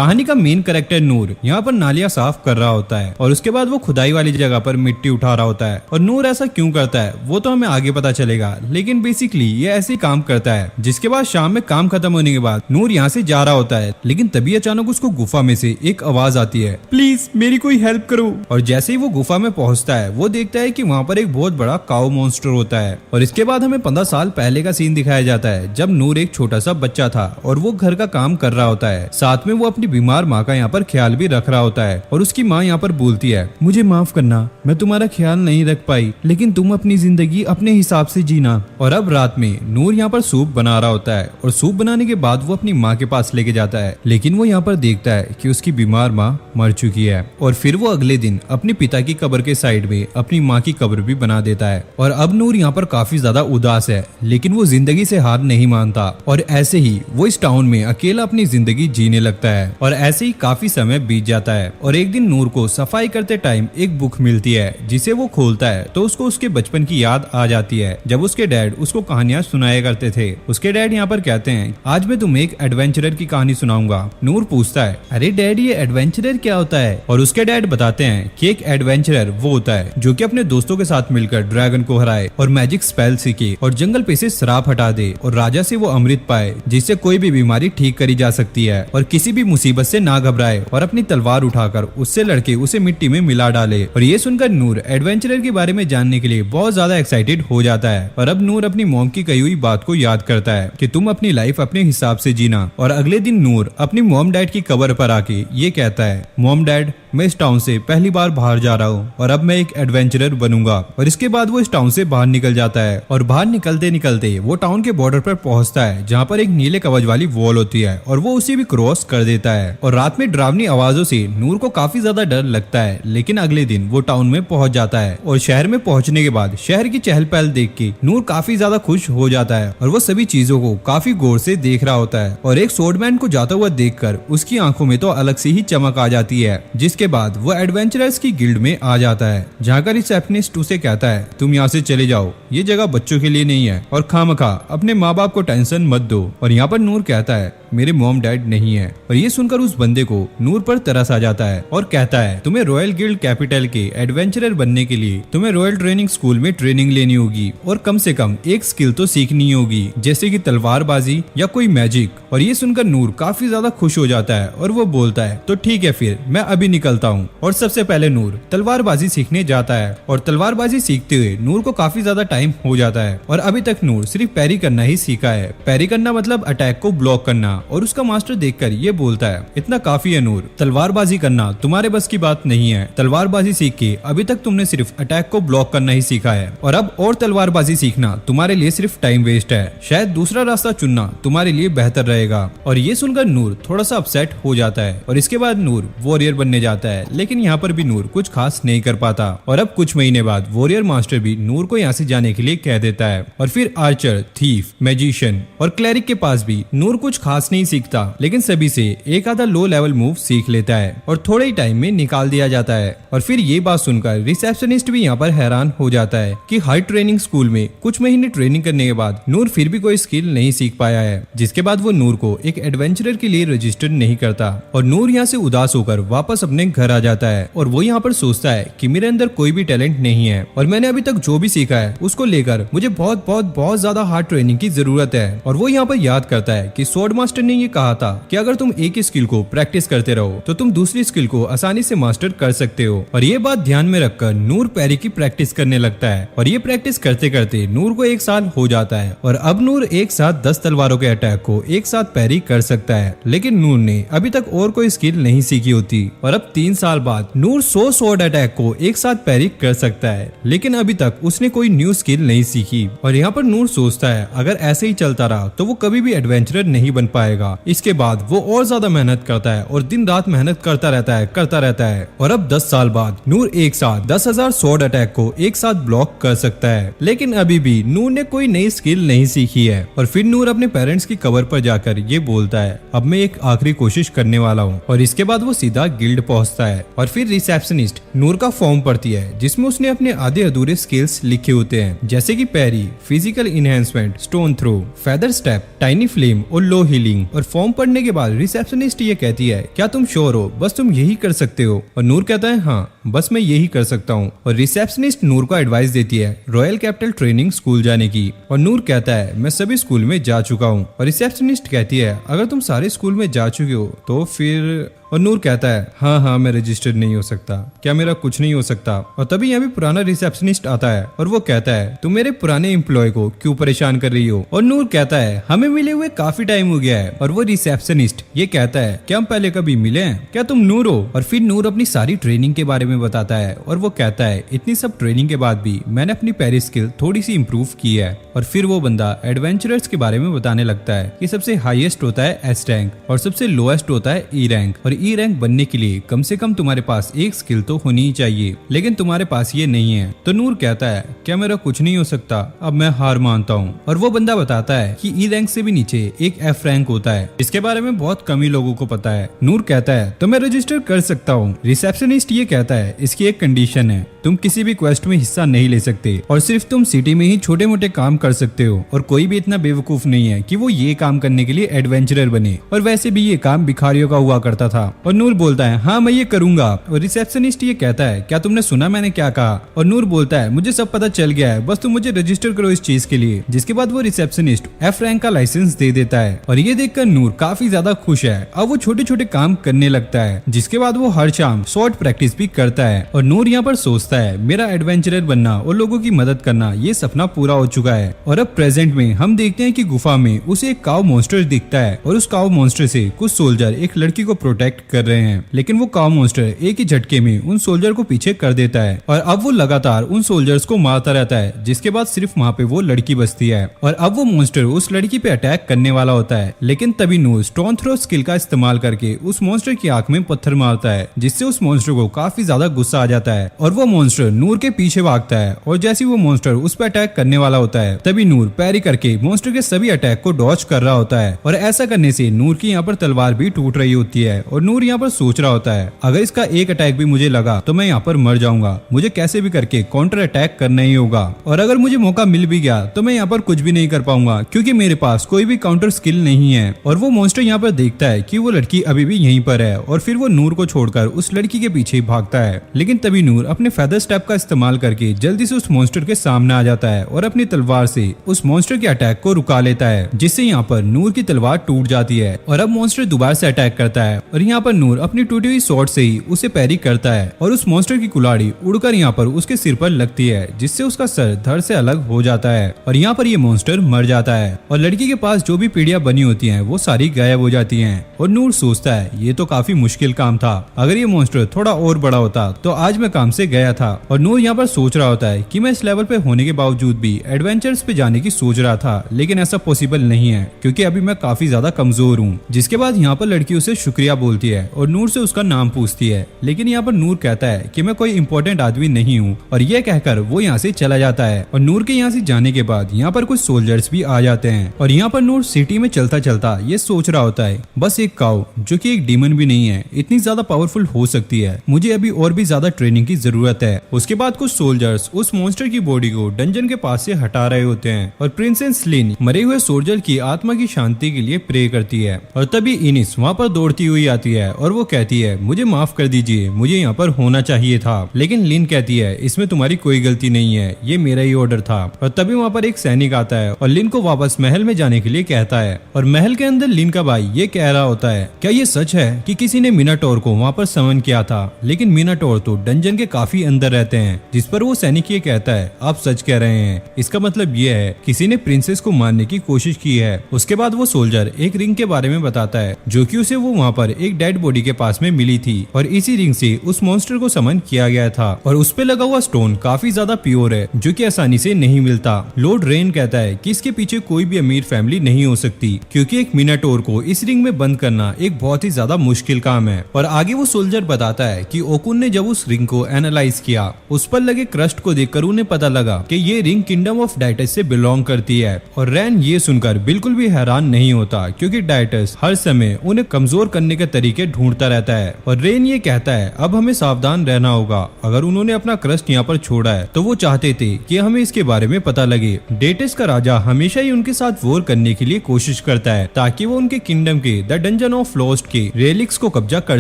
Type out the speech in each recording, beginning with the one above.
कहानी का main character नूर यहाँ पर नालियाँ साफ कर रहा होता है और उसके बाद वो खुदाई वाली जगह पर मिट्टी उठा रहा होता है। और नूर ऐसा क्यों करता है वो तो हमें आगे पता चलेगा, लेकिन बेसिकली ये ऐसे ही काम करता है। जिसके बाद शाम में काम खत्म होने के बाद नूर यहाँ से जा रहा होता है, लेकिन तभी अचानक उसको गुफा में से एक आवाज आती है, प्लीज मेरी कोई हेल्प करो। और जैसे ही वो गुफा में पहुंचता है वो देखता है कि वहाँ पर एक बहुत बड़ा काऊ मॉन्स्टर होता है। और इसके बाद हमें 15 साल पहले का सीन दिखाया जाता है जब नूर एक छोटा सा बच्चा था और वो घर का काम कर रहा होता है। साथ में वो अपनी बीमार माँ का यहाँ पर ख्याल भी रख रहा होता है और उसकी माँ यहाँ पर बोलती है, मुझे माफ करना, मैं तुम्हारा ख्याल नहीं रख पाई, लेकिन तुम अपनी जिंदगी अपने हिसाब से जीना। और अब रात में नूर यहाँ पर सूप बना रहा होता है और सूप बनाने के बाद वो अपनी माँ के पास लेके जाता है, लेकिन वो यहाँ पर देखता है कि उसकी बीमार माँ मर चुकी है। और फिर वो अगले दिन अपने पिता की कब्र के साइड में अपनी माँ की कब्र भी बना देता है। और अब नूर यहाँ पर काफी ज्यादा उदास है, लेकिन वो जिंदगी से हार नहीं मानता और ऐसे ही वो इस टाउन में अकेला अपनी जिंदगी जीने लगता है। और ऐसे ही काफी समय बीत जाता है और एक दिन नूर को सफाई करते टाइम एक बुक मिलती है, जिसे वो खोलता है तो उसको उसके बचपन की याद आ जाती है जब उसके डैड उसको कहानियां सुनाया करते थे। उसके डैड यहाँ पर कहते हैं, आज मैं तुम्हें एक एडवेंचरर की कहानी सुनाऊंगा। नूर पूछता है, अरे डैड ये एडवेंचरर क्या होता है? और उसके डैड बताते हैं कि एक एडवेंचरर वो होता है जो कि अपने दोस्तों के साथ मिलकर ड्रैगन को हराए और मैजिक स्पेल सीखे और जंगल पे से श्राप हटा दे और राजा से वो अमृत पाए, जिससे कोई भी बीमारी ठीक करी जा सकती है और किसी भी मुसीबत से ना घबराए और अपनी तलवार उठाकर उससे लड़के उसे मिट्टी में मिला डाले। और ये सुनकर नूर एडवेंचरर के बारे में जानने के लिए बहुत ज्यादा एक्साइटेड हो जाता है। और अब नूर अपनी मॉम की कही हुई बात को याद करता है कि तुम अपनी लाइफ अपने हिसाब से जीना। और अगले दिन नूर अपनी मॉम डैड की कब्र पर आके ये कहता है, मॉम डैड मैं इस टाउन से पहली बार बाहर जा रहा हूँ और अब मैं एक एडवेंचरर बनूंगा। और इसके बाद वो इस टाउन से बाहर निकल जाता है और बाहर निकलते निकलते वो टाउन के बॉर्डर पर पहुंचता है जहाँ पर एक नीले कवच वाली वॉल होती है और वो उसे भी क्रॉस कर देता है। और रात में डरावनी आवाजों से नूर को काफी ज्यादा डर लगता है, लेकिन अगले दिन वो टाउन में पहुंच जाता है। और शहर में पहुंचने के बाद शहर की चहल पहल देख के नूर काफी ज्यादा खुश हो जाता है और वो सभी चीजों को काफी गौर से देख रहा होता है। और एक स्वॉर्डमैन को जाता हुआ देखकर उसकी आंखों में तो अलग से ही चमक आ जाती है। जिसके बाद वो एडवेंचरर्स की गिल्ड में आ जाता है, जहाँ का रिसेप्शनिस्ट उसे कहता है, तुम यहाँ से चले जाओ, ये जगह बच्चों के लिए नहीं है और खामखा अपने माँ बाप को टेंशन मत दो। और यहाँ पर नूर कहता है, मेरे मॉम डैड नहीं है। और ये सुनकर उस बंदे को नूर पर तरस आ जाता है और कहता है, तुम्हें रॉयल गिल्ड कैपिटल के एडवेंचरर बनने के लिए तुम्हें रॉयल ट्रेनिंग स्कूल में ट्रेनिंग लेनी होगी और कम से कम एक स्किल तो सीखनी होगी, जैसे कि तलवारबाजी या कोई मैजिक। और ये सुनकर नूर काफी ज्यादा खुश हो जाता है और वो बोलता है, तो ठीक है फिर मैं अभी निकलता हूँ। और सबसे पहले नूर तलवारबाजी सीखने जाता है और तलवारबाजी सीखते हुए नूर को काफी ज्यादा टाइम हो जाता है और अभी तक नूर सिर्फ पैरी करना ही सीखा है। पैरी करना मतलब अटैक को ब्लॉक करना। और उसका मास्टर देखकर ये बोलता है, इतना काफी है नूर, तलवारबाजी करना तुम्हारे बस की बात नहीं है। तलवारबाजी सीख के अभी तक तुमने सिर्फ अटैक को ब्लॉक करना ही सीखा है और अब और तलवारबाजी सीखना तुम्हारे लिए सिर्फ टाइम वेस्ट है। शायद दूसरा रास्ता चुनना तुम्हारे लिए बेहतर रहेगा। और ये सुनकर नूर थोड़ा सा अपसेट हो जाता है और इसके बाद नूर वॉरियर बनने जाता है, लेकिन यहाँ पर भी नूर कुछ खास नहीं कर पाता। और अब कुछ महीने बाद वॉरियर मास्टर भी नूर को यहाँ से जाने के लिए कह देता है। और फिर आर्चर, थीफ, मैजिशियन और क्लैरिक के पास भी नूर कुछ खास नहीं सीखता, लेकिन सभी से एक आधा लो लेवल मूव सीख लेता है और थोड़े ही टाइम में निकाल दिया जाता है। और फिर ये बात सुनकर रिसेप्शनिस्ट भी यहाँ पर हैरान हो जाता है कि हर ट्रेनिंग स्कूल में कुछ महीने ट्रेनिंग करने के बाद नूर फिर भी कोई स्किल नहीं सीख पाया है। जिसके बाद वो नूर को एक एडवेंचरर के लिए रजिस्टर नहीं करता और नूर यहाँ से उदास होकर वापस अपने घर आ जाता है। और वो यहाँ पर सोचता है कि मेरे अंदर कोई भी टैलेंट नहीं है और मैंने अभी तक जो भी सीखा है उसको लेकर मुझे बहुत बहुत बहुत ज्यादा हार्ड ट्रेनिंग की जरूरत है। और वो यहाँ पर याद करता है कि स्वॉर्ड मास्टर ने ये कहा था कि अगर तुम एक ही स्किल को प्रैक्टिस करते रहो तो तुम दूसरी स्किल को आसानी से मास्टर कर सकते हो। और ये बात ध्यान में रखकर नूर पैरी की प्रैक्टिस करने लगता है और ये प्रैक्टिस करते करते नूर को 1 साल हो जाता है और अब नूर एक साथ 10 तलवारों के अटैक को एक साथ पैरी कर सकता है। लेकिन नूर ने अभी तक और कोई स्किल नहीं सीखी होती और अब 3 साल बाद नूर 100 स्वॉर्ड अटैक को एक साथ पैरी कर सकता है, लेकिन अभी तक उसने कोई न्यू स्किल नहीं सीखी। और यहाँ पर नूर सोचता है अगर ऐसे ही चलता रहा तो वो कभी भी एडवेंचरर नहीं बन पाएगा। इसके बाद वो और ज्यादा मेहनत करता है और दिन रात मेहनत करता रहता है। और अब 10 साल बाद नूर एक साथ 10,000 स्वॉर्ड अटैक को एक साथ ब्लॉक कर सकता है, लेकिन अभी भी नूर ने कोई नई स्किल नहीं सीखी है। और फिर नूर अपने पेरेंट्स की कब्र पर जाकर ये बोलता है, अब मैं एक आखिरी कोशिश करने वाला हूँ। और इसके बाद वो सीधा गिल्ड पहुंचता है और फिर रिसेप्शनिस्ट नूर का फॉर्म पढ़ती है जिसमें उसने अपने आधे अधूरे स्किल्स लिखे होते हैं, जैसे कि parry, physical enhancement, stone throw, feather step, tiny flame और लो हीलिंग। हूँ। और फॉर्म पढ़ने के बाद रिसेप्शनिस्ट ये कहती है, क्या तुम श्योर हो, बस तुम यही कर सकते हो? और नूर कहता है, हाँ बस मैं यही कर सकता हूँ। और रिसेप्शनिस्ट नूर को एडवाइस देती है रॉयल कैपिटल ट्रेनिंग स्कूल जाने की। और नूर कहता है, मैं सभी स्कूल में जा चुका हूँ। और रिसेप्शनिस्ट कहती है, अगर तुम सारे स्कूल में जा चुके हो तो फिर। और नूर कहता है, हाँ मैं रजिस्टर्ड नहीं हो सकता, क्या मेरा कुछ नहीं हो सकता? और तभी यहाँ भी पुराना रिसेप्शनिस्ट आता है और वो कहता है, तुम मेरे पुराने एम्प्लॉय को क्यों परेशान कर रही हो? और नूर कहता है, हमें मिले हुए काफी टाइम हो गया है। और वो रिसेप्शनिस्ट ये कहता है, क्या हम पहले कभी मिले हैं? क्या तुम नूर हो? और फिर नूर अपनी सारी ट्रेनिंग के बारे में बताता है और वो कहता है, इतनी सब ट्रेनिंग के बाद भी मैंने अपनी पैरी स्किल थोड़ी सी इम्प्रूव की है। और फिर वो बंदा एडवेंचरर्स के बारे में बताने लगता है कि सबसे हाईएस्ट होता है एस रैंक और सबसे लोएस्ट होता है ई रैंक। और ई रैंक बनने के लिए कम से कम तुम्हारे पास एक स्किल तो होनी ही चाहिए, लेकिन तुम्हारे पास ये नहीं है। तो नूर कहता है, क्या मेरा कुछ नहीं हो सकता? अब मैं हार मानता हूँ। और वो बंदा बताता है कि ई रैंक से भी नीचे एक एफ रैंक होता है, इसके बारे में बहुत कम ही लोगों को पता है। नूर कहता है, तो मैं रजिस्टर कर सकता हूँ। रिसेप्शनिस्ट ये कहता है, इसकी एक कंडीशन है, तुम किसी भी क्वेस्ट में हिस्सा नहीं ले सकते और सिर्फ तुम सिटी में ही छोटे मोटे काम कर सकते हो। और कोई भी इतना बेवकूफ नहीं है कि वो ये काम करने के लिए एडवेंचरर बने। और वैसे भी ये काम भिखारियों का हुआ करता था। और नूर बोलता है, हाँ मैं ये करूंगा। और रिसेप्शनिस्ट ये कहता है, क्या तुमने सुना मैंने क्या कहा? और नूर बोलता है, मुझे सब पता चल गया है, बस तुम मुझे रजिस्टर करो इस चीज के लिए। जिसके बाद वो रिसेप्शनिस्ट एफ रैंक का लाइसेंस दे देता है। और ये देखकर नूर काफी ज्यादा खुश है। अब वो छोटे छोटे काम करने लगता है, जिसके बाद वो हर शाम शॉर्ट प्रैक्टिस भी करता है। और नूर यहाँ पर सोचता है, मेरा एडवेंचरर बनना और लोगों की मदद करना ये सपना पूरा हो चुका है। और अब प्रेजेंट में हम देखते हैं कि गुफा में उसे एक काऊ मॉन्स्टर दिखता है और उस काऊ मॉन्स्टर से कुछ सोल्जर एक लड़की को प्रोटेक्ट कर रहे हैं, लेकिन वो काऊ मॉन्स्टर एक ही झटके में उन सोल्जर को पीछे कर देता है। और अब वो लगातार उन सोल्जर्स को मारता रहता है, जिसके बाद सिर्फ वहाँ पे वो लड़की बचती है। और अब वो मॉन्स्टर उस लड़की पे अटैक करने वाला होता है, लेकिन तभी नूर स्टोन थ्रो स्किल का इस्तेमाल करके उस मॉन्स्टर की आंख में पत्थर मारता है, जिससे उस मॉन्स्टर को काफी ज्यादा गुस्सा आ जाता है। और वो मॉन्स्टर नूर के पीछे भागता है। और जैसे वो मॉन्स्टर उस पर अटैक करने वाला होता है, तभी नूर पैरी करके मॉन्स्टर के सभी अटैक को डॉज कर रहा होता है। और ऐसा करने से नूर की यहाँ पर तलवार भी टूट रही होती है। और नूर यहाँ पर सोच रहा होता है, अगर इसका एक अटैक भी मुझे लगा तो मैं यहाँ पर मर जाऊंगा, मुझे कैसे भी करके काउंटर अटैक करना ही होगा। और अगर मुझे मौका मिल भी गया तो मैं यहाँ पर कुछ भी नहीं कर पाऊंगा, क्योंकि मेरे पास कोई भी काउंटर स्किल नहीं है। और वो मॉन्स्टर यहाँ पर देखता है कि वो लड़की अभी भी यहीं पर है, और फिर वो नूर को छोड़कर उस लड़की के पीछे भागता है। लेकिन तभी नूर अपने फेदर स्टेप का इस्तेमाल करके जल्दी से उस मॉन्स्टर के सामने आ जाता है और अपनी तलवार से उस मॉन्स्टर के अटैक को रुका लेता है, जिससे यहाँ पर नूर की तलवार टूट जाती है। और अब मॉन्स्टर दोबारा से अटैक करता है और यहाँ पर नूर अपनी टूटी हुई स्वॉर्ड से ही उसे पैरी करता है और उस मॉन्स्टर की कुल्हाड़ी उड़कर यहाँ पर उसके सिर पर लगती है, जिससे उसका सर धड़ से अलग हो जाता है। और यहाँ पर ये मॉन्स्टर मर जाता है और लड़की के पास जो भी पीढ़ियां बनी होती हैं वो सारी गायब हो जाती हैं। और नूर सोचता है, ये तो काफी मुश्किल काम था, अगर ये मॉन्स्टर थोड़ा और बड़ा होता तो आज मैं काम से गया था। और नूर यहाँ पर सोच रहा होता है कि मैं इस लेवल पे होने के बावजूद भी एडवेंचर्स पे जाने की सोच रहा था, लेकिन ऐसा पॉसिबल नहीं है क्योंकि अभी मैं काफी ज्यादा कमजोर हूँ। जिसके बाद यहाँ पर लड़की उसे शुक्रिया बोलती है और नूर से उसका नाम पूछती है, लेकिन यहाँ पर नूर कहता है कि मैं कोई इंपॉर्टेंट आदमी नहीं हूँ, और यह कहकर वो यहाँ से चला जाता है। और नूर के यहाँ से जाने के बाद यहाँ पर कुछ सोल्जर्स भी आ जाते हैं और यहाँ पर नूर सिटी में चलता चलता ये सोच रहा होता है, बस एक काऊ जो कि एक डीमन भी नहीं है इतनी ज्यादा पावरफुल हो सकती है, मुझे अभी और भी ज्यादा ट्रेनिंग की जरूरत है। उसके बाद कुछ सोल्जर्स उस मॉन्स्टर की बॉडी को डंजन के पास से हटा रहे होते हैं और प्रिंसेस लिन मरे हुए सोल्जर की आत्मा की शांति के लिए प्रे करती है। और तभी इनिस वहाँ पर दौड़ती हुई आती है और वो कहती है, मुझे माफ कर दीजिए, मुझे यहाँ पर होना चाहिए था। लेकिन लिन कहती है, इसमें तुम्हारी कोई गलती नहीं है, ये मेरा ही ऑर्डर था। और तभी वहाँ पर एक सैनिक आता है और लिन को वापस महल में जाने के लिए कहता है। और महल के अंदर लिन का भाई ये कह रहा होता है, क्या ये सच है कि किसी ने मिनाटोर को वहाँ पर समन किया था? लेकिन मिनाटोर तो डंजन के काफी अंदर रहते हैं। जिस पर वो सैनिक ये कहता है, आप सच कह रहे हैं, इसका मतलब ये है किसी ने प्रिंसेस को मारने की कोशिश की है। उसके बाद वो सोल्जर एक रिंग के बारे में बताता है जो कि उसे वो वहाँ पर एक डेड बॉडी के पास में मिली थी और इसी रिंग से उस मॉन्स्टर को समन किया गया था। और उस पे लगा हुआ स्टोन काफी ज्यादा प्योर है जो कि आसानी से नहीं मिलता। लॉर्ड रेन कहता है कि इसके पीछे कोई भी अमीर फैमिली नहीं हो सकती, क्योंकि एक मिनाटोर को इस रिंग में बंद करना एक बहुत ही ज्यादा मुश्किल काम है। और आगे वो सोल्जर बताता है कि ओकुन उनने जब उस रिंग को एनालाइज किया, उस पर लगे क्रस्ट को देखकर उन्हें पता लगा कि ये रिंग किंगडम ऑफ डाइटस से बिलोंग करती है। और रैन ये सुनकर बिल्कुल भी हैरान नहीं होता, क्योंकि डाइटस हर समय उन्हें कमजोर करने के तरीके ढूंढता रहता है। और रेन ये कहता है अब हमें सावधान रहना होगा, अगर उन्होंने अपना क्रस्ट यहाँ पर छोड़ा है तो वो चाहते थे कि हमें इसके बारे में पता लगे। डाइटस का राजा हमेशा ही उनके साथ वॉर करने के लिए कोशिश करता है ताकि वो उनके किंगडम के द डंजन ऑफ लॉस्ट के रेलिक्स को कब्जा कर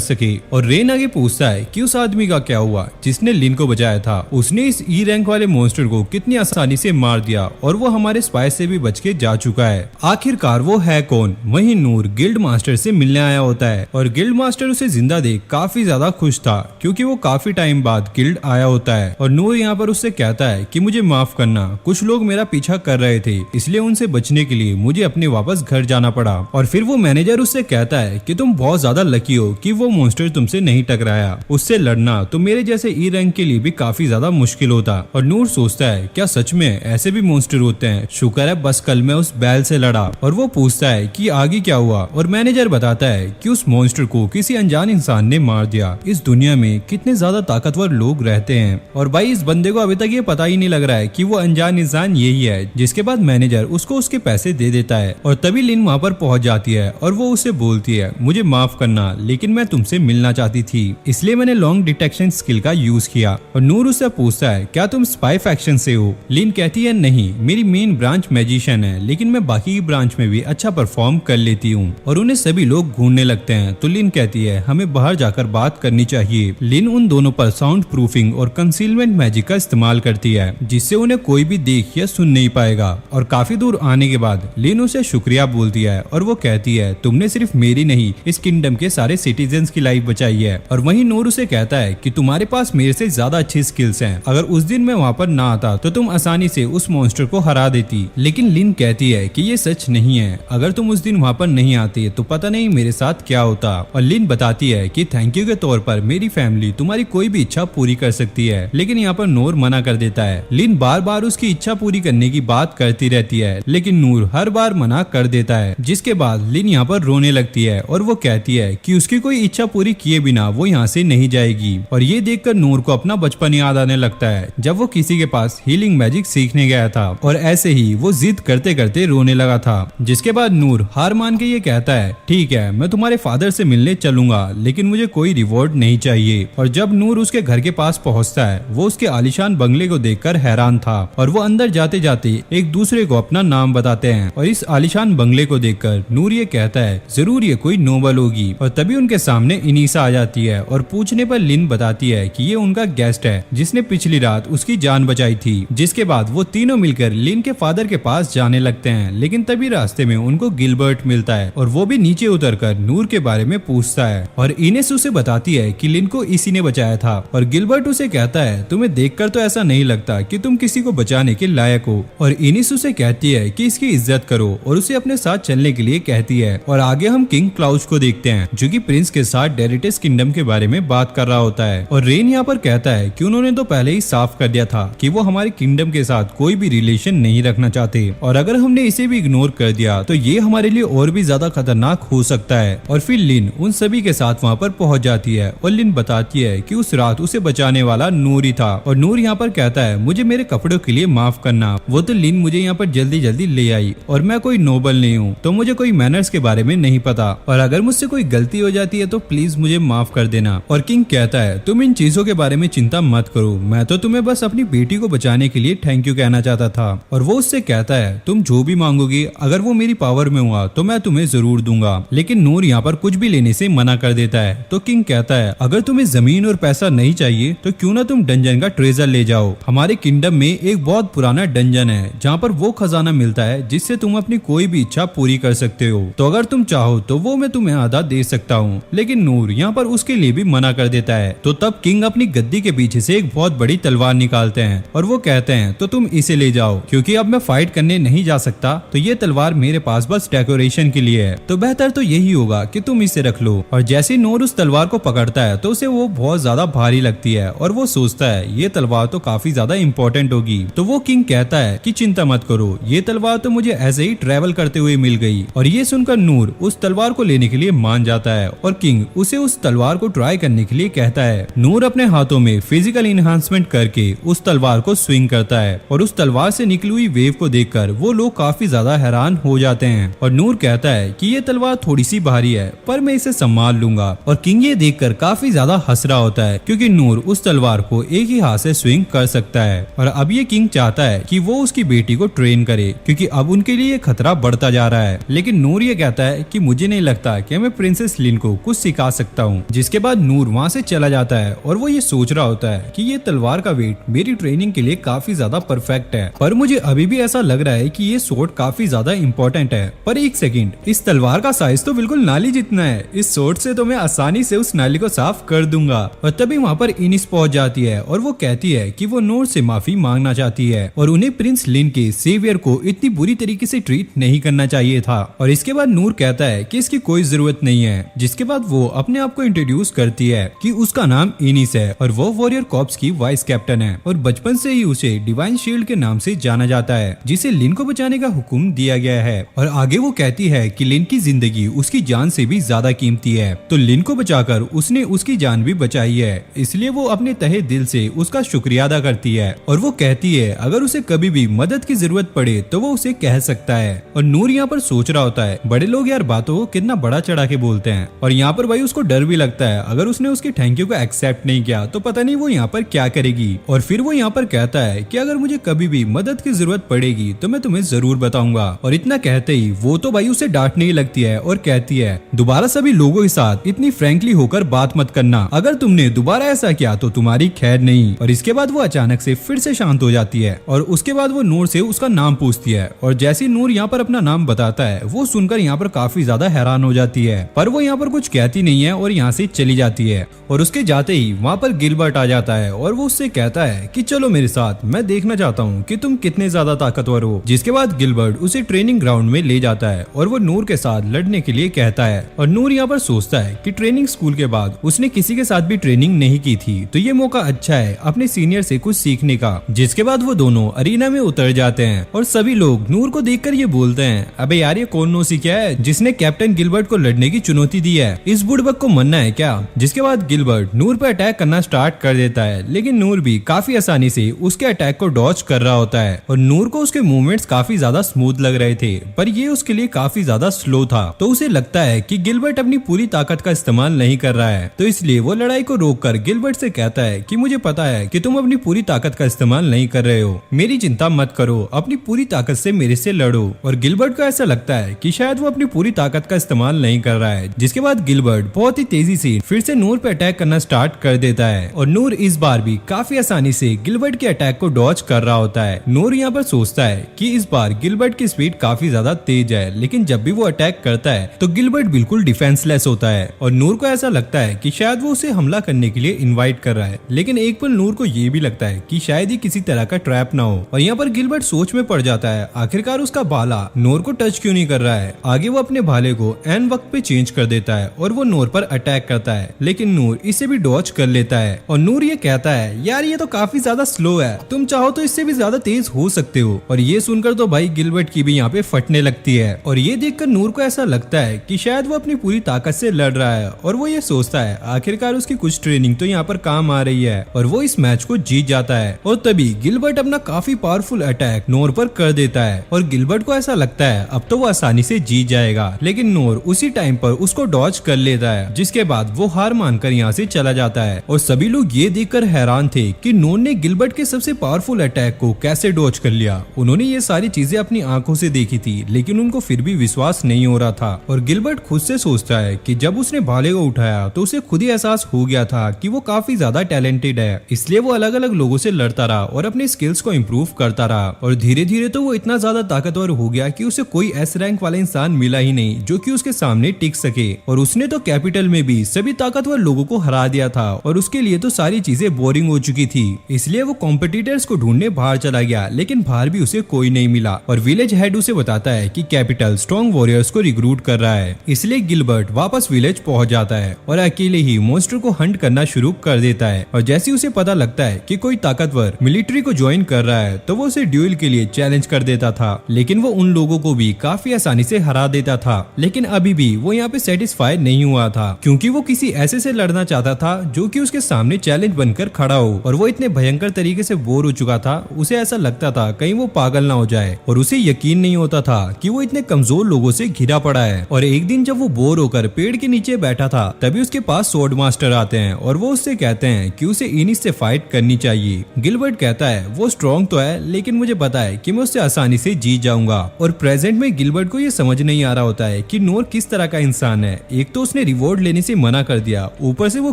सके। और रेन आगे पूछता है कि उस आदमी का क्या हुआ जिसने लिन को बचाया था, उसने इस ई रैंक वाले मॉन्स्टर को कितनी आसानी से मार दिया और वो हमारे स्पाई से भी बच के जा चुका है। आखिरकार वो है कौन? वहीं नूर गिल्ड मास्टर से मिलने आया होता है और गिल्ड मास्टर उसे जिंदा देख काफी ज्यादा खुश था, क्योंकि वो काफी टाइम बाद गिल्ड आया होता है। और नूर यहाँ पर उससे कहता है कि मुझे माफ करना, कुछ लोग मेरा पीछा कर रहे थे, इसलिए उनसे बचने के लिए मुझे अपने वापस घर जाना पड़ा। और फिर वो मैनेजर उससे कहता है कि तुम बहुत ज्यादा लकी हो कि वो मॉन्स्टर तुमसे नहीं टकराया, उससे लड़ना तो मेरे जैसे ई रैंक के लिए भी काफी ज्यादा मुश्किल होता। और नूर सोचता है क्या सच में ऐसे भी मॉन्स्टर होते हैं? शुक्र है बस कल मैं उस बैल से लड़ा। और वो पूछता है कि आगे क्या हुआ, और मैनेजर बताता है कि उस मॉन्स्टर को किसी अनजान इंसान ने मार दिया। इस दुनिया में कितने ज्यादा ताकतवर लोग रहते हैं, और भाई इस बंदे को अभी तक ये पता ही नहीं लग रहा है कि वो अनजान इंसान यही है। जिसके बाद मैनेजर उसको उसके पैसे दे देता है और तभी लिन वहाँ पर पहुंच जाती है और वो उसे बोलती है मुझे माफ करना, लेकिन मैं तुमसे मिलना चाहती थी, इसलिए मैंने लॉन्ग डिटेक्शन स्किल का यूज किया। और नूर उससे पूछता है क्या तुम स्पाई फैक्शन से हो? लिन कहती है नहीं, मेरी मेन ब्रांच मैजिशियन है, लेकिन मैं बाकी की ब्रांच में भी अच्छा परफॉर्म कर लेती हूँ। और उन्हें सभी लोग घूरने लगते हैं तो लिन कहती है हमें बाहर जाकर बात करनी चाहिए। लिन उन दोनों पर साउंड प्रूफिंग और कंसीलमेंट मैजिक का इस्तेमाल करती है, जिससे उन्हें कोई भी देख या सुन नहीं पाएगा। और काफी दूर आने के बाद लिन उसे शुक्रिया बोलती है और वो कहती है तुमने सिर्फ मेरी नहीं इस किंगडम के सारे सिटीजन्स की लाइफ बचाई है। और वहीं नूर उसे कहता है कि तुम्हारे पास मेरे से ज्यादा अच्छी स्किल्स हैं, अगर उस दिन मैं वहाँ पर ना आता तो तुम आसानी से उस मॉन्स्टर को हरा देती। लेकिन लिन कहती है कि ये सच नहीं है, अगर तुम उस दिन वहाँ पर नहीं आती तो पता नहीं मेरे साथ क्या होता। और लिन बताती है कि थैंक यू के तौर पर मेरी फैमिली तुम्हारी कोई भी इच्छा पूरी कर सकती है, लेकिन यहाँ पर नूर मना कर देता है। लिन बार बार उसकी इच्छा पूरी करने की बात करती रहती है, लेकिन नूर हर बार मना कर देता है। जिसके बाद लिन यहाँ पर रोने लगती है और वो कहती है कि उसकी कोई इच्छा पूरी किए बिना वो यहाँ से नहीं जाएगी। और ये देखकर नूर को अपना बचपन याद आने लगता है, जब वो किसी के पास हीलिंग मैजिक सीखने गया था और ऐसे ही वो जिद करते करते रोने लगा था। जिसके बाद नूर हार मान के ये कहता है ठीक है मैं तुम्हारे फादर से मिलने चलूंगा, लेकिन मुझे कोई रिवॉर्ड नहीं चाहिए। और जब नूर उसके घर के पास पहुंचता है वो उसके आलीशान बंगले को देखकर हैरान था और वो अंदर जाते जाते एक दूसरे को अपना नाम बताते हैं। और इस आलीशान बंगले को देखकर नूर ये कहता है जरूर ये कोई नोबल होगी। और तभी उनके सामने इनीसा आ जाती है और पूछने पर लिन बताती है कि ये उनका गेस्ट है जिसने पिछली रात उसकी जान बचाई थी। जिसके बाद वो तीनों मिलकर लिन के फादर के पास जाने लगते हैं, लेकिन तभी रास्ते में उनको गिलबर्ट मिलता है और वो भी नीचे उतरकर नूर के बारे में पूछता है। और इनेस उसे बताती है कि लिन को इसी ने बचाया था। और गिलबर्ट उसे कहता है तुम्हें देखकर तो ऐसा नहीं लगता कि तुम किसी को बचाने के लायक हो। और इनेस उसे कहती है कि इसकी इज्जत करो और उसे अपने साथ चलने के लिए कहती है। और आगे हम किंग क्लाउच को देखते हैं जो कि प्रिंस के साथ डेरिटस किंगडम के बारे में बात कर रहा होता है। और रेन यहाँ पर कहता है कि उन्होंने तो पहले ही साफ कर दिया था कि वो हमारे किंगडम के साथ कोई भी रिलेशन नहीं रखना चाहते, और अगर हमने इसे भी इग्नोर कर दिया तो ये हमारे लिए और भी ज्यादा खतरनाक हो सकता है। और फिर लिन उन सभी के साथ वहाँ पर पहुंच जाती है और लिन बताती है कि उस रात उसे बचाने वाला नूर ही था। और नूर यहाँ पर कहता है मुझे मेरे कपड़ों के लिए माफ करना, वो तो लिन मुझे यहाँ पर जल्दी जल्दी ले आई और मैं कोई नोबल नहीं हूँ तो मुझे कोई मैनर्स के बारे में नहीं पता, और अगर मुझसे कोई गलती हो जाती है तो प्लीज मुझे माफ कर देना। और किंग कहता है तुम इन चीजों के बारे में चिंता मत करो, मैं तो तुम्हें बस अपनी बेटी को बचाने के लिए थैंक यू कहना चाहता था। और वो उससे कहता है तुम जो भी मांगोगी अगर वो मेरी पावर में हुआ तो मैं तुम्हें जरूर दूंगा। लेकिन नूर यहाँ पर कुछ भी लेने से मना कर देता है। तो किंग कहता है अगर तुम्हें जमीन और पैसा नहीं चाहिए तो क्यों ना तुम डंजन का ट्रेजर ले जाओ। हमारे किंगडम में एक बहुत पुराना डंजन है जहाँ पर वो खजाना मिलता है जिससे तुम अपनी कोई भी इच्छा पूरी कर सकते हो, तो अगर तुम चाहो तो वो मैं तुम्हें आधा दे सकता हूँ। लेकिन नूर यहाँ पर उसके लिए भी मना कर देता है। तो तब किंग अपनी गद्दी के पीछे से एक बहुत बड़ी तलवार निकालते हैं और वो कहते हैं तो तुम इसे ले जाओ, क्योंकि अब मैं फाइट करने नहीं जा सकता तो ये तलवार मेरे पास बस डेकोरेशन के लिए है, तो बेहतर तो यही होगा कि तुम इसे रख लो। और जैसे नूर उस तलवार को पकड़ता है तो उसे वो बहुत ज्यादा भारी लगती है और वो सोचता है ये तलवार तो काफी ज्यादा इंपॉर्टेंट होगी। तो वो किंग कहता है कि चिंता मत करो, ये तलवार तो मुझे ऐसे ही ट्रेवल करते हुए मिल गई। और ये सुनकर नूर उस तलवार को लेने के लिए मान जाता है और किंग उसे उस तलवार को ट्राई करने के लिए कहता कहता है। नूर अपने हाथों में फिजिकल इनहांसमेंट करके उस तलवार को स्विंग करता है और उस तलवार से निकली हुई वेव को देखकर वो लोग काफी ज्यादा हैरान हो जाते हैं। और नूर कहता है कि ये तलवार थोड़ी सी भारी है पर मैं इसे संभाल लूंगा। और किंग ये देखकर काफी ज्यादा हंस रहा होता है क्योंकि नूर उस तलवार को एक ही हाथ से स्विंग कर सकता है। और अब ये किंग चाहता है कि वो उसकी बेटी को ट्रेन करे क्योंकि अब उनके लिए खतरा बढ़ता जा रहा है। लेकिन नूर ये कहता है कि मुझे नहीं लगता कि मैं प्रिंसेस लिन को कुछ सिखा सकता हूँ। जिसके बाद नूर वहाँ से चला जाता है और वो ये सोच रहा होता है कि ये तलवार का वेट मेरी ट्रेनिंग के लिए काफी ज्यादा परफेक्ट है, पर मुझे अभी भी ऐसा लग रहा है कि ये सोर्ड काफी ज्यादा इम्पोर्टेंट है। पर एक सेकंड, इस तलवार का साइज तो बिल्कुल नाली जितना है, इस सोर्ड से तो मैं आसानी से उस नाली को साफ कर दूंगा। और तभी वहाँ पर इनिस पहुंच जाती है और वो कहती है कि वो नूर से माफी मांगना चाहती है और उन्हें प्रिंस लिन के सेवियर को इतनी बुरी तरीके से ट्रीट नहीं करना चाहिए था। और इसके बाद नूर कहता है कि इसकी कोई जरूरत नहीं है। जिसके बाद वो अपने आप को इंट्रोड्यूस करती है कि उसका नाम इनिस है और वो वॉरियर कॉर्प्स की वाइस कैप्टन है और बचपन से ही उसे डिवाइन शील्ड के नाम से जाना जाता है जिसे लिन को बचाने का हुक्म दिया गया है। और आगे वो कहती है कि लिन की जिंदगी उसकी जान से भी ज्यादा कीमती है, तो लिन को बचाकर उसने उसकी जान भी बचाई है, इसलिए वो अपने तहे दिल से उसका शुक्रिया अदा करती है। और वो कहती है अगर उसे कभी भी मदद की जरूरत पड़े तो वो उसे कह सकता है। और नूर यहाँ पर सोच रहा होता है बड़े लोग यार बातों को कितना बड़ा चढ़ा के बोलते हैं। और यहाँ पर भाई उसको डर भी लगता है अगर उसने उसकी थैंक यू को एक्सेप्ट नहीं किया तो पता नहीं वो यहाँ पर क्या करेगी। और फिर वो यहाँ पर कहता है कि अगर मुझे कभी भी मदद की जरूरत पड़ेगी तो मैं तुम्हें जरूर बताऊंगा। और इतना कहते ही वो तो भाई उसे डांटने ही लगती है और कहती है दोबारा सभी लोगों के साथ इतनी फ्रेंकली होकर बात मत करना, अगर तुमने दोबारा ऐसा किया तो तुम्हारी खैर नहीं। और इसके बाद वो अचानक से फिर से शांत हो जाती है और उसके बाद वो नूर से उसका नाम पूछती है। और जैसे नूर यहाँ पर अपना नाम बताता है वो सुनकर यहाँ पर काफी ज्यादा हैरान हो जाती है, पर वो यहाँ पर कुछ कहती नहीं है और यहाँ से चली जाती है। और उसके जाते ही वहाँ पर गिलबर्ट आ जाता है और वो उससे कहता है कि चलो मेरे साथ, मैं देखना चाहता हूँ कि तुम कितने ज्यादा ताकतवर हो। जिसके बाद गिलबर्ट उसे ट्रेनिंग ग्राउंड में ले जाता है और वो नूर के साथ लड़ने के लिए कहता है। और नूर यहाँ पर सोचता है कि ट्रेनिंग स्कूल के बाद उसने किसी के साथ भी ट्रेनिंग नहीं की थी, तो ये मौका अच्छा है अपने सीनियर से कुछ सीखने का। जिसके बाद वो दोनों अरीना में उतर जाते हैं और सभी लोग नूर को देखकर ये बोलते हैं अबे यार ये कौन नो सीखा है जिसने कैप्टन गिलबर्ट को लड़ने की चुनौती दी है, इस बुड़बक को मरना है क्या। जिसके बाद गिलबर्ट नूर पर अटैक करना स्टार्ट कर देता है, लेकिन नूर भी काफी आसानी से उसके अटैक को डॉज कर रहा होता है। और नूर को उसके मूवमेंट्स काफी ज्यादा स्मूथ लग रहे थे, पर ये उसके लिए काफी ज्यादा स्लो था। तो उसे लगता है कि गिलबर्ट अपनी पूरी ताकत का इस्तेमाल नहीं कर रहा है, तो इसलिए वो लड़ाई को रोककर गिलबर्ट से कहता है कि मुझे पता है कि तुम अपनी पूरी ताकत का इस्तेमाल नहीं कर रहे हो, मेरी चिंता मत करो, अपनी पूरी ताकत से मेरे से लड़ो। और गिलबर्ट को ऐसा लगता है कि शायद वो अपनी पूरी ताकत का इस्तेमाल नहीं कर रहा है। जिसके बाद गिलबर्ट बहुत ही तेजी से फिर से नूर पे अटैक करना स्टार्ट कर देता है और नूर इस बार भी काफी आसानी से गिलबर्ट के अटैक को डॉज कर रहा होता है। नूर यहाँ पर सोचता है कि इस बार गिलबर्ट की स्पीड काफी ज्यादा तेज है, लेकिन जब भी वो अटैक करता है तो गिलबर्ट बिल्कुल डिफेंसलेस होता है और नूर को ऐसा लगता है कि शायद वो उसे हमला करने के लिए इनवाइट कर रहा है। लेकिन एक पल नूर को ये भी लगता है कि शायद ये किसी तरह का ट्रैप ना हो। और यहाँ पर गिलबर्ट सोच में पड़ जाता है आखिरकार उसका भाला नूर को टच क्यों नहीं कर रहा है। आगे वो अपने भाले को एन वक्त पे चेंज कर देता है और वो नूर पर अटैक करता है, लेकिन नूर इसे भी डॉज कर लेता है। और नूर ये कहता है यार ये तो काफी ज्यादा स्लो है, तुम चाहो तो इससे भी ज्यादा तेज हो सकते हो। और ये सुनकर तो भाई गिलबर्ट की भी यहाँ पे फटने लगती है और ये देखकर नूर को ऐसा लगता है कि शायद वो अपनी पूरी ताकत से लड़ रहा है और वो ये सोचता है आखिरकार उसकी कुछ ट्रेनिंग तो यहाँ पर काम आ रही है और वो इस मैच को जीत जाता है। और तभी गिलबर्ट अपना काफी पावरफुल अटैक नूर पर कर देता है और गिलबर्ट को ऐसा लगता है अब तो वो आसानी से जीत जाएगा, लेकिन नूर उसी टाइम पर उसको डॉज कर लेता है। जिसके बाद वो हार मानकर यहाँ से चला जाता है और सभी लोग ये देखकर हैरान थे कि नूर ने गिलबर्ट के सबसे पावरफुल अटैक को कैसे डॉज कर लिया। उन्होंने ये सारी चीजें अपनी आंखों से देखी थी, लेकिन उनको फिर भी विश्वास नहीं हो रहा था। और गिलबर्ट खुद से सोचता है कि जब उसने भाले को उठाया तो उसे खुद ही एहसास हो गया था कि वो काफी ज्यादा टैलेंटेड है, इसलिए वो अलग अलग लोगों से लड़ता रहा और अपने स्किल्स को इम्प्रूव करता रहा। और धीरे धीरे तो वो इतना ज्यादा ताकतवर हो गया कि उसे कोई एस रैंक वाला इंसान मिला ही नहीं जो कि उसके सामने टिक सके। और उसने तो कैपिटल में भी सभी ताकतवर लोगों को हरा दिया था और उसके लिए तो सारी चीजें बोरिंग हो चुकी थी, इसलिए वो कॉम्पिटिटर्स को ढूंढने बाहर चला गया, लेकिन बाहर भी उसे कोई नहीं मिला। और विलेज हेड उसे बताता है कि कैपिटल स्ट्रॉन्ग वॉरियर्स को रिक्रूट कर रहा है, इसलिए गिलबर्ट वापस विलेज पहुंच जाता है और अकेले ही मॉन्स्टर को हंट करना शुरू कर देता है। और जैसे उसे पता लगता है कि कोई ताकतवर मिलिट्री को ज्वाइन कर रहा है तो वो उसे ड्यूल के लिए चैलेंज कर देता था, लेकिन वो उन लोगों को भी काफी आसानी से हरा देता था। लेकिन अभी भी वो यहाँ पे सेटिस्फाई नहीं हुआ था, क्योंकि वो किसी ऐसे से लड़ना चाहता चाहता था जो कि उसके सामने चैलेंज बनकर खड़ा हो, और वो इतने भयंकर तरीके से बोर हो चुका था, उसे ऐसा लगता था कहीं वो पागल ना हो जाए, और उसे यकीन नहीं होता था कि वो इतने कमजोर लोगों से घिरा पड़ा है। और एक दिन जब वो बोर होकर पेड़ के नीचे बैठा था, तभी उसके पास स्वॉर्ड मास्टर आते हैं और वो उससे कहते हैं कि उसे इनिस से फाइट करनी चाहिए। गिलबर्ट कहता है वो स्ट्रॉन्ग तो है, लेकिन मुझे पता है कि मैं उससे आसानी से जीत जाऊंगा। और प्रेजेंट में गिलबर्ट को ये समझ नहीं आ रहा होता है कि नोर किस तरह का इंसान है। एक तो उसने रिवॉर्ड लेने से मना कर दिया, ऊपर से वो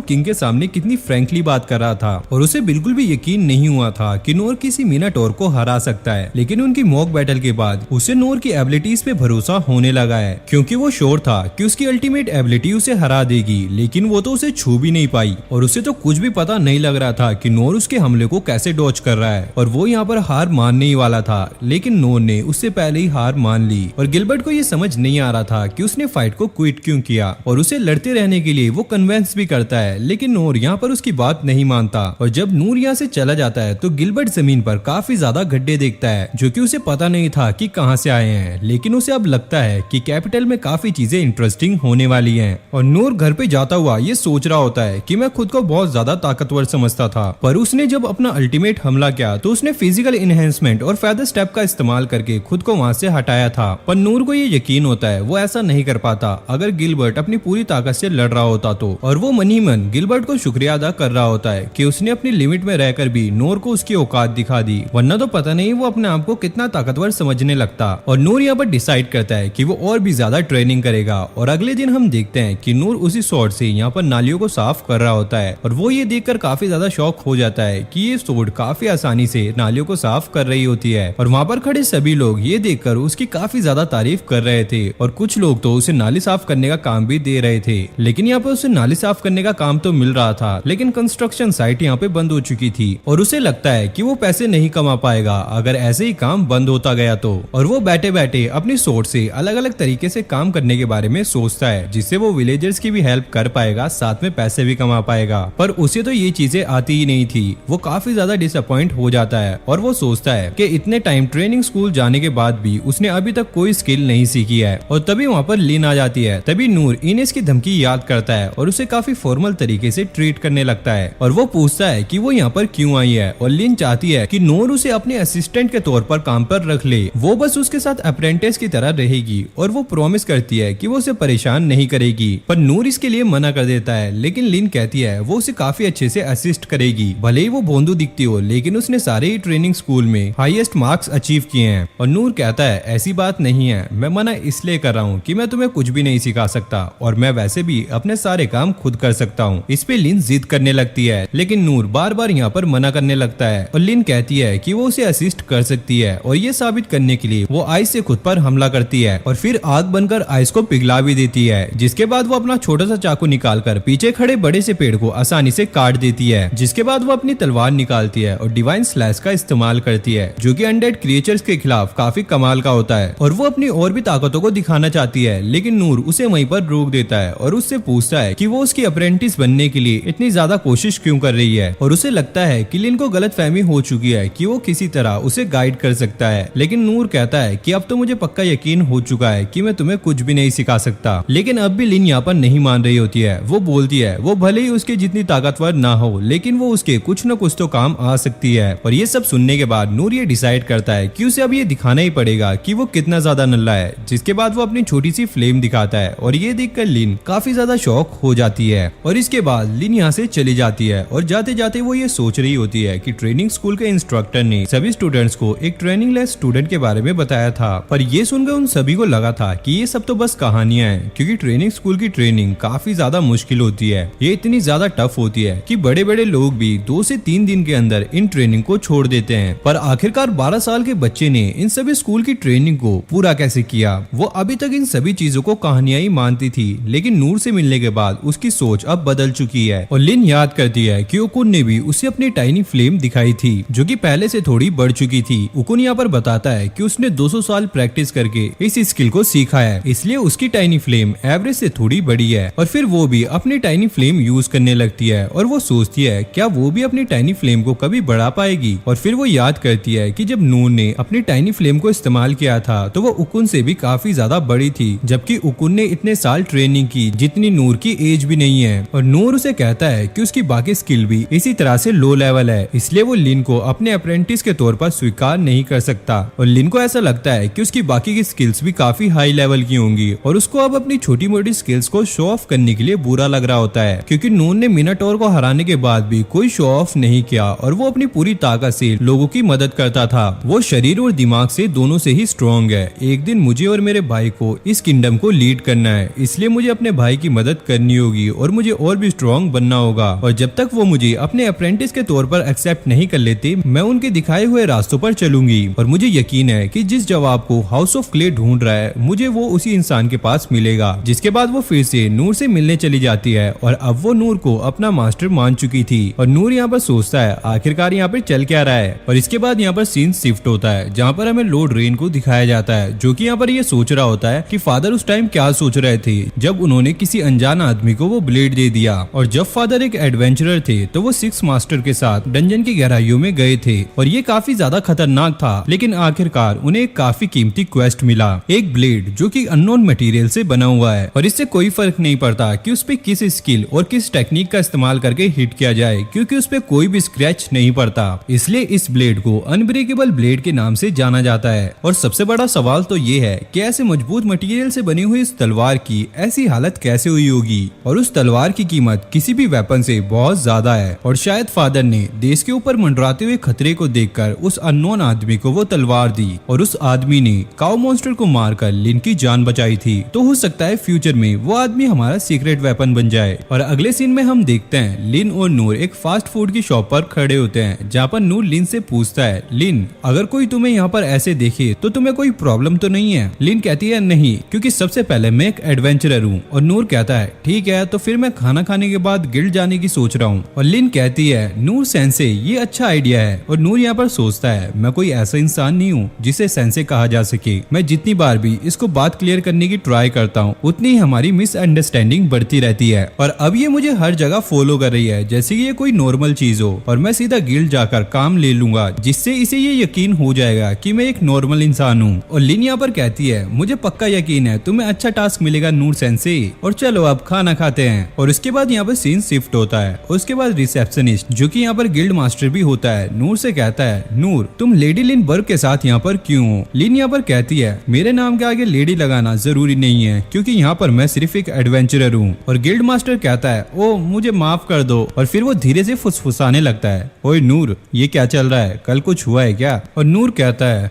किंग के सामने कितनी फ्रैंकली बात कर रहा था, और उसे बिल्कुल भी यकीन नहीं हुआ था कि नोर किसी मिनाटोर को हरा सकता है। लेकिन उनकी मॉक बैटल के बाद उसे नोर की एबिलिटीज पे भरोसा होने लगा है, क्योंकि वो श्योर था कि उसकी अल्टीमेट एबिलिटी उसे हरा देगी। लेकिन वो तो उसे छू भी नहीं पाई, और उसे तो कुछ भी पता नहीं लग रहा था कि नोर उसके हमले को कैसे डॉच कर रहा है, और वो यहाँ पर हार मानने ही वाला था। लेकिन नोर ने उससे पहले ही हार मान ली, और गिलबर्ट को ये समझ नहीं आ रहा था कि उसने फाइट को क्विट क्यों किया, और उसे लड़ते रहने के लिए वो कन्वेंस भी करता है। लेकिन नोर यहाँ पर उसकी बात नहीं मानता, और जब नूर यहाँ से चला जाता है तो गिलबर्ट जमीन पर काफी ज्यादा गड्ढे देखता है, जो कि उसे पता नहीं था कि कहाँ से आए हैं। लेकिन उसे अब लगता है कि कैपिटल में काफी चीजें इंटरेस्टिंग होने वाली हैं। और नूर घर पे जाता हुआ ये सोच रहा होता है कि मैं खुद को बहुत ज्यादा ताकतवर समझता था, पर उसने जब अपना अल्टीमेट हमला किया तो उसने फिजिकल इनहेंसमेंट और फेदर स्टेप का इस्तेमाल करके खुद को वहां से हटाया था। पर नूर को ये यकीन होता है वो ऐसा नहीं कर पाता अगर गिलबर्ट अपनी पूरी ताकत से लड़ रहा होता तो। और वो मन ही मन गिलबर्ट को शुक्रिया अदा कर रहा होता है कि उसने अपनी लिमिट में रहकर भी नूर को उसकी औकात दिखा दी, वरना तो पता नहीं वो अपने आप को कितना ताकतवर समझने लगता। और नूर यहाँ पर डिसाइड करता है कि वो और भी ज्यादा ट्रेनिंग करेगा। और अगले दिन हम देखते हैं कि नूर उसी स्वॉर्ड से यहाँ पर नालियों को साफ कर रहा होता है, और वो ये देखकर काफी ज्यादा शॉक हो जाता है कि ये स्वॉर्ड काफी आसानी से नालियों को साफ कर रही होती है। और वहाँ पर खड़े सभी लोग ये देखकर उसकी काफी ज्यादा तारीफ कर रहे थे, और कुछ लोग तो उसे नाली साफ करने का काम भी दे रहे थे। लेकिन यहाँ पर उसे नाली साफ करने का काम तो मिल रहा था, लेकिन कंस्ट्रक्शन साइट यहाँ पे बंद हो चुकी थी, और उसे लगता है कि वो पैसे नहीं कमा पाएगा अगर ऐसे ही काम बंद होता गया तो। और वो बैठे बैठे अपनी सोच से अलग अलग तरीके से काम करने के बारे में सोचता है, जिससे वो विलेजर्स की भी हेल्प कर पाएगा, साथ में पैसे भी कमा पाएगा। पर उसे तो ये चीजें आती ही नहीं थी। वो काफी ज्यादा डिसअपॉइंट हो जाता है, और वो सोचता है कि इतने टाइम ट्रेनिंग स्कूल जाने के बाद भी उसने अभी तक कोई स्किल नहीं सीखी है। और तभी वहाँ पर लिन आ जाती है। तभी नूर इनेस की धमकी याद करता है और उसे काफी फॉर्मल तरीके से ट्रीट करने लगता है, और वो पूछता है कि वो यहाँ पर क्यों आई है। और लिन चाहती है कि नूर उसे अपने असिस्टेंट के तौर पर काम पर रख ले, वो बस उसके साथ अप्रेंटिस की तरह रहेगी, और वो प्रॉमिस करती है कि वो उसे परेशान नहीं करेगी। पर नूर इसके लिए मना कर देता है। लेकिन लिन कहती है वो उसे काफी अच्छे से असिस्ट करेगी, भले ही वो भोंदू दिखती हो, लेकिन उसने सारे ही ट्रेनिंग स्कूल में हाईएस्ट मार्क्स अचीव किए हैं। और नूर कहता है ऐसी बात नहीं है, मैं मना इसलिए कर रहा हूँ कि मैं तुम्हें कुछ भी नहीं सिखा सकता, और मैं वैसे भी अपने सारे काम खुद कर सकता हूँ। इस पे लिन जिद करने लगती है, लेकिन नूर बार बार यहाँ पर मना करने लगता है। और लिन कहती है कि वो उसे असिस्ट कर सकती है, और ये साबित करने के लिए वो आइस से खुद पर हमला करती है, और फिर आग बनकर आइस को पिघला भी देती है। जिसके बाद वो अपना छोटा सा चाकू निकालकर पीछे खड़े बड़े से पेड़ को आसानी से काट देती है। जिसके बाद वो अपनी तलवार निकालती है और डिवाइन स्लैश का इस्तेमाल करती है, जो कि अनडेड क्रिएचर्स के खिलाफ काफी कमाल का होता है। और वो अपनी और भी ताकतों को दिखाना चाहती है, लेकिन नूर उसे वहीं पर रोक देता है और उससे पूछता है कि वो उसकी अप्रेंटिस बनने के लिए इतनी ज्यादा कोशिश क्यों कर रही है। और उसे लगता है कि लिन को गलतफहमी हो चुकी है कि वो किसी तरह उसे गाइड कर सकता है। लेकिन नूर कहता है कि अब तो मुझे पक्का यकीन हो चुका है कि मैं तुम्हें कुछ भी नहीं सिखा सकता। लेकिन अब भी लिन यहाँ पर नहीं मान रही होती है। वो बोलती है वो भले ही उसके जितनी ताकतवर ना हो, लेकिन वो उसके कुछ न कुछ तो काम आ सकती है। और ये सब सुनने के बाद नूर ये डिसाइड करता है कि उसे अब ये दिखाना ही पड़ेगा कि वो कितना ज्यादा नल्ला है। जिसके बाद वो अपनी छोटी सी फ्लेम दिखाता है, और ये देखकर लिन काफी ज्यादा शॉक हो जाती है। और इसके बाद लिन यहाँ से चली जाती है, और जाते जाते वो ये सोच रही होती है कि ट्रेनिंग स्कूल के इंस्ट्रक्टर ने सभी स्टूडेंट्स को एक ट्रेनिंग लेस स्टूडेंट के बारे में बताया था। पर ये सुनकर उन सभी को लगा था कि ये सब तो बस कहानियां हैं, क्योंकि ट्रेनिंग स्कूल की ट्रेनिंग काफी ज्यादा मुश्किल होती है। ये इतनी ज्यादा टफ होती है कि बड़े बड़े लोग भी 2 से 3 दिन के अंदर इन ट्रेनिंग को छोड़ देते हैं। पर आखिरकार 12 साल के बच्चे ने इन सभी स्कूल की ट्रेनिंग को पूरा कैसे किया। वो अभी तक इन सभी चीजों को कहानियां ही मानती थी, लेकिन नूर से मिलने के बाद उसकी सोच अब बदल चुकी है। और लिन याद करती है कि उकुन ने भी उसे अपनी टाइनी फ्लेम दिखाई थी, जो कि पहले से थोड़ी बढ़ चुकी थी। उकुन यहाँ पर बताता है कि उसने 200 साल प्रैक्टिस करके इस स्किल को सीखा है, इसलिए उसकी टाइनी फ्लेम एवरेज से थोड़ी बड़ी है। और फिर वो भी अपनी टाइनी फ्लेम यूज करने लगती है, और वो सोचती है क्या वो भी अपनी टाइनी फ्लेम को कभी बढ़ा पाएगी। और फिर वो याद करती है कि जब नूर ने अपनी टाइनी फ्लेम को इस्तेमाल किया था तो वो उकुन से भी काफी ज्यादा बड़ी थी, जबकि उकुन ने इतने साल ट्रेनिंग की जितनी नूर की एज भी नहीं है। और नूर उसे कहता है कि उसकी बाकी स्किल भी इसी तरह से लो लेवल है, इसलिए वो लिन को अपने अप्रेंटिस के तौर पर स्वीकार नहीं कर सकता। और लिन को ऐसा लगता है कि उसकी बाकी की स्किल्स भी काफी हाई लेवल की होंगी और उसको अब अपनी छोटी मोटी स्किल्स को शो ऑफ करने के लिए बुरा लग रहा होता है, क्योंकि नून ने मिनाटोर को हराने के बाद भी कोई शो ऑफ नहीं किया और वो अपनी पूरी ताकत से लोगों की मदद करता था। वो शरीर और दिमाग से दोनों से ही स्ट्रॉन्ग है। एक दिन मुझे और मेरे भाई को इस किंगडम को लीड करना है, इसलिए मुझे अपने भाई की मदद करनी होगी और मुझे और भी स्ट्रॉन्ग बनना होगा। और जब तक वो मुझे अपने अप्रेंटिस के तौर पर एक्सेप्ट नहीं कर लेते, मैं उनके दिखाए हुए रास्तों पर चलूंगी। और मुझे यकीन है कि जिस जवाब को हाउस ऑफ क्ले ढूंढ रहा है, मुझे वो उसी इंसान के पास मिलेगा। जिसके बाद वो फिर से नूर से मिलने चली जाती है और अब वो नूर को अपना मास्टर मान चुकी थी। और नूर यहाँ पर सोचता है आखिरकार यहाँ पर चल क्या रहा है। और इसके बाद यहाँ पर सीन शिफ्ट होता है जहाँ पर हमें लॉर्ड रेन को दिखाया जाता है, जो कि यहाँ पर ये सोच रहा होता है कि फादर उस टाइम क्या सोच रहे थे जब उन्होंने किसी अनजान आदमी को वो ब्लेड दे दिया। और जब फादर एक एडवेंचरर थे तो वो 6 मास्टर के साथ डंजन की गहराइयों में गए थे और ये काफी ज्यादा खतरनाक था, लेकिन आखिरकार उन्हें एक काफी कीमती क्वेस्ट मिला, एक ब्लेड जो कि अननोन मटेरियल से बना हुआ है। और इससे कोई फर्क नहीं पड़ता कि उस पे किस स्किल और किस टेक्निक का इस्तेमाल करके हिट किया जाए, क्योंकि उस पे कोई भी स्क्रैच नहीं पड़ता। इसलिए इस ब्लेड को अनब्रेकेबल ब्लेड के नाम से जाना जाता है। और सबसे बड़ा सवाल तो ये है कि ऐसे मजबूत मटेरियल से बनी हुई इस तलवार की ऐसी हालत कैसे हुई होगी। और उस तलवार की कीमत किसी भी वेपन से बहुत ज्यादा है। और शायद फादर ने देश के ऊपर मंडराते हुए खतरे को देखकर उस अननोन आदमी को वो तलवार दी और उस आदमी ने काउ मॉन्स्टर को मारकर लिन की जान बचाई थी। तो हो सकता है फ्यूचर में वो आदमी हमारा सीक्रेट वेपन बन जाए। और अगले सीन में हम देखते हैं लिन और नूर एक फास्ट फूड की शॉप पर खड़े होते हैं, जहाँ पर नूर लिन से पूछता है, लिन अगर कोई तुम्हें यहाँ पर ऐसे देखे तो तुम्हें कोई प्रॉब्लम तो नहीं है। लिन कहती है नहीं, क्योंकि सबसे पहले मैं एक एडवेंचरर हूँ। और नूर कहता है ठीक है, तो फिर मैं खाना खाने के बाद गिल्ड जाने की सोच रहा हूँ। और लिन कहती है नूर सेंसे ये अच्छा आइडिया है। और नूर यहाँ पर सोचता है मैं कोई ऐसा इंसान नहीं हूँ जिसे सेंसे कहा जा सके। मैं जितनी बार भी इसको बात क्लियर करने की ट्राई करता हूँ, उतनी ही हमारी मिसअंडरस्टैंडिंग बढ़ती रहती है। और अब ये मुझे हर जगह फॉलो कर रही है जैसे कि ये कोई नॉर्मल चीज हो। और मैं सीधा गिल्ड जाकर काम ले लूंगा, जिससे इसे ये यकीन हो जाएगा कि मैं एक नॉर्मल इंसान हूँ। और लिन यहाँ पर कहती है मुझे पक्का यकीन है तुम्हें अच्छा टास्क मिलेगा नूर सेंसे, और चलो अब खाना खाते हैं। और उसके बाद यहाँ पर सीन शिफ्ट होता है। उसके बाद रिसेप्शनिस्ट जो कि यहाँ पर गिल्ड मास्टर भी होता है नूर से कहता है नूर तुम लेडी लिन बर्ग के साथ यहाँ पर क्यों हो। लिन यहाँ पर कहती है मेरे नाम के आगे लेडी लगाना जरूरी नहीं है, क्योंकि यहाँ पर मैं सिर्फ एक एडवेंचरर हूँ। और गिल्ड मास्टर कहता है ओ मुझे माफ कर दो। और फिर वो धीरे से फुसफुसाने लगता है ओए नूर ये क्या चल रहा है, कल कुछ हुआ है क्या। और नूर कहता है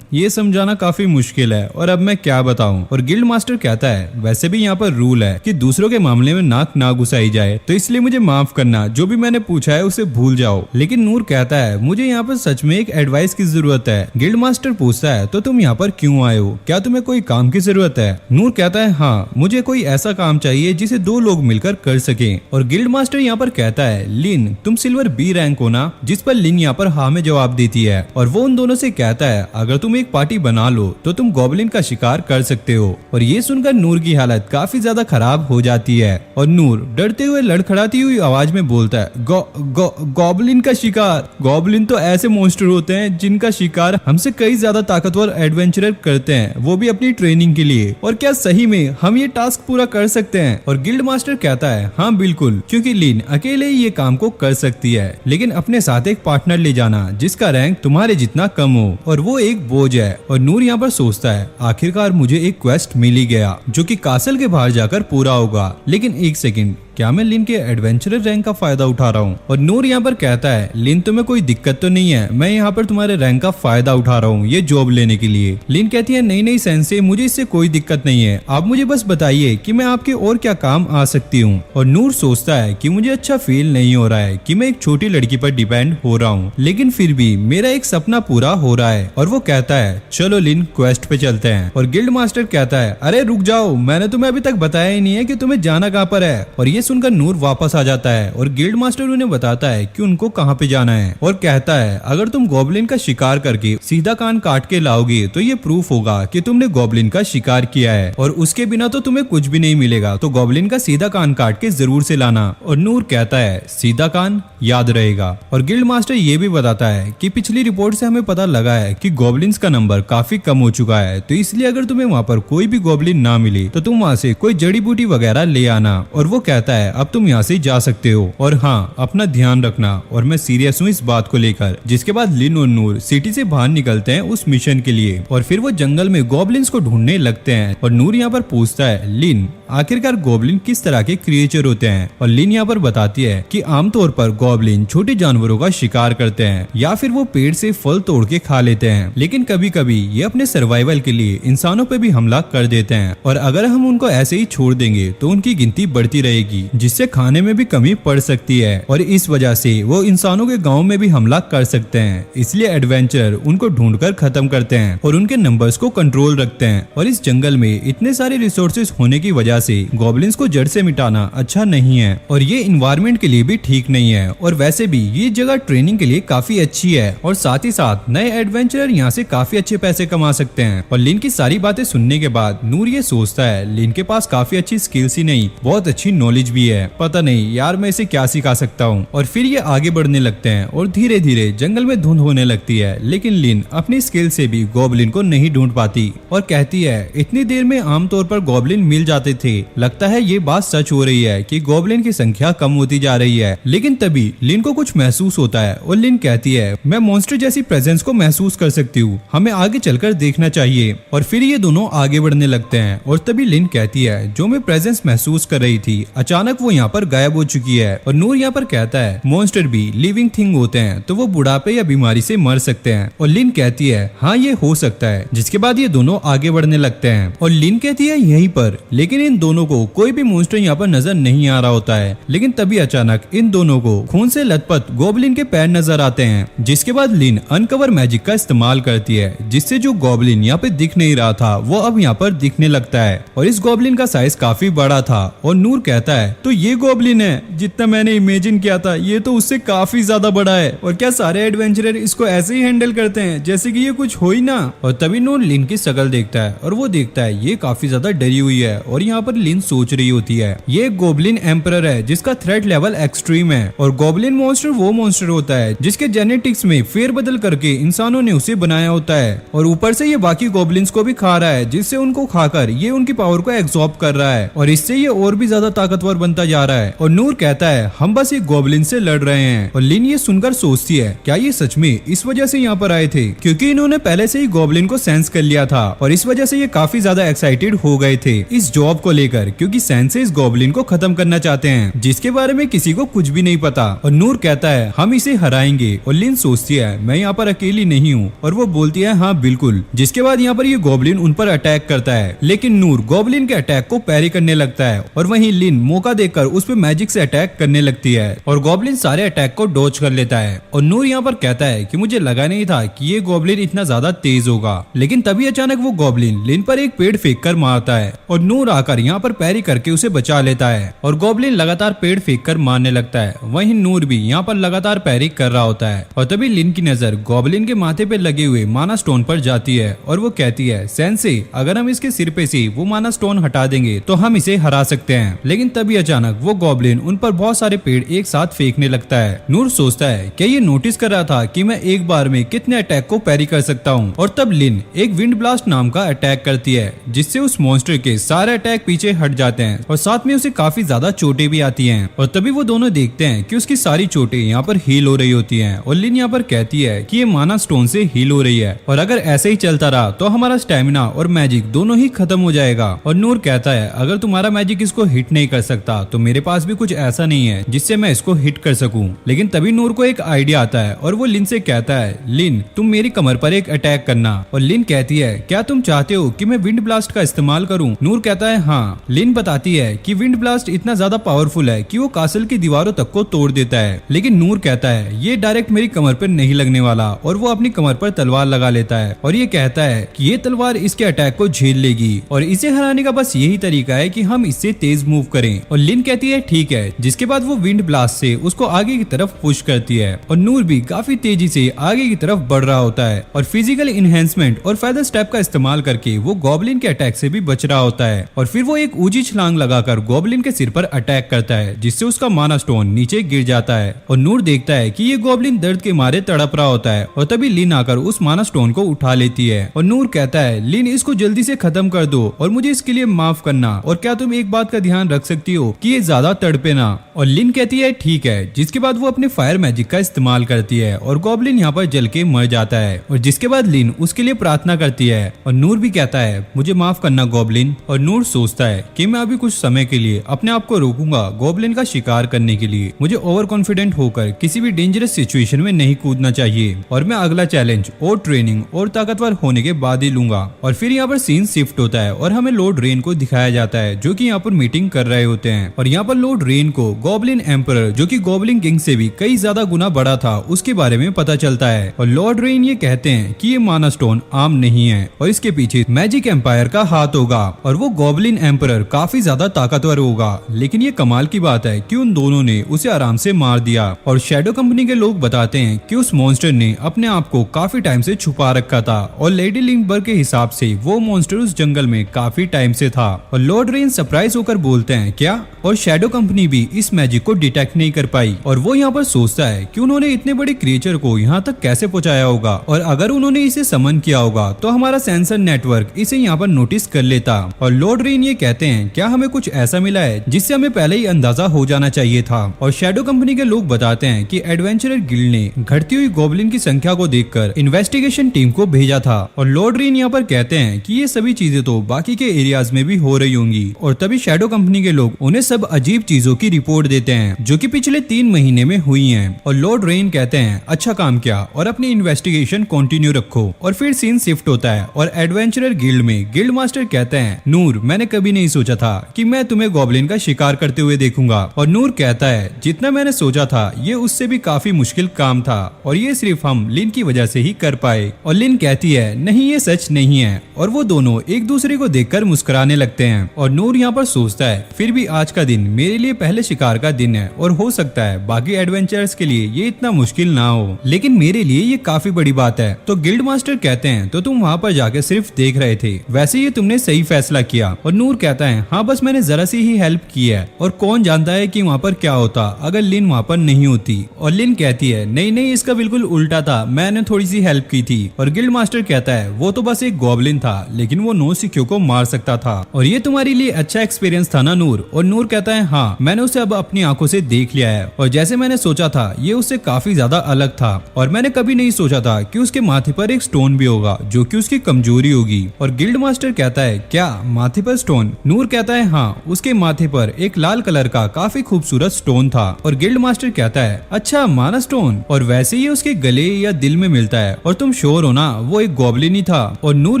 ये समझाना काफी मुश्किल है और अब मैं क्या बताऊं। और गिल्ड मास्टर कहता है वैसे भी यहाँ पर रूल है कि दूसरों के मामले में नाक ना घुसाई जाए, तो इसलिए मुझे माफ करना, जो भी मैंने पूछा है उसे भूल जाओ। लेकिन नूर कहता है मुझे यहाँ पर सच में एक एडवाइस की जरूरत है। गिल्ड मास्टर पूछता है तो तुम यहाँ पर क्यों आए हो, क्या तुम्हें कोई काम की जरूरत है। नूर कहता है हाँ मुझे कोई ऐसा काम चाहिए जिसे 2 लोग मिलकर कर सके। और गिल्ड मास्टर यहाँ पर कहता है लिन तुम सिल्वर बी रैंक हो ना, जिस पर लिन यहाँ पर हाँ में जवाब देती है। और वो उन दोनों से कहता है अगर तुम एक पार्टी बना लो तो तुम गॉबलिन का शिकार कर सकते हो। और ये सुनकर नूर की हालत काफी ज्यादा खराब हो जाती है और नूर डरते हुए लड़खड़ाती हुई आवाज में बोलता है गॉबलिन का शिकार। गॉबलिन तो ऐसे मॉन्स्टर होते हैं जिनका शिकार हमसे कई ज्यादा ताकतवर एडवेंचरर करते हैं, वो भी अपनी ट्रेनिंग के लिए। और क्या सही में हम ये टास्क पूरा कर सकते हैं। और गिल्ड मास्टर कहता है हाँ बिल्कुल, क्योंकि लिन अकेले ही ये काम को कर सकती है, लेकिन अपने साथ एक पार्टनर ले जाना जिसका रैंक तुम्हारे जितना कम हो और वो एक बोझ है। और नूर यहाँ पर सोचता है आखिरकार मुझे एक क्वेस्ट मिल ही गया जो कि कासल के बाहर जाकर पूरा होगा। लेकिन एक सेकंड, क्या मैं लिन के एडवेंचरर रैंक का फायदा उठा रहा हूँ। और नूर यहाँ पर कहता है लिन तुम्हें कोई दिक्कत तो नहीं है, मैं यहाँ पर तुम्हारे रैंक का फायदा उठा रहा हूँ ये जॉब लेने के लिए। लिन कहती है नहीं नहीं सेंसे, मुझे इससे कोई दिक्कत नहीं है, आप मुझे बस बताइए कि मैं आपके और क्या काम आ सकती हूँ। और नूर सोचता है कि मुझे अच्छा फील नहीं हो रहा है कि मैं एक छोटी लड़की पर डिपेंड हो रहा हूँ, लेकिन फिर भी मेरा एक सपना पूरा हो रहा है। और वो कहता है चलो लिन क्वेस्ट पे चलते हैं। और गिल्ड मास्टर कहता है अरे रुक जाओ, मैंने तुम्हें अभी तक बताया ही नहीं है कि तुम्हें जाना कहाँ पर है। और ये सुनकर नूर वापस आ जाता है और गिल्ड मास्टर उन्हें बताता है कि उनको कहाँ पे जाना है। और कहता है अगर तुम गॉबलिन का शिकार करके सीधा कान काट के लाओगे तो ये प्रूफ होगा कि तुमने गॉबलिन का शिकार किया है, और उसके बिना तो तुम्हें कुछ भी नहीं मिलेगा, तो गॉबलिन का सीधा कान काट के जरूर से लाना। और नूर कहता है सीधा कान याद रहेगा। और गिल्ड मास्टर ये भी बताता है कि पिछली रिपोर्ट से हमें पता लगा है कि गॉबलिन्स का नंबर काफी कम हो चुका है, तो इसलिए अगर तुम्हें वहाँ पर कोई भी गॉबलिन ना मिले तो तुम वहाँ से कोई जड़ी बूटी वगैरह ले आना। और वो कहता कहता है अब तुम यहाँ से जा सकते हो और हाँ अपना ध्यान रखना और मैं सीरियस हूँ इस बात को लेकर। जिसके बाद लिन और नूर सिटी से बाहर निकलते हैं उस मिशन के लिए और फिर वो जंगल में गॉब्लिन्स को ढूंढने लगते हैं। और नूर यहाँ पर पूछता है लिन आखिरकार गॉब्लिन किस तरह के क्रिएचर होते हैं, और लिन यहाँ पर बताती है कि आमतौर पर गॉब्लिन छोटे जानवरों का शिकार करते हैं या फिर वो पेड़ से फल तोड़ के खा लेते हैं, लेकिन कभी कभी ये अपने सर्वाइवल के लिए इंसानों पे भी हमला कर देते हैं और अगर हम उनको ऐसे ही छोड़ देंगे तो उनकी गिनती बढ़ती रहेगी जिससे खाने में भी कमी पड़ सकती है और इस वजह से वो इंसानों के गाँव में भी हमला कर सकते हैं। इसलिए एडवेंचरर उनको ढूंढकर खत्म करते हैं और उनके नंबर्स को कंट्रोल रखते हैं। और इस जंगल में इतने सारे रिसोर्सेज होने की वजह से गॉब्लिन्स को जड़ से मिटाना अच्छा नहीं है और ये इन्वायरमेंट के लिए भी ठीक नहीं है और वैसे भी ये जगह ट्रेनिंग के लिए काफी अच्छी है और साथ ही साथ नए एडवेंचरर यहाँ से काफी अच्छे पैसे कमा सकते हैं। और लिन की सारी बातें सुनने के बाद नूर ये सोचता है लिन के पास काफी अच्छी स्किल्स ही नहीं बहुत अच्छी नॉलेज भी है, पता नहीं यार मैं इसे क्या सिखा सकता हूँ। और फिर ये आगे बढ़ने लगते हैं और धीरे धीरे जंगल में धुंध होने लगती है, लेकिन लिन अपनी स्किल से भी गॉब्लिन को नहीं ढूंढ पाती और कहती है इतनी देर में आमतौर पर गॉब्लिन मिल जाते थे, लगता है ये बात सच हो रही है कि गॉब्लिन की संख्या कम होती जा रही है। लेकिन तभी लिन को कुछ महसूस होता है और लिन कहती है मैं मॉन्स्टर जैसी प्रेजेंस को महसूस कर सकती हूँ, हमें आगे चलकर देखना चाहिए। और फिर ये दोनों आगे बढ़ने लगते हैं और तभी लिन कहती है जो मैं प्रेजेंस महसूस कर रही थी अचानक वो यहाँ पर गायब हो चुकी है। और नूर यहाँ पर कहता है मॉन्स्टर भी लिविंग थिंग होते हैं तो वो बुढ़ापे या बीमारी से मर सकते हैं। और लिन कहती है हाँ ये हो सकता है। जिसके बाद ये दोनों आगे बढ़ने लगते हैं और लिन कहती है यहीं पर, लेकिन इन दोनों को कोई भी मॉन्स्टर यहाँ पर नजर नहीं आ रहा होता है। लेकिन तभी अचानक इन दोनों को खून से लथपथ गॉब्लिन के पैर नजर आते हैं। जिसके बाद लिन अनकवर मैजिक का इस्तेमाल करती है जिससे जो गॉब्लिन यहाँ पे दिख नहीं रहा था वो अब यहाँ पर दिखने लगता है और इस गॉब्लिन का साइज काफी बड़ा था। और नूर कहता है तो ये गॉब्लिन है जितना मैंने इमेजिन किया था, ये तो उससे काफी ज्यादा बड़ा है। और क्या सारे एडवेंचरर इसको ऐसे ही हैंडल करते हैं जैसे कि ये कुछ हो ही ना। और तभी नूर लिन की शक्ल देखता है और वो देखता है ये काफी ज्यादा डरी हुई है और यहाँ पर लिन सोच रही होती है ये गॉब्लिन एम्परर है जिसका थ्रेट लेवल एक्सट्रीम है और गॉब्लिन मॉन्स्टर वो मॉन्स्टर होता है जिसके जेनेटिक्स में फेरबदल करके इंसानों ने उसे बनाया होता है और ऊपर से ये बाकी गॉब्लिन्स को भी खा रहा है जिससे उनको खाकर ये उनकी पावर को एब्सॉर्ब कर रहा है और इससे ये और भी ज्यादा ताकतवर बनता जा रहा है। और नूर कहता है हम बस एक गॉब्लिन से लड़ रहे हैं। और लिन ये सुनकर सोचती है क्या ये सच में इस वजह से यहाँ पर आए थे, क्योंकि इन्होंने पहले से ही गॉब्लिन को सेंस कर लिया था और इस वजह से ये काफी ज्यादा एक्साइटेड हो गए थे इस जॉब को लेकर, क्योंकि सेंसे इस गॉब्लिन को खत्म करना चाहते हैं जिसके बारे में किसी को कुछ भी नहीं पता। और नूर कहता है हम इसे हराएंगे और लिन सोचती है मैं यहाँ पर अकेली नहीं हूँ और वो बोलती है हाँ बिल्कुल। जिसके बाद यहाँ पर ये गॉब्लिन उन पर अटैक करता है, लेकिन नूर गॉब्लिन के अटैक को पैरी करने लगता है और वहीं लिन मौका देकर उस पर मैजिक से अटैक करने लगती है और गॉब्लिन सारे अटैक को डॉज कर लेता है। और नूर यहाँ पर कहता है कि मुझे लगा नहीं था कि ये गॉब्लिन इतना ज्यादा तेज होगा, लेकिन तभी अचानक वो गॉब्लिन लिन पर एक पेड़ फेंक कर मारता है और नूर आकर यहाँ पर पैरी करके उसे बचा लेता है और गॉब्लिन लगातार पेड़ फेंक कर मारने लगता है। वहीं नूर भी यहाँ पर लगातार पैरी कर रहा होता है और तभी लिन की नजर गॉब्लिन के माथे पे लगे हुए माना स्टोन पर जाती है और वो कहती है सेंसे अगर हम इसके सिर पे से वो माना स्टोन हटा देंगे तो हम इसे हरा सकते हैं। लेकिन तभी अचानक वो गॉब्लिन उन पर बहुत सारे पेड़ एक साथ फेंकने लगता है। नूर सोचता है क्या ये नोटिस कर रहा था कि मैं एक बार में कितने अटैक को पैरी कर सकता हूँ। और तब लिन एक विंड ब्लास्ट नाम का अटैक करती है जिससे उस मॉन्स्टर के सारे अटैक पीछे हट जाते हैं और साथ में उसे काफी ज्यादा चोटें भी आती हैं। और तभी वो दोनों देखते हैं कि उसकी सारी चोटें यहाँ पर हील हो रही होती हैं और लिन यहाँ पर कहती है कि ये माना स्टोन से हील हो रही है और अगर ऐसे ही चलता रहा तो हमारा स्टेमिना और मैजिक दोनों ही खत्म हो जाएगा। और नूर कहता है अगर तुम्हारा मैजिक इसको हिट नहीं कर सकता तो मेरे पास भी कुछ ऐसा नहीं है जिससे मैं इसको हिट कर सकूं। लेकिन तभी नूर को एक आइडिया आता है और वो लिन से कहता है लिन तुम मेरी कमर पर एक अटैक करना। और लिन कहती है क्या तुम चाहते हो कि मैं विंड ब्लास्ट का इस्तेमाल करूं? नूर कहता है हाँ। लिन बताती है कि विंड ब्लास्ट इतना ज्यादा पावरफुल है कि वो कासल की दीवारों तक को तोड़ देता है, लेकिन नूर कहता है ये डायरेक्ट मेरी कमर पर नहीं लगने वाला और वो अपनी कमर पर तलवार लगा लेता है और ये कहता है कि ये तलवार इसके अटैक को झेल लेगी और इसे हराने का बस यही तरीका है कि हम इससे तेज मूव करें। और लिन कहती है ठीक है। जिसके बाद वो विंड ब्लास्ट से उसको आगे की तरफ पुश करती है और नूर भी काफी तेजी से आगे की तरफ बढ़ रहा होता है और फिजिकल इनहेंसमेंट और फेदर स्टेप का इस्तेमाल करके वो गॉब्लिन के अटैक से भी बच रहा होता है। और फिर वो एक ऊंची छलांग लगाकर गॉबलिन के सिर पर अटैक करता है, जिससे उसका माना स्टोन नीचे गिर जाता है। और नूर देखता है कि ये गॉबलिन दर्द के मारे तड़प रहा होता है और तभी लिन आकर उस माना स्टोन को उठा लेती है। और नूर कहता है, लिन इसको जल्दी से खत्म कर दो और मुझे इसके लिए माफ करना, और क्या तुम एक बात का ध्यान रख सकती हो कि ये ज्यादा तड़पे ना। और लिन कहती है ठीक है, जिसके बाद वो अपने फायर मैजिक का इस्तेमाल करती है और गॉबलिन यहाँ पर जल के मर जाता है। और जिसके बाद लिन उसके लिए प्रार्थना करती है और नूर भी कहता है मुझे माफ करना गॉबलिन। और नूर सोचता है कि मैं अभी कुछ समय के लिए अपने आप को रोकूंगा गॉबलिन का शिकार करने के लिए। मुझे ओवर कॉन्फिडेंट होकर किसी भी डेंजरस सिचुएशन में नहीं कूदना चाहिए और मैं अगला चैलेंज और ट्रेनिंग और ताकतवर होने के बाद ही लूंगा। और फिर यहाँ पर सीन शिफ्ट होता है और हमें लॉर्ड रेन को दिखाया जाता है जो कि यहाँ पर मीटिंग कर रहे होते हैं। और यहाँ पर लॉर्ड रेन को गॉबलिन एम्परर जो कि गॉबलिन किंग से भी कई ज्यादा गुना बड़ा था उसके बारे में पता चलता है। और लॉर्ड रेन ये कहते हैं कि ये माना स्टोन आम नहीं है और इसके पीछे मैजिक एम्पायर का हाथ होगा और वो गॉबलिन एम्परर काफी ज्यादा ताकतवर होगा। लेकिन ये कमाल की बात है कि उन दोनों ने उसे आराम से मार दिया। और शैडो कंपनी के लोग बताते हैं कि उस मॉन्स्टर ने अपने आप को काफी टाइम से छुपा रखा था और लेडी लिंकबर्ग के हिसाब से वो मॉन्स्टर उस जंगल में काफी टाइम से था। और लॉर्ड रेन सरप्राइज होकर बोलते हैं क्या, और शैडो कंपनी भी इस मैजिक को डिटेक्ट नहीं कर पाई। और वो यहाँ पर सोचता है कि उन्होंने इतने बड़े क्रिएचर को यहाँ तक कैसे पहुंचाया होगा, और अगर उन्होंने इसे समन किया होगा तो हमारा सेंसर नेटवर्क इसे यहाँ पर नोटिस कर लेता। और लॉर्ड रेन ये कहते हैं क्या हमें कुछ ऐसा मिला है जिससे हमें पहले ही अंदाजा हो जाना चाहिए था। और शैडो कंपनी के लोग बताते हैं कि एडवेंचरर गिल्ड ने घटती हुई गॉबलिन की संख्या को देखकर इन्वेस्टिगेशन टीम को भेजा था। और लॉर्ड रेन यहाँ पर कहते हैं कि ये सभी चीजें तो बाकी के एरियाज में भी हो रही होंगी। और तभी शैडो कंपनी के लोग उन्हें सब अजीब चीजों की रिपोर्ट देते हैं जो कि पिछले 3 महीने में हुई हैं। और लॉर्ड रेन कहते हैं अच्छा काम किया और अपनी इन्वेस्टिगेशन कंटिन्यू रखो। और फिर सीन शिफ्ट होता है और एडवेंचरर गिल्ड में गिल्ड मास्टर कहते हैं नूर मैंने कभी नहीं सोचा था कि मैं तुम्हें गॉबलिन का शिकार करते हुए देखूंगा। और नूर कहता है जितना मैंने सोचा था ये उससे भी काफी मुश्किल काम था और ये सिर्फ हम लिन की वजह से ही कर पाए। और लिन कहती है नहीं ये सच नहीं है। और वो दोनों एक दूसरे को देखकर मुस्कुराने लगते हैं। और नूर यहाँ पर सोचता है फिर भी आज का दिन मेरे लिए पहले शिकार का दिन है और हो सकता है बाकी एडवेंचर्स के लिए ये इतना मुश्किल ना हो, लेकिन मेरे लिए ये काफी बड़ी बात है। तो गिल्ड मास्टर कहते हैं तो तुम वहाँ पर जाके सिर्फ देख रहे थे, वैसे ये तुमने सही फैसला किया। और नूर कहता है हाँ बस मैंने जरा सी ही हेल्प की है और कौन जानता है कि वहाँ पर क्या होता अगर लिन वहाँ पर नहीं होती। और लिन कहती है नहीं नहीं इसका बिल्कुल उल्टा था, मैंने थोड़ी सी हेल्प की थी। और गिल्ड मास्टर कहता है वो तो बस एक गॉबलिन था लेकिन वो 9 सिक्यों को मार सकता था और ये तुम्हारे लिए अच्छा एक्सपीरियंस था ना नूर। और नूर कहता है हाँ मैंने उसे अब अपनी आंखों से देख लिया है और जैसे मैंने सोचा था ये उससे काफी ज्यादा अलग था और मैंने कभी नहीं सोचा था कि उसके माथे पर एक स्टोन भी होगा जो कि उसकी कमजोरी होगी। और गिल्ड मास्टर कहता है क्या माथे पर स्टोन? नूर कहता है हाँ उसके माथे पर एक लाल कलर का काफी खूबसूरत स्टोन था। और गिल्ड मास्टर कहता है अच्छा माना स्टोन, और वैसे ही उसके गले या दिल में मिलता है और तुम श्योर हो ना वो एक गॉबलिन ही था? और नूर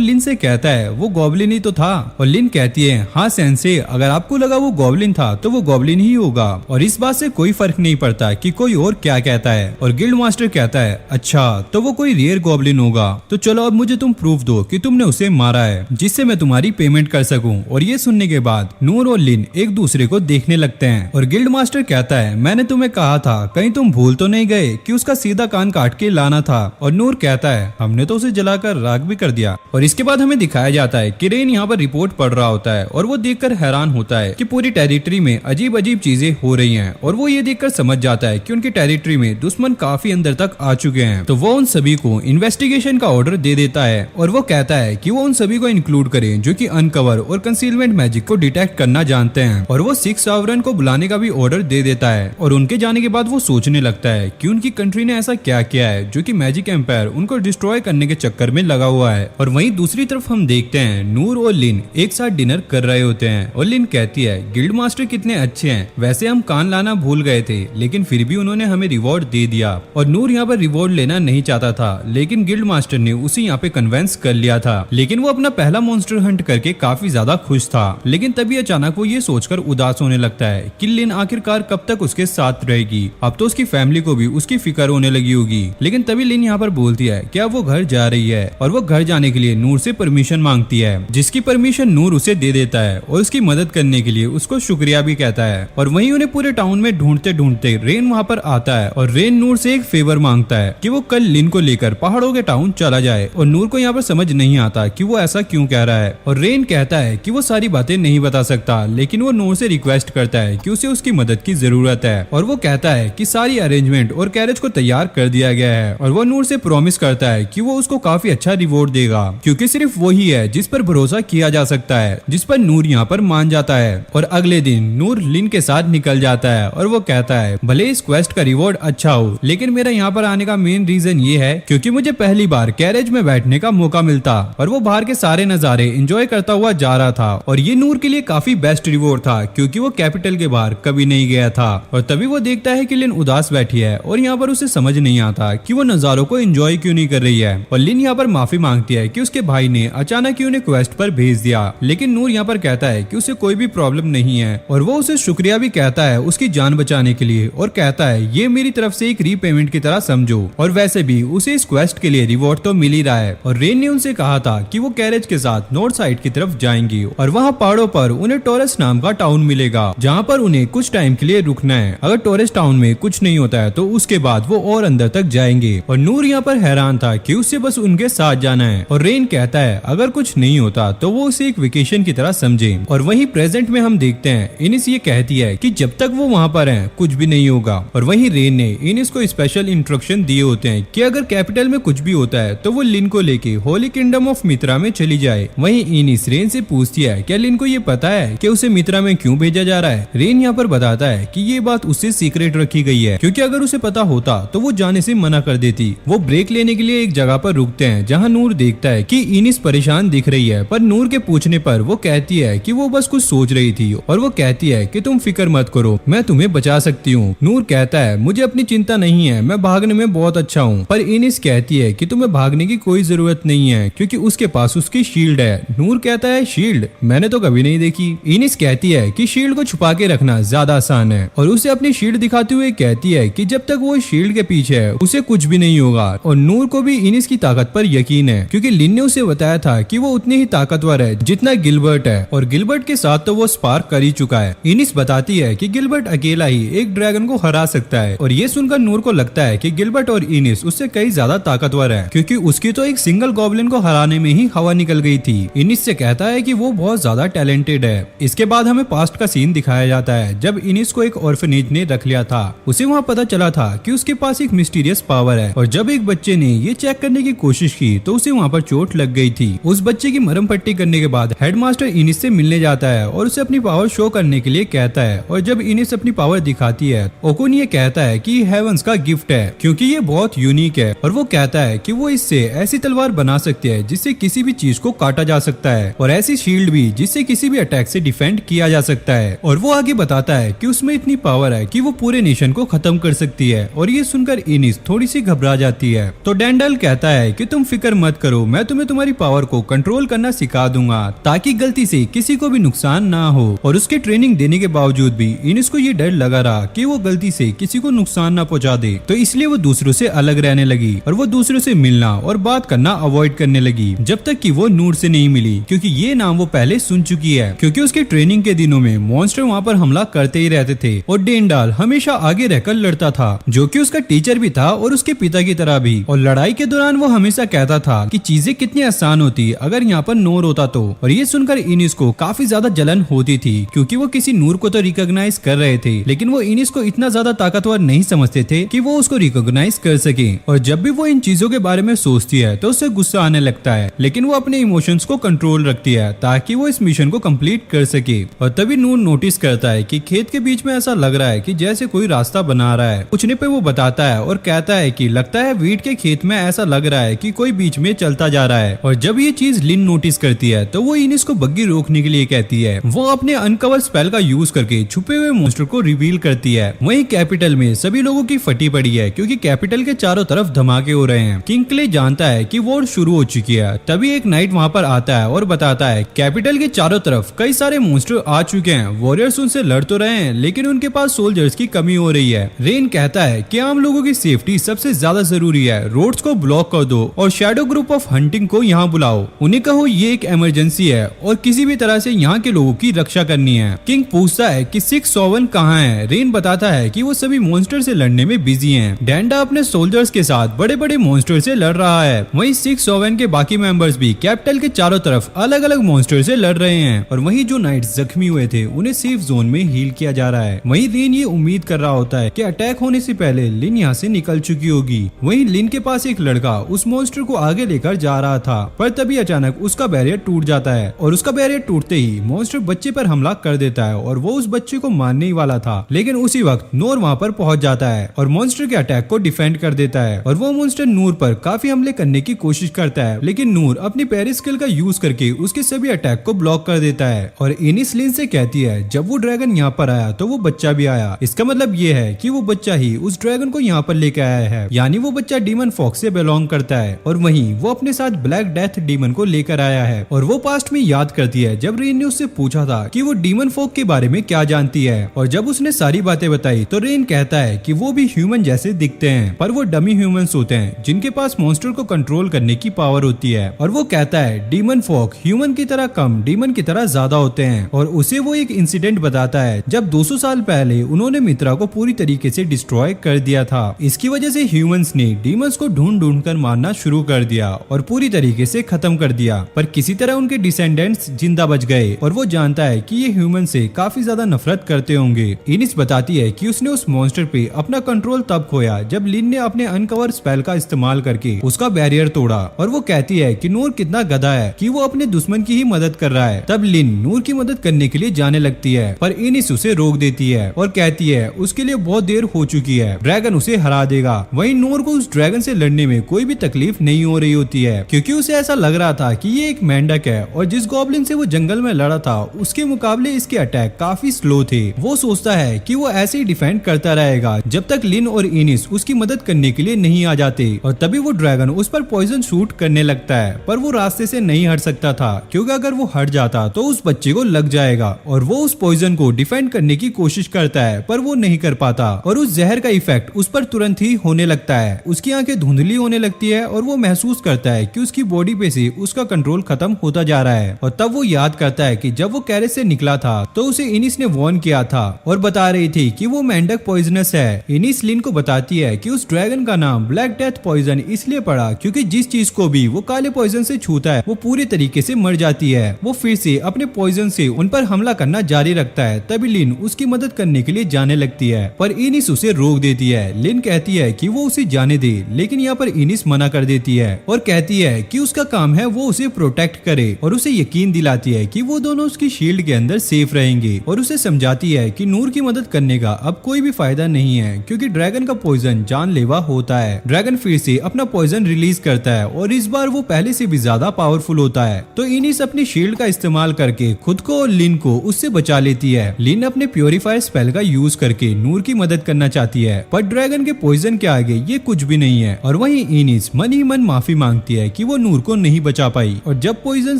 लिन से कहता है वो गॉबलिन ही तो था। और लिन कहती है हाँ सेंसे अगर आपको लगा वो गॉबलिन था तो वो गॉबलिन ही होगा और इस बात से कोई फर्क नहीं पड़ता कि कोई और क्या कहता है। और गिल्ड मास्टर कहता है अच्छा तो वो कोई रेयर गॉबलिन होगा, तो चलो अब मुझे तुम प्रूफ दो कि तुमने उसे मारा है जिससे मैं तुम्हारी पेमेंट कर सकूं। और ये सुनने के बाद नूर और लिन एक दूसरे को देखने लगते हैं और गिल्ड मास्टर कहता है मैंने तुम्हें कहा था कहीं तुम भूल तो नहीं गए कि उसका सीधा कान काट के लाना था। और नूर कहता है हमने तो उसे जलाकर राख भी कर दिया। और इसके बाद हमें दिखाया जाता है कि रेन यहाँ पर रिपोर्ट पढ़ रहा होता है और वो देखकर हैरान होता है कि पूरी टेरिटरी में अजीब अजीब चीजें हो रही हैं और वो ये देखकर समझ जाता है कि उनकी टेरिटरी में दुश्मन काफी अंदर तक आ चुके हैं। तो वो उन सभी को इन्वेस्टिगेशन का ऑर्डर दे देता है और वो कहता है कि वो उन सभी को इंक्लूड करें जो कि अनकवर और कंसीलमेंट मैजिक को डिटेक्ट करना जानते हैं। और वो 6 सॉवरेन को बुलाने का भी ऑर्डर दे देता है। और उनके जाने के बाद वो सोचने लगता है कि उनकी कंट्री ने ऐसा क्या किया है जो कि मैजिक एम्पायर उनको डिस्ट्रॉय करने के चक्कर में लगा हुआ है। और वहीं दूसरी तरफ हम देखते हैं नूर और लिन एक साथ डिनर कर रहे होते हैं और लिन कहती है गिल्ड मास्टर कितने अच्छे हैं, वैसे हम कान लाना भूल गए थे लेकिन फिर भी उन्होंने हमें रिवॉर्ड दे दिया। और नूर यहाँ पर रिवॉर्ड लेना नहीं चाहता था लेकिन गिल्ड मास्टर ने उसे यहाँ पे कन्वेंस कर लिया था, लेकिन वो अपना पहला मॉन्स्टर हंट करके काफी ज्यादा खुश था। लेकिन तभी अचानक वो ये सोचकर उदास होने लगता है कि लिन आखिरकार कब तक उसके साथ रहेगी, अब तो उसकी फैमिली को भी उसकी फिक्र होने लगी होगी। लेकिन तभी लिन यहाँ पर बोलती है कि अब वो घर जा रही है और वो घर जाने के लिए नूर से परमिशन मांगती है जिसकी परमिशन नूर उसे दे देता है और उसकी मदद करने के लिए उसको शुक्रिया भी कहता है। और वहीं उन्हें पूरे टाउन में ढूंढते ढूंढते रेन वहाँ पर आता है और रेन नूर से एक फेवर मांगता है कि वो कल लिन को लेकर पहाड़ों के टाउन चला जाए। और नूर को यहाँ पर समझ नहीं आता कि वो ऐसा क्यों कह रहा है और रेन कहता है कि वो सारी सारी बातें नहीं बता सकता, लेकिन वो नूर से रिक्वेस्ट करता है कि उसे उसकी मदद की जरूरत है और वो कहता है कि सारी अरेंजमेंट और कैरेज को तैयार कर दिया गया है और वो नूर से प्रॉमिस करता है कि वो उसको काफी अच्छा रिवॉर्ड देगा, क्योंकि सिर्फ वही है जिस पर भरोसा किया जा सकता है, जिस पर नूर यहाँ पर मान जाता है। और अगले दिन नूर लिन के साथ निकल जाता है और वो कहता है भले इस क्वेस्ट का रिवॉर्ड अच्छा हो, लेकिन मेरा यहाँ पर आने का मेन रीजन ये है क्योंकि मुझे पहली बार कैरेज में बैठने का मौका मिलता और वो बाहर के सारे नजारे एंजॉय करता हुआ जा रहा था और ये नूर के लिए काफी बेस्ट रिवॉर्ड था क्योंकि वो कैपिटल के बाहर कभी नहीं गया था। और तभी वो देखता है कि लिन उदास बैठी है और यहाँ पर उसे समझ नहीं आता कि वो नजारों को एंजॉय क्यों नहीं कर रही है। और लिन यहाँ पर माफी मांगती है कि उसके भाई ने अचानक ही उन्हें क्वेस्ट पर भेज दिया, लेकिन नूर यहाँ पर कहता है कि उसे कोई भी प्रॉब्लम नहीं है और वो उसे शुक्रिया भी कहता है उसकी जान बचाने के लिए और कहता है ये मेरी तरफ से एक रीपेमेंट की तरह समझो। और वैसे भी उसे इस क्वेस्ट के लिए रिवॉर्ड तो मिल ही रहा है। और रेन ने उनसे कहा था कि वो कैरेज के साथ नॉर्थ साइड की तरफ जाएंगी और वहाँ पहाड़ों पर उन्हें टोरस नाम का टाउन मिलेगा जहाँ पर उन्हें कुछ टाइम के लिए रुकना है। अगर टोरस टाउन में कुछ नहीं होता है तो उसके बाद वो और अंदर तक जाएंगे। और नूर यहाँ पर हैरान था कि उससे बस उनके साथ जाना है और रेन कहता है अगर कुछ नहीं होता तो वो उसे एक वेकेशन की तरह समझे। और वहीं प्रेजेंट में हम देखते हैं इनिस ये कहती है कि जब तक वो वहाँ पर है कुछ भी नहीं होगा। और वहीं रेन ने इनिस को स्पेशल इंस्ट्रक्शन दिए होते हैं कि अगर कैपिटल में कुछ भी होता है तो वो लिन को लेके होली किंगडम ऑफ मित्रा में चली जाए। वहीं इनिस रेन से पूछती है क्या लिन को ये पता है कि उसे मित्रा में क्यों भेजा जा रहा है। रेन यहाँ पर बताता है कि ये बात उससे सीक्रेट रखी गई है क्योंकि अगर उसे पता होता तो वो जाने से मना कर देती। वो ब्रेक लेने के लिए एक जगह पर रुकते हैं जहाँ नूर देखता है कि इनिस परेशान दिख रही है, पर नूर के पूछने पर वो कहती है कि वो बस कुछ सोच रही थी और वो कहती है कि तुम फिक्र मत करो, मैं तुम्हें बचा सकती हूँ। नूर कहता है मुझे अपनी चिंता नहीं है, मैं भागने में बहुत अच्छा हूँ। पर इनिस कहती है कि तुम्हें भागने की कोई जरूरत नहीं है क्योंकि उसके पास उसकी शील्ड है। नूर कहता है शील्ड मैंने तो कभी नहीं देखी। इनिस कहती है कि शील्ड को छुपा के रखना ज्यादा आसान है और उसे अपनी शील्ड दिखाते हुए कहती है कि जब तक वो शील्ड के पीछे है उसे कुछ भी नहीं होगा। और नूर को भी इनिस की ताकत पर यकीन है क्योंकि लिन ने उसे बताया था कि वो उतनी ही ताकतवर है जितना गिलबर्ट है और गिलबर्ट के साथ तो वो स्पार्क कर ही चुका है। इनिस बताती है कि गिलबर्ट अकेला ही एक ड्रैगन को हरा सकता है और ये सुनकर नूर को लगता है कि गिलबर्ट और इनिस उससे कई ज्यादा ताकतवर है क्योंकि उसकी तो एक सिंगल गॉब्लिन को हराने में ही हवा निकल गई थी। इनिस से कहता है कि वो बहुत ज्यादा टैलेंटेड है। इसके बाद हमें पास्ट का सीन दिखाया जाता है जब इनिस को एक ऑर्फनेज ने रख लिया था। उसे वहाँ पता चला था कि उसके पास एक मिस्टीरियस पावर है और जब एक बच्चे ने ये चेक करने की कोशिश की तो उसे वहाँ पर चोट लग गई थी। उस बच्चे की मरहम पट्टी करने के बाद हेडमास्टर इनिस से मिलने जाता है और उसे अपनी पावर शो करने के लिए कहता है। और जब इनिस अपनी पावर दिखाती है ओकुन ये कहता है कि हेवंस का गिफ्ट है क्योंकि ये बहुत यूनिक है और वो कहता है कि वो इससे ऐसी तलवार बना सकती है जिससे किसी भी चीज को काटा जा सकता है और ऐसी शील्ड भी जिससे किसी भी अटैक से डिफेंड किया जा सकता है। और वो आगे बताता है कि उसमें इतनी पावर है कि वो पूरे नेशन को खत्म कर सकती है। और ये सुनकर इनिस थोड़ी सी घबरा जाती है तो डेंडल कहता है कि तुम फिक्र मत करो, मैं तुम्हें तुम्हारी पावर को कंट्रोल करना सिखा दूंगा ताकि गलती से किसी को भी नुकसान ना हो। और उसके ट्रेनिंग देने के बावजूद भी इनिस को ये डर लगा रहा कि वो गलती से किसी को नुकसान ना पहुंचा दे, तो इसलिए वो दूसरों से अलग रहने लगी और वो दूसरों से मिलना और बात करना अवॉइड करने लगी जब तक कि वो नूर से नहीं मिली क्योंकि ये नाम वो पहले सुन चुकी है क्योंकि उसके ट्रेनिंग के दिनों में मॉन्स्टर वहाँ पर हमला करते ही रहते थे और डेंडाल हमेशा आगे रहकर लड़ता था जो कि उसका टीचर भी था और उसके पिता की तरह भी। और लड़ाई के दौरान वो हमेशा कहता था कि चीजें कितनी आसान होती अगर यहाँ पर नूर होता तो। और ये सुनकर इनिस को काफी ज्यादा जलन होती थी क्योंकि वो किसी नूर को तो रिकॉग्नाइज कर रहे थे लेकिन वो इनिस को इतना ज्यादा ताकतवर नहीं समझते थे कि वो उसको रिकॉग्नाइज कर सके। और जब भी वो इन चीजों के बारे में सोचती है तो उसे गुस्सा आने लगता है लेकिन वो अपने इमोशंस को कंट्रोल रखती है ताकि वो इस मिशन को कंप्लीट कर सके। और तभी नूर नोटिस करता है कि खेत के बीच में ऐसा लग रहा है कि जैसे कोई रास्ता बना रहा है। पूछने पे वो बताता है और कहता है कि लगता है वीट के खेत में ऐसा लग रहा है कि कोई बीच में चलता जा रहा है। और जब ये चीज लिन नोटिस करती है तो वो इनिस को बग्गी रोकने के लिए कहती है। वो अपने अनकवर स्पेल का यूज करके छुपे हुए मॉन्स्टर को रिवील करती है। वहीं कैपिटल में सभी लोगों की फटी पड़ी है क्योंकि कैपिटल के चारों तरफ धमाके हो रहे हैं। किंग क्ले जानता है कि वॉर शुरू हो चुकी है। तभी एक नाइट वहाँ पर आता है और बताता है कैपिटल के चारों तरफ कई सारे मॉन्स्टर आ चुके हैं। वॉरियर्स उनसे लड़ तो रहे हैं लेकिन उनके पास सोल्जर्स की कमी हो रही है। रेन कहता है कि आम लोगों की सेफ्टी सबसे ज्यादा जरूरी है, रोड्स को ब्लॉक कर दो और शैडो ग्रुप ऑफ हंटिंग को यहाँ बुलाओ। उन्हें कहो ये एक इमरजेंसी है और किसी भी तरह से यहाँ के लोगों की रक्षा करनी है। किंग पूछता है कि 6-7 कहाँ है। रेन बताता है कि वो सभी मॉन्स्टर से लड़ने में बिजी हैं। डेंडा अपने सोल्जर्स के साथ बड़े बड़े मॉन्स्टर से लड़ रहा है। वहीं 6-7 के बाकी मेंबर्स भी कैपिटल के चारों तरफ अलग अलग मॉन्स्टर से लड़ लड़ रहे हैं और वहीं जो नाइट्स जख्मी हुए थे उन्हें सेफ जोन में हील किया जा रहा है। वहीं रेन ये उम्मीद कर रहा होता है कि अटैक होने से पहले लिन यहाँ से निकल चुकी होगी। वहीं लिन के पास एक लड़का उस मॉन्स्टर को आगे लेकर जा रहा था, पर तभी अचानक उसका बैरियर टूट जाता है और उसका बैरियर टूटते ही मॉन्स्टर बच्चे पर हमला कर देता है और वो उस बच्चे को मारने ही वाला था। लेकिन उसी वक्त नूर वहाँ पर पहुंच जाता है और मॉन्स्टर के अटैक को डिफेंड कर देता है और वो मॉन्स्टर नूर पर काफी हमले करने की कोशिश करता है, लेकिन नूर अपनी पैरी स्किल का यूज करके उसके सभी अटैक को ब्लॉक कर देता है। और इनिस लिन से कहती है जब वो ड्रैगन यहाँ पर आया तो वो बच्चा भी आया, इसका मतलब ये है कि वो बच्चा ही उस ड्रैगन को यहाँ पर लेके आया है, यानी वो बच्चा डीमन फॉक्स से बिलोंग करता है और वहीं वो अपने साथ ब्लैक डेथ डीमन को लेकर आया है। और वो पास्ट में याद करती है जब रेन ने उससे पूछा था कि वो डीमन फॉक के बारे में क्या जानती है, और जब उसने सारी बातें बताई तो रेन कहता है कि वो भी ह्यूमन जैसे दिखते हैं पर वो डमी ह्यूमंस होते हैं जिनके पास मॉन्स्टर को कंट्रोल करने की पावर होती है। और वो कहता है डीमन फॉक ह्यूमन की तरह कम डीमन की तरह ज्यादा होते हैं और उसे वो एक इंसिडेंट बताता है जब 200 साल पहले उन्होंने मित्रा को पूरी तरीके से डिस्ट्रॉय कर दिया था। इसकी वजह से ह्यूमंस ने डीमंस को ढूंढ ढूंढ कर मारना शुरू कर दिया और पूरी तरीके से खत्म कर दिया, पर किसी तरह उनके डिसेंडेंट्स जिंदा बच गए और वो जानता है कि ये ह्यूमन से काफी ज्यादा नफरत करते होंगे। इनिस बताती है कि उसने उस मॉन्स्टर पे अपना कंट्रोल तब खोया जब लिन ने अपने अनकवर स्पेल का इस्तेमाल करके उसका बैरियर तोड़ा, और वो कहती है कि नूर कितना गधा है कि वो अपने दुश्मन की ही मदद कर रहा है। तब लिन नूर की मदद करने के लिए जाने लगती है पर इनिस उसे रोक देती है और कहती है उसके लिए बहुत देर हो चुकी है, ड्रैगन उसे हरा देगा। वहीं नूर को उस ड्रैगन से लड़ने में कोई भी तकलीफ नहीं हो रही होती है क्योंकि उसे ऐसा लग रहा था कि ये एक मेंढक है और जिस गॉब्लिन से वो जंगल में लड़ा था उसके मुकाबले इसके अटैक काफी स्लो थे। वो सोचता है कि वो ऐसे ही डिफेंड करता रहेगा जब तक लिन और इनिस उसकी मदद करने के लिए नहीं आ जाते, और तभी वो ड्रैगन उस पर पॉइजन शूट करने लगता है पर वो रास्ते से नहीं हट सकता था क्योंकि अगर वो हट जाता तो उस बच्चे को लग जाएगा और वो उस पॉइजन को डिफेंड करने की कोशिश करता है पर वो नहीं कर पाता और उस जहर का इफेक्ट उस पर तुरंत ही होने लगता है। उसकी आंखें धुंधली होने लगती है और वो महसूस करता है कि उसकी बॉडी पे से उसका कंट्रोल खत्म होता जा रहा है। और तब वो याद करता है कि जब वो कैरेज से निकला था तो उसे इनिस ने वार्न किया था और बता रही थी कि वो मेंढक पॉइजनस है। इनिस लिन को बताती है कि उस ड्रैगन का नाम ब्लैक डेथ पॉइजन इसलिए पड़ा क्योंकि जिस चीज को भी वो काले पॉइजन से छूता है वो पूरी तरीके से मर जाती है। वो फिर से अपने पॉइजन से उन पर हमला करना जारी रखता है। तभी लिन उसकी मदद करने के लिए जाने लगती है पर इनिस उसे रोक देती है। लिन कहती है कि वो उसे जाने दे, लेकिन यहाँ पर इनिस मना कर देती है और कहती है कि उसका काम है वो उसे प्रोटेक्ट करे और उसे यकीन दिलाती है कि वो दोनों उसकी शील्ड के अंदर सेफ रहेंगे और उसे समझाती है कि नूर की मदद करने का अब कोई भी फायदा नहीं है क्योंकि ड्रैगन का पॉइजन जानलेवा होता है। ड्रैगन फिर से अपना पॉइजन रिलीज करता है और इस बार वो पहले से भी ज्यादा पावरफुल होता है। तो इनिस अपनी शील्ड का इस्तेमाल करके खुद को और लिन को उससे बचा लेती है। लिन अपने प्योरीफायर स्पेल का यूज करके नूर की मदद करना चाहती है पर ड्रैगन के पॉइजन के आगे ये कुछ भी नहीं है। और वहीं इनिस मन ही मन माफी मांगती है कि वो नूर को नहीं बचा पाई और जब पॉइजन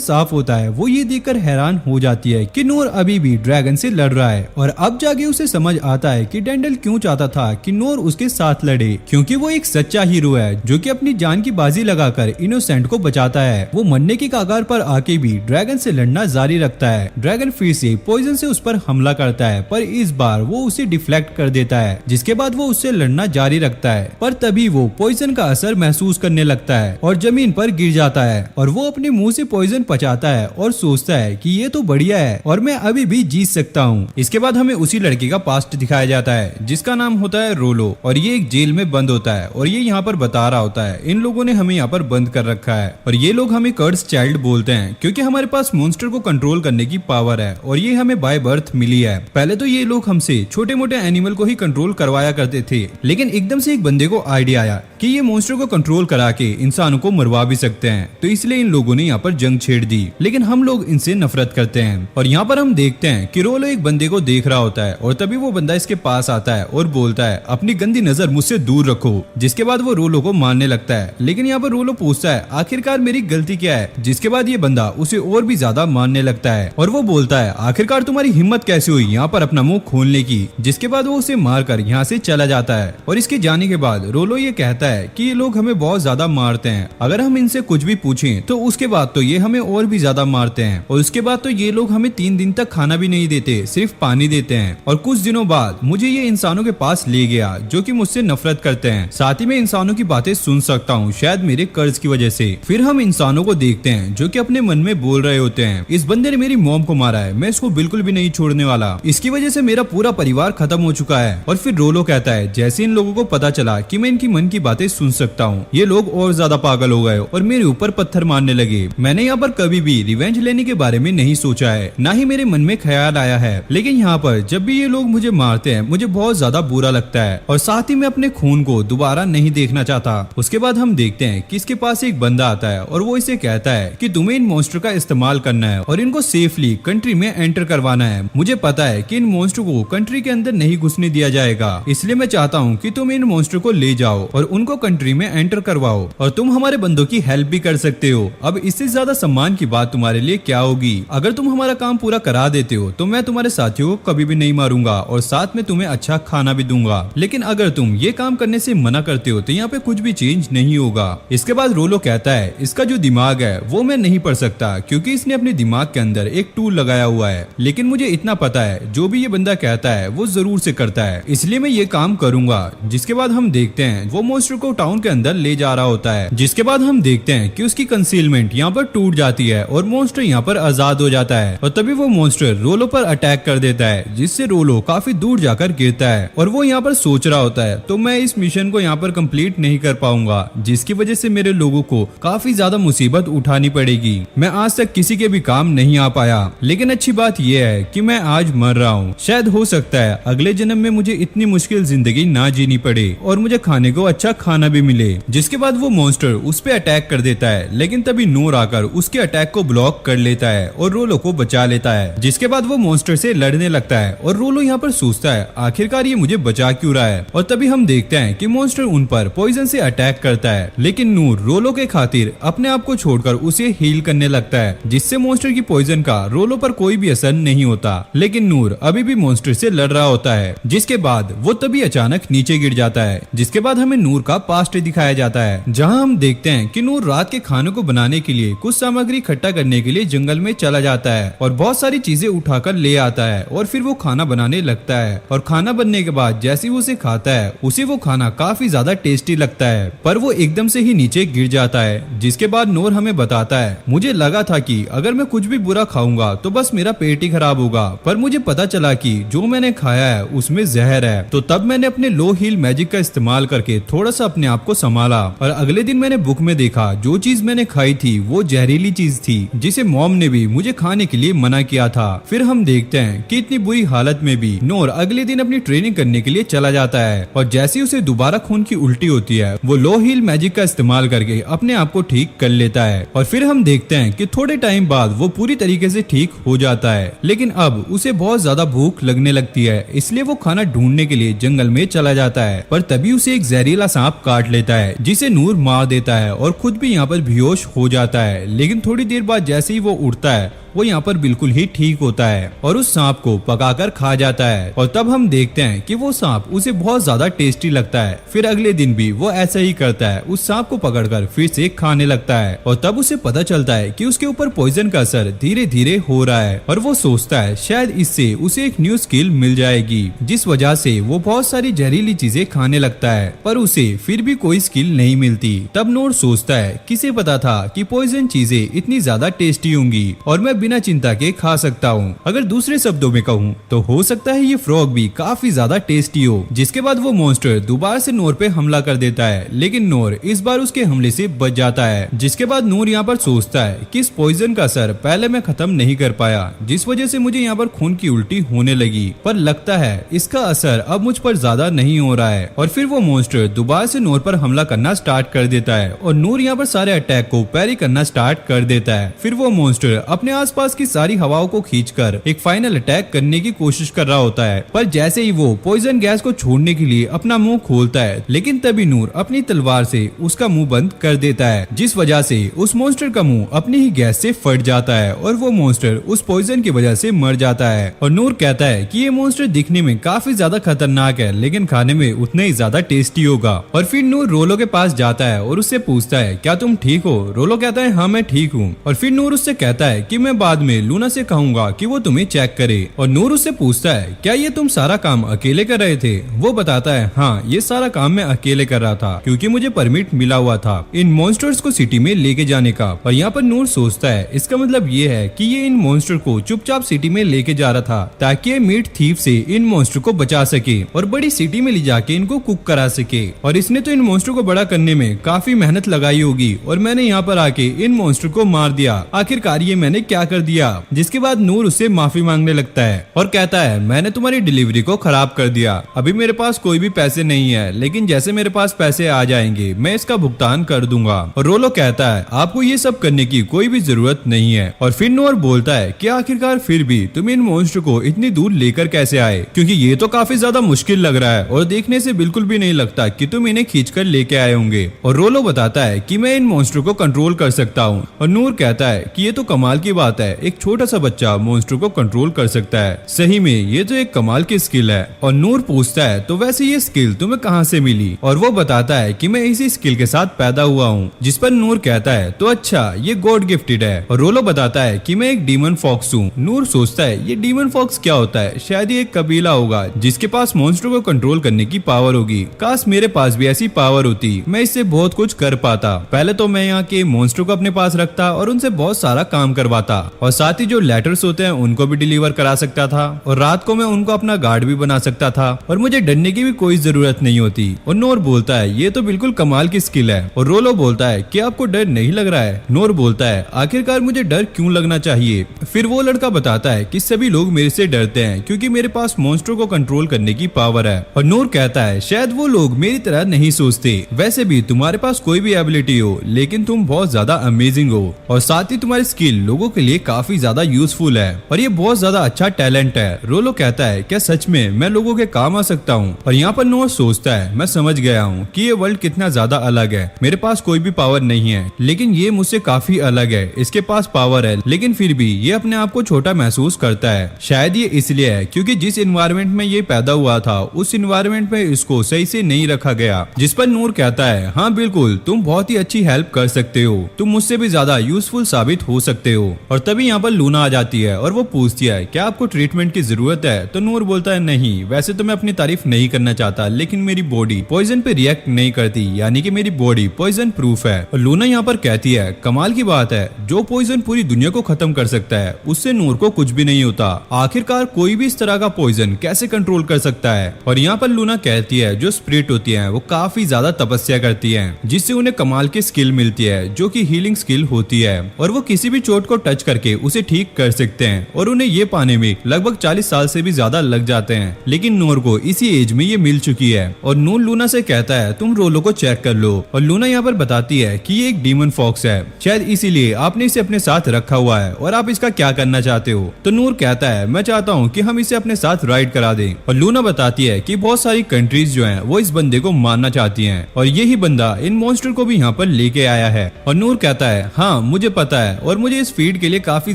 साफ होता है वो ये देखकर हैरान हो जाती है कि नूर अभी भी ड्रैगन से लड़ रहा है। और अब जाके उसे समझ आता है कि डेंडल क्यों चाहता था कि नूर उसके साथ लड़े, क्योंकि वो एक सच्चा हीरो है जो कि अपनी जान की बाजी लगाकर इनोसेंट को बचाता है। वो मरने की कगार पर आके भी ड्रैगन से लड़ना जारी रखता है। ड्रैगन फिर से पॉइजन से उस पर हमला करता है पर इस बार वो उसे डिफ्लेक्ट कर देता है, जिसके बाद वो उससे लड़ना जारी रखता है। पर तभी वो पॉइजन का असर महसूस करने लगता है और जमीन पर गिर जाता है और वो अपने मुंह से पॉइजन पचाता है और सोचता है कि ये तो बढ़िया है और मैं अभी भी जीत सकता हूँ। इसके बाद हमें उसी लड़के का पास्ट दिखाया जाता है जिसका नाम होता है रोलो और ये एक जेल में बंद होता है और ये यहाँ पर बता रहा होता है इन लोगों ने हमें यहाँ पर बंद कर रखा है और ये लोग हमें कर्स चाइल्ड बोलते हैं क्योंकि हमारे पास मॉन्स्टर को कंट्रोल करने की पावर है और ये हमें बाय बर्थ मिली है। पहले तो ये लोग हमसे छोटे मोटे एनिमल को ही कंट्रोल करवाया करते थे, लेकिन एकदम से एक बंदे को आइडिया आया कि ये मॉन्स्टर को कंट्रोल करा के इंसानों को मरवा भी सकते हैं, तो इसलिए इन लोगों ने यहाँ पर जंग छेड़ दी। लेकिन हम लोग इनसे नफरत करते हैं और यहाँ पर हम देखते हैं कि रोलो एक बंदे को देख रहा होता है और तभी वो बंदा इसके पास आता है और बोलता है अपनी गंदी नजर मुझसे दूर रखो, जिसके बाद वो रोलो को मारने लगता है। लेकिन यहाँ पर रोलो पूछता है आखिरकार मेरी गलती क्या है, जिसके बाद ये बंदा उसे और भी ज्यादा मारने लगता है और वो बोलता है आखिरकार तुम्हारी हिम्मत कैसे हुई यहाँ पर अपना मुंह खोलने की, जिसके बाद वो उसे मारकर यहाँ से चला जाता है। और इसके जाने के बाद रोलो ये कहता है कि ये लोग हमें बहुत ज्यादा मारते हैं, अगर हम इनसे कुछ भी पूछें तो उसके बाद तो ये हमें और भी ज्यादा मारते हैं और उसके बाद तो ये लोग हमें 3 दिन तक खाना भी नहीं देते, सिर्फ पानी देते हैं। और कुछ दिनों बाद मुझे ये इंसानों के पास ले गया जो कि मुझसे नफरत करते हैं, साथ ही मैं इंसानों की बातें सुन सकता हूँ शायद मेरे कर्ज की वजह से। फिर हम इंसानों को देखते हैं जो कि अपने मन में बोल रहे होते होते हैं। इस बंदे ने मेरी मॉम को मारा है, मैं इसको बिल्कुल भी नहीं छोड़ने वाला। इसकी वजह से मेरा पूरा परिवार खत्म हो चुका है। और फिर रोलो कहता है जैसे इन लोगों को पता चला कि मैं इनकी मन की बातें सुन सकता हूँ, ये लोग और ज्यादा पागल हो गए और मेरे ऊपर पत्थर मारने लगे। मैंने यहाँ पर कभी भी रिवेंज लेने के बारे में नहीं सोचा है, ना ही मेरे मन में ख्याल आया है। लेकिन यहाँ पर जब भी ये लोग मुझे मारते हैं मुझे बहुत ज्यादा बुरा लगता है और साथ ही मैं अपने खून को दोबारा नहीं देखना चाहता। उसके बाद हम देखते हैं कि इसके पास एक बंदा आता है और वो इसे कहता है कि तुम्हें इन मॉन्स्टर का इस्तेमाल करना है और इनको सेफली कंट्री में एंटर करवाना है। मुझे पता है कि इन मॉन्स्टर को कंट्री के अंदर नहीं घुसने दिया जाएगा, इसलिए मैं चाहता हूँ कि तुम इन मॉन्स्टर को ले जाओ और उनको कंट्री में एंटर करवाओ और तुम हमारे बंदों की हेल्प भी कर सकते हो। अब इससे ज्यादा सम्मान की बात तुम्हारे लिए क्या होगी? अगर तुम हमारा काम पूरा करा देते हो तो मैं तुम्हारे साथियों को कभी भी नहीं मारूंगा और साथ में तुम्हें अच्छा खाना भी दूंगा। लेकिन अगर तुम ये काम करने से मना करते हो तो यहाँ पे कुछ भी चेंज नहीं होगा। इसके बाद रोलो कहता है इसका जो दिमाग है वो मैं नहीं पढ़ सकता क्योंकि इसने अपने दिमाग के अंदर एक टूल लगाया हुआ है, लेकिन मुझे इतना पता है जो भी ये बंदा कहता है वो जरूर से करता है, इसलिए मैं ये काम करूंगा। जिसके बाद हम देखते हैं वो मॉन्स्टर को टाउन के अंदर ले जा रहा होता है। जिसके बाद हम देखते हैं कि उसकी कंसीलमेंट यहाँ पर टूट जाती है और मॉन्स्टर यहाँ पर आजाद हो जाता है और तभी वो मॉन्स्टर रोलो पर अटैक कर देता है, जिससे रोलो काफी दूर जाकर गिरता है और वो यहाँ पर सोच रहा होता है तो मैं इस मिशन को यहाँ पर कंप्लीट नहीं कर पाऊंगा, जिसकी वजह से मेरे लोगों को काफी ज्यादा मुसीबत उठानी पड़ेगी। मैं आज तक किसी के भी काम नहीं आ पाया, लेकिन अच्छी बात यह है कि मैं आज मर रहा हूँ। शायद हो सकता है अगले जन्म में मुझे इतनी मुश्किल जिंदगी ना जीनी पड़े और मुझे खाने को अच्छा खाना भी मिले। जिसके बाद वो मॉन्स्टर उस पे अटैक कर देता है, लेकिन तभी नोर आकर उसके अटैक को ब्लॉक कर लेता है और रोलो को बचा लेता है। जिसके बाद वो मॉन्स्टर से लड़ने लगता है और रोलो यहाँ पर सोचता है आखिरकार ये मुझे बचा क्यों रहा है। और तभी हम देखते हैं कि मॉन्स्टर उन पर पॉइजन से अटैक करता है, लेकिन नूर रोलो के खातिर अपने आप को छोड़कर उसे हील करने लगता है, जिससे मॉन्स्टर की पॉइजन का रोलो पर कोई भी असर नहीं होता। लेकिन नूर अभी भी मॉन्स्टर से लड़ रहा होता है। जिसके बाद वो तभी अचानक नीचे गिर जाता है। जिसके बाद हमें नूर का पास्ट दिखाया जाता है, जहाँ हम देखते हैं कि नूर रात के खाने को बनाने के लिए कुछ सामग्री इकट्ठा करने के लिए जंगल में चला जाता है और बहुत सारी चीजें उठाकर ले आता है और फिर वो खाना बनाने लगता है। और खाना बनने के बाद जैसे ही वो उसे खाता है उसे वो खाना काफी ज्यादा टेस्टी लगता है, पर वो एकदम से ही नीचे गिर जाता है। जिसके बाद नूर हमें बताता है मुझे लगा था कि अगर मैं कुछ भी बुरा खाऊंगा तो बस मेरा पेट ही खराब होगा, पर मुझे पता चला कि जो मैंने खाया है उसमें जहर है। तो तब मैंने अपने लो हील मैजिक का इस्तेमाल करके थोड़ा सा अपने आप को संभाला और अगले दिन मैंने बुक में देखा जो चीज मैंने खाई थी वो जहरीली चीज थी, जिसे मॉम ने भी मुझे खाने के लिए मना किया था। फिर हम देखते हैं कि इतनी बुरी हालत में भी नूर अगले दिन अपनी ट्रेनिंग करने के लिए चला जाता है और जैसे ही उसे दोबारा खून की उल्टी होती है वो लो हील मैजिक का इस्तेमाल करके अपने आप को ठीक कर लेता है। और फिर हम देखते हैं कि थोड़े टाइम बाद वो पूरी तरीके से ठीक हो जाता है, लेकिन अब उसे बहुत ज्यादा भूख लगने लगती है, इसलिए वो खाना ढूंढने के लिए जंगल में चला जाता है। पर तभी उसे एक जहरीला सांप काट लेता है, जिसे नूर मार देता है और खुद भी यहाँ पर बेहोश हो जाता है। लेकिन थोड़ी देर बाद जैसे ही वो उठता है वो यहाँ पर बिल्कुल ही ठीक होता है और उस सांप को पकाकर खा जाता है। और तब हम देखते हैं कि वो सांप उसे बहुत ज्यादा टेस्टी लगता है। फिर अगले दिन भी वो ऐसा ही करता है, उस सांप को पकड़कर फिर से खाने लगता है और तब उसे पता चलता है कि उसके ऊपर पॉइजन का असर धीरे धीरे हो रहा है और वो सोचता है शायद इससे उसे एक न्यू स्किल मिल जाएगी, जिस वजह से वो बहुत सारी जहरीली चीजें खाने लगता है, पर उसे फिर भी कोई स्किल नहीं मिलती। तब नोर सोचता है किसे पता था कि पॉइजन चीजें इतनी ज्यादा टेस्टी होंगी और मैं बिना चिंता के खा सकता हूँ। अगर दूसरे शब्दों में कहूँ तो हो सकता है ये फ्रॉग भी काफी ज्यादा टेस्टी हो। जिसके बाद वो मॉन्स्टर दोबारा से नोर पे हमला कर देता है, लेकिन नोर इस बार उसके हमले से बच जाता है। जिसके बाद नोर यहाँ पर सोचता है कि इस पॉइजन का असर पहले मैं खत्म नहीं कर पाया, जिस वजह से मुझे यहाँ पर खून की उल्टी होने लगी, पर लगता है इसका असर अब मुझ पर ज्यादा नहीं हो रहा है। और फिर वो मॉन्स्टर दोबारा से नोर पर हमला करना स्टार्ट कर देता है और नोर यहाँ पर सारे अटैक को पैरी करना स्टार्ट कर देता है। फिर वो मॉन्स्टर अपने आसपास की सारी हवाओं को खींचकर एक फाइनल अटैक करने की कोशिश कर रहा होता है, पर जैसे ही वो पॉइजन गैस को छोड़ने के लिए अपना मुंह खोलता है, लेकिन तभी नूर अपनी तलवार से उसका मुंह बंद कर देता है, जिस वजह से उस मॉन्स्टर का मुंह अपनी ही गैस से फट जाता है और वो मॉन्स्टर उस पॉइजन की वजह से मर जाता है। और नूर कहता है कि ये मॉन्स्टर दिखने में काफी ज्यादा खतरनाक है, लेकिन खाने में उतना ही ज्यादा टेस्टी होगा। और फिर नूर रोलो के पास जाता है और उससे पूछता है क्या तुम ठीक हो? रोलो कहता है हाँ मैं ठीक हूँ। और फिर नूर उससे कहता है कि मैं बाद में लूना से कहूंगा कि वो तुम्हें चेक करे। और नूर उससे पूछता है क्या ये तुम सारा काम अकेले कर रहे थे? वो बताता है हाँ, ये सारा काम मैं अकेले कर रहा था क्योंकि मुझे परमिट मिला हुआ था इन मॉन्स्टर्स को सिटी में लेके जाने का। और यहाँ पर नूर सोचता है इसका मतलब ये है कि ये इन मॉन्स्टर को चुपचाप सिटी में लेके जा रहा था ताकि ये मीट थीफ से इन मॉन्स्टर को बचा सके और बड़ी सिटी में ले जाके इनको कुक करा सके। और इसने तो इन मॉन्स्टर को बड़ा करने में काफी मेहनत लगाई होगी और मैंने यहाँ पर आके इन मॉन्स्टर को मार दिया। आखिरकार ये मैंने क्या कर दिया? जिसके बाद नूर उससे माफी मांगने लगता है और कहता है मैंने तुम्हारी डिलीवरी को खराब कर दिया। अभी मेरे पास कोई भी पैसे नहीं है, लेकिन जैसे मेरे पास पैसे आ जाएंगे मैं इसका भुगतान कर दूंगा। और रोलो कहता है आपको ये सब करने की कोई भी जरूरत नहीं है। और फिर नूर बोलता है कि आखिरकार फिर भी तुम इन मॉन्स्टर को इतनी दूर लेकर कैसे आए, क्योंकि ये तो काफी ज्यादा मुश्किल लग रहा है और देखने से बिल्कुल भी नहीं लगता कि तुम इन्हें खींचकर लेके आए होंगे। और रोलो बताता है कि मैं इन मॉन्स्टर को कंट्रोल कर सकता हूँ। और नूर कहता है कि ये तो कमाल की बात है, एक छोटा सा बच्चा मॉन्स्टर को कंट्रोल कर सकता है। सही में ये तो एक कमाल की स्किल है। और नूर पूछता है तो वैसे ये स्किल तुम्हें कहाँ से मिली? और वो बताता है कि मैं इसी स्किल के साथ पैदा हुआ हूँ। जिस पर नूर कहता है तो अच्छा, ये गॉड गिफ्टेड है। और रोलो बताता है कि मैं एक डीमन फॉक्स हूँ। नूर सोचता है ये डीमन फॉक्स क्या होता है? शायद ये एक कबीला होगा जिसके पास मॉन्स्टर को कंट्रोल करने की पावर होगी। काश मेरे पास भी ऐसी पावर होती, मैं इससे बहुत कुछ कर पाता। पहले तो मैं यहाँ के मॉन्स्टर को अपने पास रखता और उनसे बहुत सारा काम करवाता और साथ ही जो लेटर्स होते हैं उनको भी डिलीवर करा सकता था और रात को मैं उनको अपना गार्ड भी बना सकता था और मुझे डरने की भी कोई जरूरत नहीं होती। और नोर बोलता है ये तो बिल्कुल कमाल की स्किल है। और रोलो बोलता है कि आपको डर नहीं लग रहा है? नोर बोलता है आखिरकार मुझे डर क्यों लगना चाहिए? फिर वो लड़का बताता है कि सभी लोग मेरे से डरते हैं क्योंकि मेरे पास मॉन्स्टर को कंट्रोल करने की पावर है। और नोर कहता है शायद वो लोग मेरी तरह नहीं सोचते। वैसे भी तुम्हारे पास कोई भी एबिलिटी हो, लेकिन तुम बहुत ज्यादा अमेजिंग हो और साथ ही तुम्हारी स्किल लोगों के लिए काफी ज्यादा यूजफुल है और ये बहुत ज्यादा अच्छा टैलेंट है। रोलो कहता है क्या सच में मैं लोगों के काम आ सकता हूँ? और यहाँ पर नोर सोचता है मैं समझ गया हूँ कि ये वर्ल्ड कितना ज्यादा अलग है। मेरे पास कोई भी पावर नहीं है, लेकिन ये मुझसे काफी अलग है। इसके पास पावर है लेकिन फिर भी ये अपने आप को छोटा महसूस करता है। शायद ये इसलिए है क्योंकि जिस इन्वायरमेंट में ये पैदा हुआ था उस इन्वायरमेंट में इसको सही से नहीं रखा गया। जिस पर नूर कहता है हाँ बिल्कुल, तुम बहुत ही अच्छी हेल्प कर सकते हो, तुम मुझसे भी ज्यादा यूजफुल साबित हो सकते हो। और तभी यहाँ पर लूना आ जाती है और वो पूछती है क्या आपको ट्रीटमेंट की जरूरत है? तो नूर बोलता है नहीं, वैसे तो मैं अपनी तारीफ नहीं करना चाहता, लेकिन मेरी बॉडी पॉइजन पे रिएक्ट नहीं करती, यानी कि मेरी बॉडी पॉइजन प्रूफ है। और लूना यहाँ पर कहती है कमाल की बात है, जो पॉइजन पूरी दुनिया को खत्म कर सकता है उससे नूर को कुछ भी नहीं होता। आखिरकार कोई भी इस तरह का पॉइजन कैसे कंट्रोल कर सकता है? और यहाँ पर लूना कहती है जो स्पिरिट होती है वो काफी ज्यादा तपस्या करती है जिससे उन्हें कमाल की स्किल मिलती है जो कि हीलिंग स्किल होती है और वो किसी भी चोट को टच करके उसे ठीक कर सकते हैं और उन्हें ये पाने में लगभग 40 साल से भी ज्यादा लग जाते हैं। लेकिन नूर को इसी एज में ये मिल चुकी है। और नूर लूना से कहता है तुम रोलो को चेक कर लो। और लूना यहाँ पर बताती है कि ये एक डीमन फॉक्स है, शायद इसीलिए आपने इसे अपने साथ रखा हुआ है और आप इसका क्या करना चाहते हो? तो नूर कहता है मैं चाहता हूँ कि हम इसे अपने साथ राइड करा दें। और लूना बताती है कि बहुत सारी कंट्रीज जो हैं वो इस बंदे को मारना चाहती हैं और यही बंदा इन मॉन्स्टर को भी यहाँ पर लेके आया है। और नूर कहता है हाँ मुझे पता है और मुझे इस फीड के लिए काफी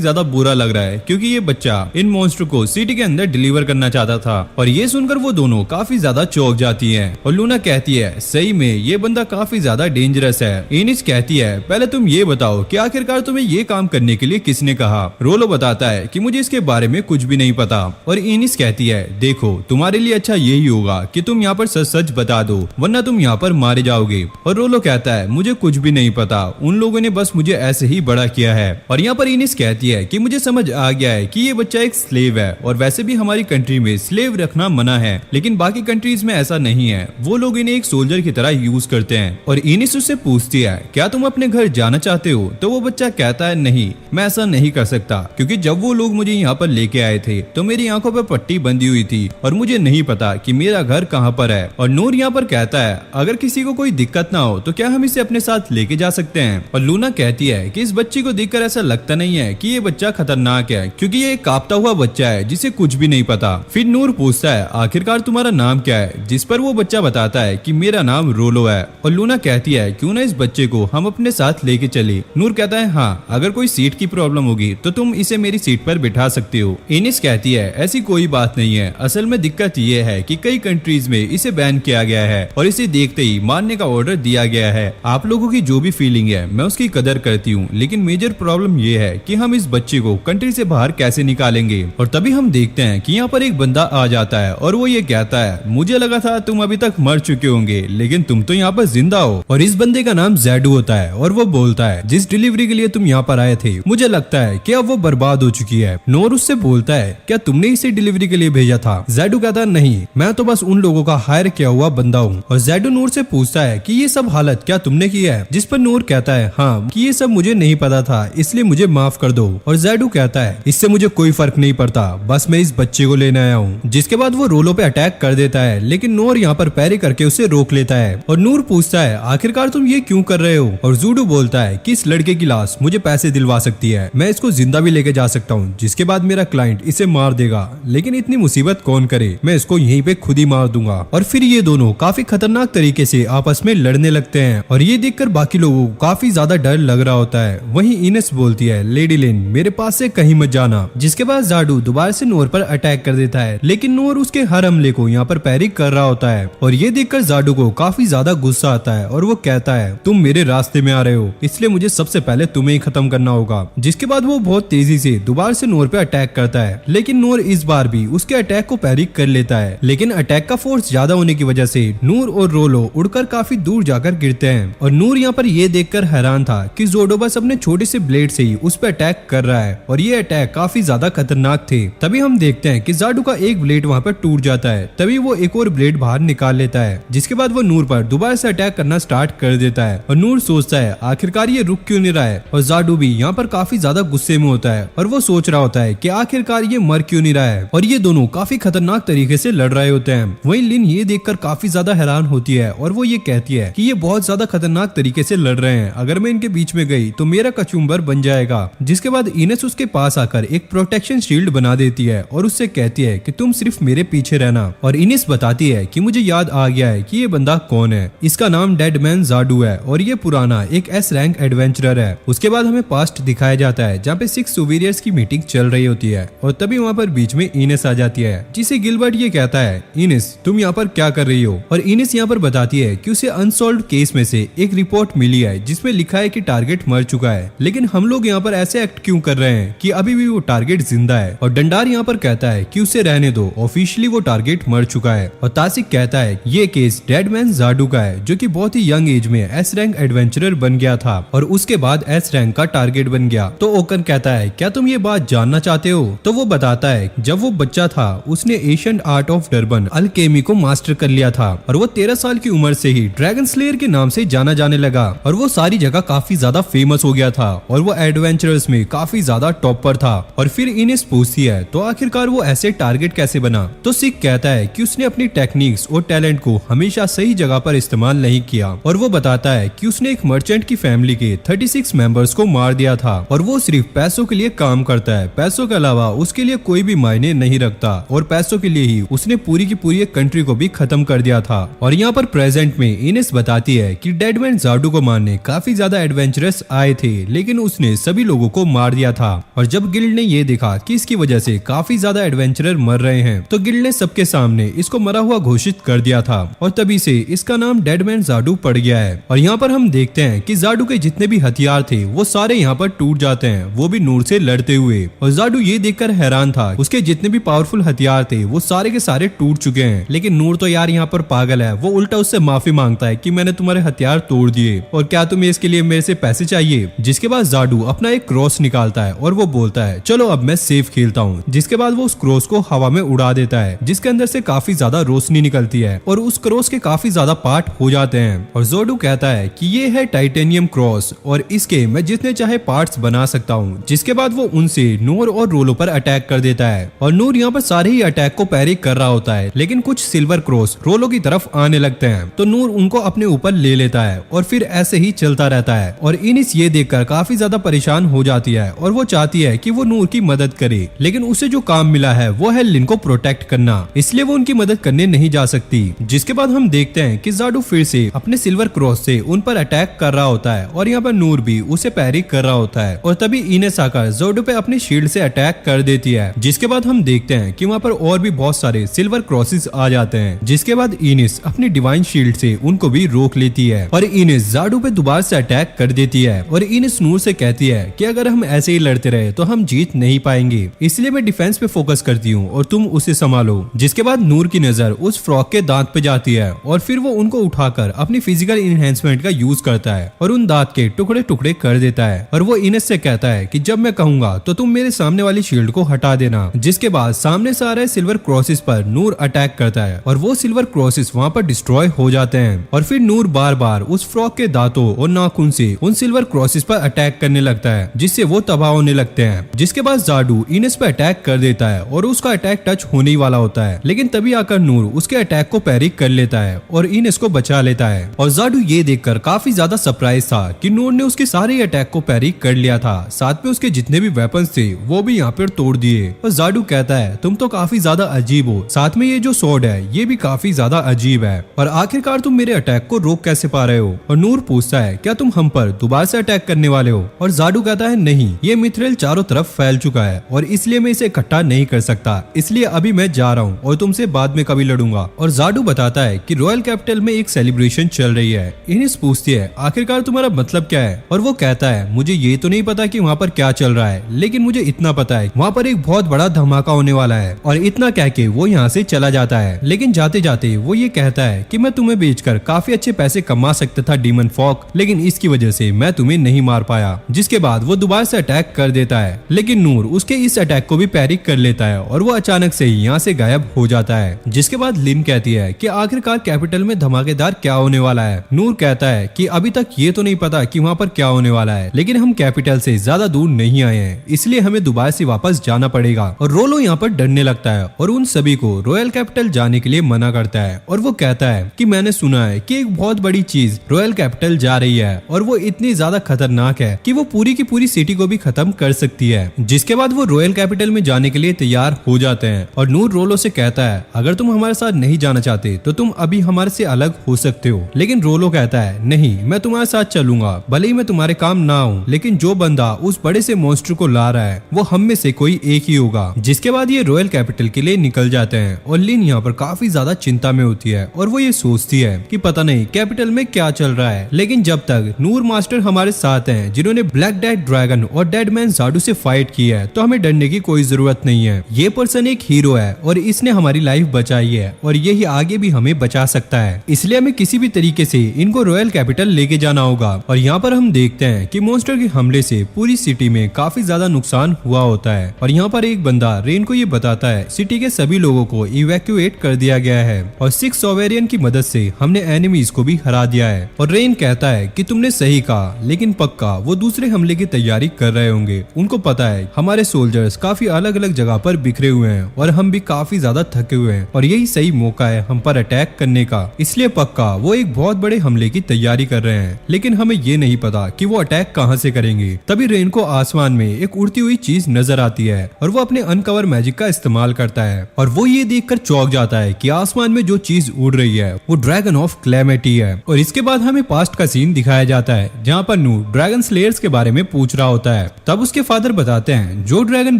ज्यादा बुरा लग रहा है क्योंकि ये बच्चा इन मॉन्स्टर को सिटी के अंदर डिलीवर करना चाहता था। और ये सुनकर वो दोनों काफी ज्यादा चौंक जाती हैं। और लूना कहती है सही में ये बंदा काफी ज्यादा डेंजरस है। इनिस कहती है पहले तुम ये बताओ कि आखिरकार तुम्हें ये काम करने के लिए किसने कहा? रोलो बताता है कि मुझे इसके बारे में कुछ भी नहीं पता। और इनिस कहती है देखो तुम्हारे लिए अच्छा यही होगा कि तुम यहाँ पर सच सच बता दो, वरना तुम यहाँ पर मारे जाओगे। और रोलो कहता है मुझे कुछ भी नहीं पता, उन लोगों ने बस मुझे ऐसे ही बड़ा किया है। और यहाँ पर इनिस कहती है कि मुझे समझ आ गया है कि ये बच्चा एक स्लेव है और वैसे भी हमारी कंट्री में स्लेव रखना मना है, लेकिन बाकी कंट्रीज में ऐसा नहीं है, वो लोग इन्हें एक सोल्जर की तरह यूज करते हैं। और इनिस उससे पूछती है क्या तुम अपने घर जाना चाहते हो? तो वो बच्चा कहता है नहीं, मैं ऐसा नहीं कर सकता क्योंकि जब वो लोग मुझे यहाँ पर लेके आए थे तो मेरी आंखों पर पट्टी बंधी हुई थी और मुझे नहीं पता कि मेरा घर कहाँ पर है। और नूर यहाँ पर कहता है अगर किसी को कोई दिक्कत ना हो तो क्या हम इसे अपने साथ लेके जा सकते हैं? और लूना कहती है कि इस बच्ची को देखकर ऐसा लगता नहीं है कि ये बच्चा खतरनाक है क्योंकि ये एक कांपता हुआ बच्चा है जिसे कुछ भी नहीं पता। फिर नूर पूछता है आखिरकार तुम्हारा नाम क्या है? जिस पर वो बच्चा बताता है कि मेरा नाम रोलो है। और लूना कहती है क्यों ना इस बच्चे को हम अपने साथ लेके चले? नूर कहता है हाँ, अगर कोई सीट की प्रॉब्लम होगी तो तुम इसे मेरी सीट पर बिठा सकते हो। इनिस कहती है ऐसी कोई बात नहीं है, असल में दिक्कत ये है कि कई कंट्रीज में इसे बैन किया गया है और इसे देखते ही मारने का ऑर्डर दिया गया है। आप लोगों की जो भी फीलिंग है मैं उसकी कदर करती हूँ, लेकिन मेजर प्रॉब्लम ये है कि हम इस बच्चे को कंट्री से बाहर कैसे निकालेंगे। और तभी हम देखते हैं कि यहाँ पर एक बंदा आ जाता है और वो ये कहता है, मुझे लगा था तुम अभी तक मर चुके होंगे, लेकिन तुम तो यहाँ पर जिंदा हो। और इस बंदे का नाम जैडू होता है और वो बोलता है, जिस डिलीवरी के लिए तुम यहाँ पर आए थे मुझे लगता है कि अब वो बर्बाद हो चुकी है। नूर उससे बोलता है, क्या तुमने इसे डिलीवरी के लिए भेजा था? जैडू कहता है, नहीं, मैं तो बस उन लोगों का हायर किया हुआ बंदा हूँ। और जैडू नूर से पूछता है कि ये सब हालत क्या तुमने की है? जिस पर नूर कहता है, हाँ, कि ये सब मुझे नहीं पता था, इसलिए मुझे माफ कर दो। और जैडू कहता है, इससे मुझे कोई फर्क नहीं पड़ता, बस मैं इस बच्चे को लेने आया हूँ। जिसके बाद वो रोलो पे अटैक कर देता है, लेकिन नूर यहाँ पर पैरी करके उसे रोक लेता है। और नूर पूछता है, आखिरकार तुम ये क्यों कर रहे हो? और जूडू बोलता है कि इस लड़के की लाश मुझे पैसे दिलवा सकती है, मैं इसको जिंदा भी लेके जा सकता हूँ, जिसके बाद मेरा क्लाइंट इसे मार देगा, लेकिन इतनी मुसीबत कौन करे, मैं इसको यहीं पे खुद ही मार दूंगा। और फिर ये दोनों काफी खतरनाक तरीके से आपस में लड़ने लगते हैं और ये देखकर बाकी लोगों को काफी ज्यादा डर लग रहा होता है। वहीं इनेस बोलती है, लेडी लिन, मेरे पास से कहीं मत जाना। जिसके बाद जाडू दोबारा से नूर पर अटैक कर देता है, लेकिन नूर उसके हर हमले को यहाँ पर पैरी कर रहा होता है। और ये देखकर जाडू को काफी ज्यादा गुस्सा आता है और वो कहता है, तुम मेरे रास्ते में आ रहे हो, इसलिए मुझे सबसे पहले तुम्हें ही खत्म करना होगा। जिसके बाद वो बहुत तेजी से दोबारा से नूर पे अटैक करता है, लेकिन नूर इस बार भी उसके अटैक को पैरी कर लेता है। लेकिन अटैक का फोर्स ज्यादा होने की वजह से नूर और रोलो उड़कर काफी दूर जाकर गिरते हैं। और नूर यहाँ पर ये देखकर हैरान था कि जोडो बस अपने छोटे से ब्लेड से ही उस पर अटैक कर रहा है और ये अटैक काफी ज्यादा खतरनाक थे। तभी हम देखते हैं कि जाडू का एक ब्लेड वहाँ पर टूट जाता है, तभी वो एक और ब्लेड बाहर निकाल लेता है। जिसके बाद वो नूर पर दोबारा से अटैक करना स्टार्ट कर देता है और नूर सोचता है, आखिरकार ये रुक क्यों नहीं रहा है। और जाडू भी यहाँ पर काफी ज्यादा गुस्से में होता है और वो सोच रहा होता है कि आखिरकार ये मर क्यों नहीं रहा है। और ये दोनों काफी खतरनाक तरीके से लड़ रहे होते हैं। वहीं लिन ये देखकर काफी ज्यादा हैरान होती है और वो ये कहती है कि ये बहुत ज्यादा खतरनाक तरीके से लड़ रहे हैं, अगर मैं इनके बीच में गई तो मेरा कचुम्बर बन जाएगा। जिसके बाद इनेस उसके पास आकर एक प्रोटेक्शन शील्ड बना देती है और उससे कहती है कि तुम सिर्फ मेरे पीछे रहना। और इनेस बताती है कि मुझे याद आ गया है कि ये बंदा कौन है, इसका नाम डेड मैन जाडू है और ये पुराना एक एस रैंक एडवेंचरर है। उसके बाद हमें पास्ट दिखाया जाता है जहाँ पे 6 सुपीरियर्स की मीटिंग चल रही होती है और तभी वहाँ पर बीच में इनेस आ जाती है, जिसे गिलबर्ट ये कहता है, इनेस तुम यहाँ पर क्या कर रही हो? और इनेस यहाँ पर बताती है कि उसे अनसॉल्व्ड केस में से एक रिपोर्ट मिली है जिसमें लिखा है कि टारगेट मर चुका है, लेकिन हम लोग यहाँ पर ऐसे एक्ट क्यों कर रहे हैं कि अभी भी वो टारगेट जिंदा है। और डंडार यहाँ पर कहता है कि उसे रहने दो, ऑफिशियली वो टारगेट मर चुका है। और तासिक कहता है ये केस डेड मैन जाडू का है, जो कि बहुत ही यंग एज में एस रैंक एडवेंचरर बन गया था और उसके बाद एस रैंक का टारगेट बन गया। तो ओकन कहता है, क्या तुम ये बात जानना चाहते हो? तो वो बताता है, जब वो बच्चा था उसने ancient art of Durban Alchemy को मास्टर कर लिया था और वो 13 साल की उम्र से ही ड्रैगन स्लेयर के नाम से जाना जाने लगा और वो सारी जगह काफी ज्यादा फेमस हो गया था और वो एडवेंचरर्स में काफी ज्यादा टॉप पर था। और फिर इनेस पूछती है, तो आखिरकार वो ऐसे टारगेट कैसे बना? तो सिक कहता है कि उसने अपनी टेक्निक्स और टैलेंट को हमेशा सही जगह पर इस्तेमाल नहीं किया और वो बताता है कि उसने एक मर्चेंट की फैमिली के 36 मेंबर्स को मार दिया था और वो सिर्फ पैसों के लिए काम करता है, पैसों के अलावा उसके लिए कोई भी मायने नहीं रखता और पैसों के लिए ही उसने पूरी की पूरी एक कंट्री को भी खत्म कर दिया था। और यहाँ पर प्रेजेंट में इनेस बताती है कि डेड मैन जाडू को मारने काफी ज्यादा एडवेंचरस आए थे, लेकिन उसने सभी लोगों को मार दिया था। और जब गिल्ड ने ये देखा कि इसकी वजह से काफी ज्यादा एडवेंचरर मर रहे हैं, तो गिल्ड ने सबके सामने इसको मरा हुआ घोषित कर दिया था और तभी से इसका नाम डेड मैन जाडू पड़ गया है। और यहाँ पर हम देखते हैं कि जाडू के जितने भी हथियार थे वो सारे यहाँ पर टूट जाते हैं, वो भी नूर से लड़ते हुए। और जाडू ये देखकर हैरान था, उसके जितने भी पावरफुल हथियार थे वो सारे के सारे टूट चुके हैं। लेकिन नूर तो यार यहाँ पर पागल है, वो उल्टा उससे माफी मांगता है कि मैंने तुम्हारे हथियार तोड़ दिए और क्या तुम्हें इसके लिए मेरे से पैसे चाहिए। जिसके बाद जाडू अपना एक क्रॉस निकालता है और वो बोलता है, चलो अब मैं सेफ खेलता हूँ। जिसके बाद वो उस क्रॉस को हवा में उड़ा देता है, जिसके अंदर से काफी ज्यादा रोशनी निकलती है और उस क्रॉस के काफी ज्यादा पार्ट हो जाते हैं। और जाडू कहता है कि ये है टाइटेनियम क्रॉस और इसके मैं जितने चाहे पार्ट्स बना सकता हूँ। जिसके बाद वो उनसे नूर और रोलो पर अटैक कर देता है और नूर यहाँ पर सारे ही अटैक को पैरी कर रहा होता है, लेकिन कुछ सिल्वर क्रॉस रोलो की तरफ आने लगते हैं तो नूर उनको अपने ऊपर ले लेता है और फिर ऐसे ही चलता रहता है। और इनिस ये देखकर काफी ज्यादा परेशान हो जाती है और वो चाहती है कि वो नूर की मदद करे, लेकिन उसे जो काम मिला है वो है लिन को प्रोटेक्ट करना, इसलिए वो उनकी मदद करने नहीं जा सकती। जिसके बाद हम देखते हैं कि जाडू फिर से अपने सिल्वर क्रॉस से उन पर अटैक कर रहा होता है और यहाँ पर नूर भी उसे पैरी कर रहा होता है और तभी इनेस आकर जाडू पे अपनी शील्ड से अटैक कर देती है। जिसके बाद हम देखते हैं कि वहाँ पर और भी बहुत सारे सिल्वर क्रॉसेस आ जाते हैं। जिसके बाद इनेस अपनी डिवाइन शील्ड से उनको भी रोक लेती है और इनेस जाडू पे दोबारा से अटैक कर देती है और इनेस नूर से कहती है कि अगर अगर हम ऐसे ही लड़ते रहे तो हम जीत नहीं पाएंगे, इसलिए मैं डिफेंस पे फोकस करती हूँ और तुम उसे संभालो। जिसके बाद नूर की नजर उस फ्रॉग के दांत पे जाती है और फिर वो उनको उठाकर अपनी फिजिकल इनहेंसमेंट का यूज करता है और उन दांत के टुकड़े टुकड़े कर देता है। और वो इनेस से कहता है कि जब मैं कहूंगा तो तुम मेरे सामने वाली शील्ड को हटा देना। जिसके बाद सामने से आ रहे सिल्वर क्रॉसेस पर नूर अटैक करता है और वो सिल्वर क्रॉसेस वहाँ पर डिस्ट्रॉय हो जाते हैं। और फिर नूर बार बार उस फ्रॉग के दांतों और नाखून से उन सिल्वर क्रॉसेस पर अटैक करने लगता है, जिससे वो तबाह होने लगते हैं। जिसके बाद जाडू इनेस पे अटैक कर देता है और उसका अटैक टच होने ही वाला होता है, लेकिन तभी आकर नूर उसके अटैक को पैरी कर लेता है और इनेस को बचा लेता है। और जाडू ये देखकर काफी ज्यादा सरप्राइज था कि नूर ने उसके सारे अटैक को पैरी कर लिया था, साथ में उसके जितने भी वेपन्स थे वो भी यहाँ पर तोड़ दिए। और जाडू कहता है तुम तो काफी ज्यादा अजीब हो, साथ में ये जो स्वॉर्ड है ये भी काफी ज्यादा अजीब है, और आखिरकार तुम मेरे अटैक को रोक कैसे पा रहे हो। और नूर पूछता है क्या तुम हम पर दोबारा से अटैक करने वाले हो। और जाडू कहता है नहीं, ये मिथ्रेल चारों तरफ फैल चुका है और इसलिए मैं इसे इकट्ठा नहीं कर सकता, इसलिए अभी मैं जा रहा हूँ और तुमसे बाद में कभी लड़ूंगा। और जाडू बताता है कि रॉयल कैपिटल में एक सेलिब्रेशन चल रही है। इनेस पूछती है आखिरकार तुम्हारा मतलब क्या है, और वो कहता है मुझे ये तो नहीं पता कि वहाँ पर क्या चल रहा है, लेकिन मुझे इतना पता है वहाँ पर एक बहुत बड़ा धमाका होने वाला है। और इतना कह के वो यहाँ से चला जाता है, लेकिन जाते जाते वो ये कहता है कि मैं तुम्हें बेचकर काफी अच्छे पैसे कमा सकता था डीमन फॉक, लेकिन इसकी वजह से मैं तुम्हें नहीं मार पाया। जिसके बाद वो दोबारा से अटैक कर देता है, लेकिन नूर उसके इस अटैक को भी पैरी कर लेता है और वो अचानक से ही यहाँ से गायब हो जाता है। जिसके बाद लिन कहती है कि आखिरकार कैपिटल में धमाकेदार क्या होने वाला है। नूर कहता है कि अभी तक ये तो नहीं पता कि वहाँ पर क्या होने वाला है, लेकिन हम कैपिटल से ज्यादा दूर नहीं आए हैं, इसलिए हमें दोबारा से वापस जाना पड़ेगा। और रोलो यहाँ पर डरने लगता है और उन सभी को रॉयल कैपिटल जाने के लिए मना करता है। और वो कहता है कि मैंने सुना है कि एक बहुत बड़ी चीज रॉयल कैपिटल जा रही है और वो इतनी ज्यादा खतरनाक है कि वो पूरी की पूरी सिटी को भी खत्म कर सकती है। जिसके बाद वो रॉयल कैपिटल में जाने के लिए तैयार हो जाते हैं और नूर रोलो से कहता है अगर तुम हमारे साथ नहीं जाना चाहते तो तुम अभी हमारे से अलग हो सकते हो। लेकिन रोलो कहता है नहीं, मैं तुम्हारे साथ चलूंगा, भले ही मैं तुम्हारे काम ना हूँ, लेकिन जो बंदा उस बड़े से मॉन्स्टर को ला रहा है वो हम में से कोई एक ही होगा। जिसके बाद ये रॉयल कैपिटल के लिए निकल जाते हैं और लिन यहाँ पर काफी ज्यादा चिंता में होती है और वो ये सोचती है कि पता नहीं कैपिटल में क्या चल रहा है। लेकिन जब तक नूर मास्टर हमारे साथ हैं जिन्होंने ब्लैक डेड ड्रैगन और डेड मैन जाडू से फाइट की है, तो हमें डरने की कोई जरूरत नहीं है। ये पर्सन एक हीरो है और इसने हमारी लाइफ बचाई है और यही आगे भी हमें बचा सकता है, इसलिए हमें किसी भी तरीके से इनको रॉयल कैपिटल लेके जाना होगा। और यहाँ पर हम देखते हैं कि मॉन्स्टर के हमले से पूरी सिटी में काफी ज्यादा नुकसान हुआ होता है और यहाँ पर एक बंदा रेन को ये बताता है सिटी के सभी लोगों को इवैक्यूएट कर दिया गया है और 6 सोवेरियन की मदद से हमने एनिमीज को भी हरा दिया है। और रेन कहता है कि तुमने सही कहा, लेकिन पक्का वो दूसरे हमले की तैयारी कर रहे होंगे। उनको पता है हमारे सोल्जर्स काफी अलग अलग जगह पर बिखरे हुए हैं और हम भी काफी ज्यादा थके हुए हैं और यही सही मौका है हम पर अटैक करने का, इसलिए पक्का वो एक बहुत बड़े हमले की तैयारी कर रहे हैं। लेकिन हमें ये नहीं पता कि वो अटैक कहाँ से करेंगे। तभी रेन को आसमान में एक उड़ती हुई चीज नजर आती है और वो अपने अनकवर मैजिक का इस्तेमाल करता है और वो ये देखकर चौंक जाता है कि आसमान में जो चीज उड़ रही है वो ड्रैगन ऑफ क्लैमिटी है। और इसके बाद हमें पास्ट का सीन दिखाया जाता है जहाँ पर नू ड्रैगन स्लेयर्स के बारे में पूछ रहा होता है। तब उसके फादर बताते हैं जो ड्रैगन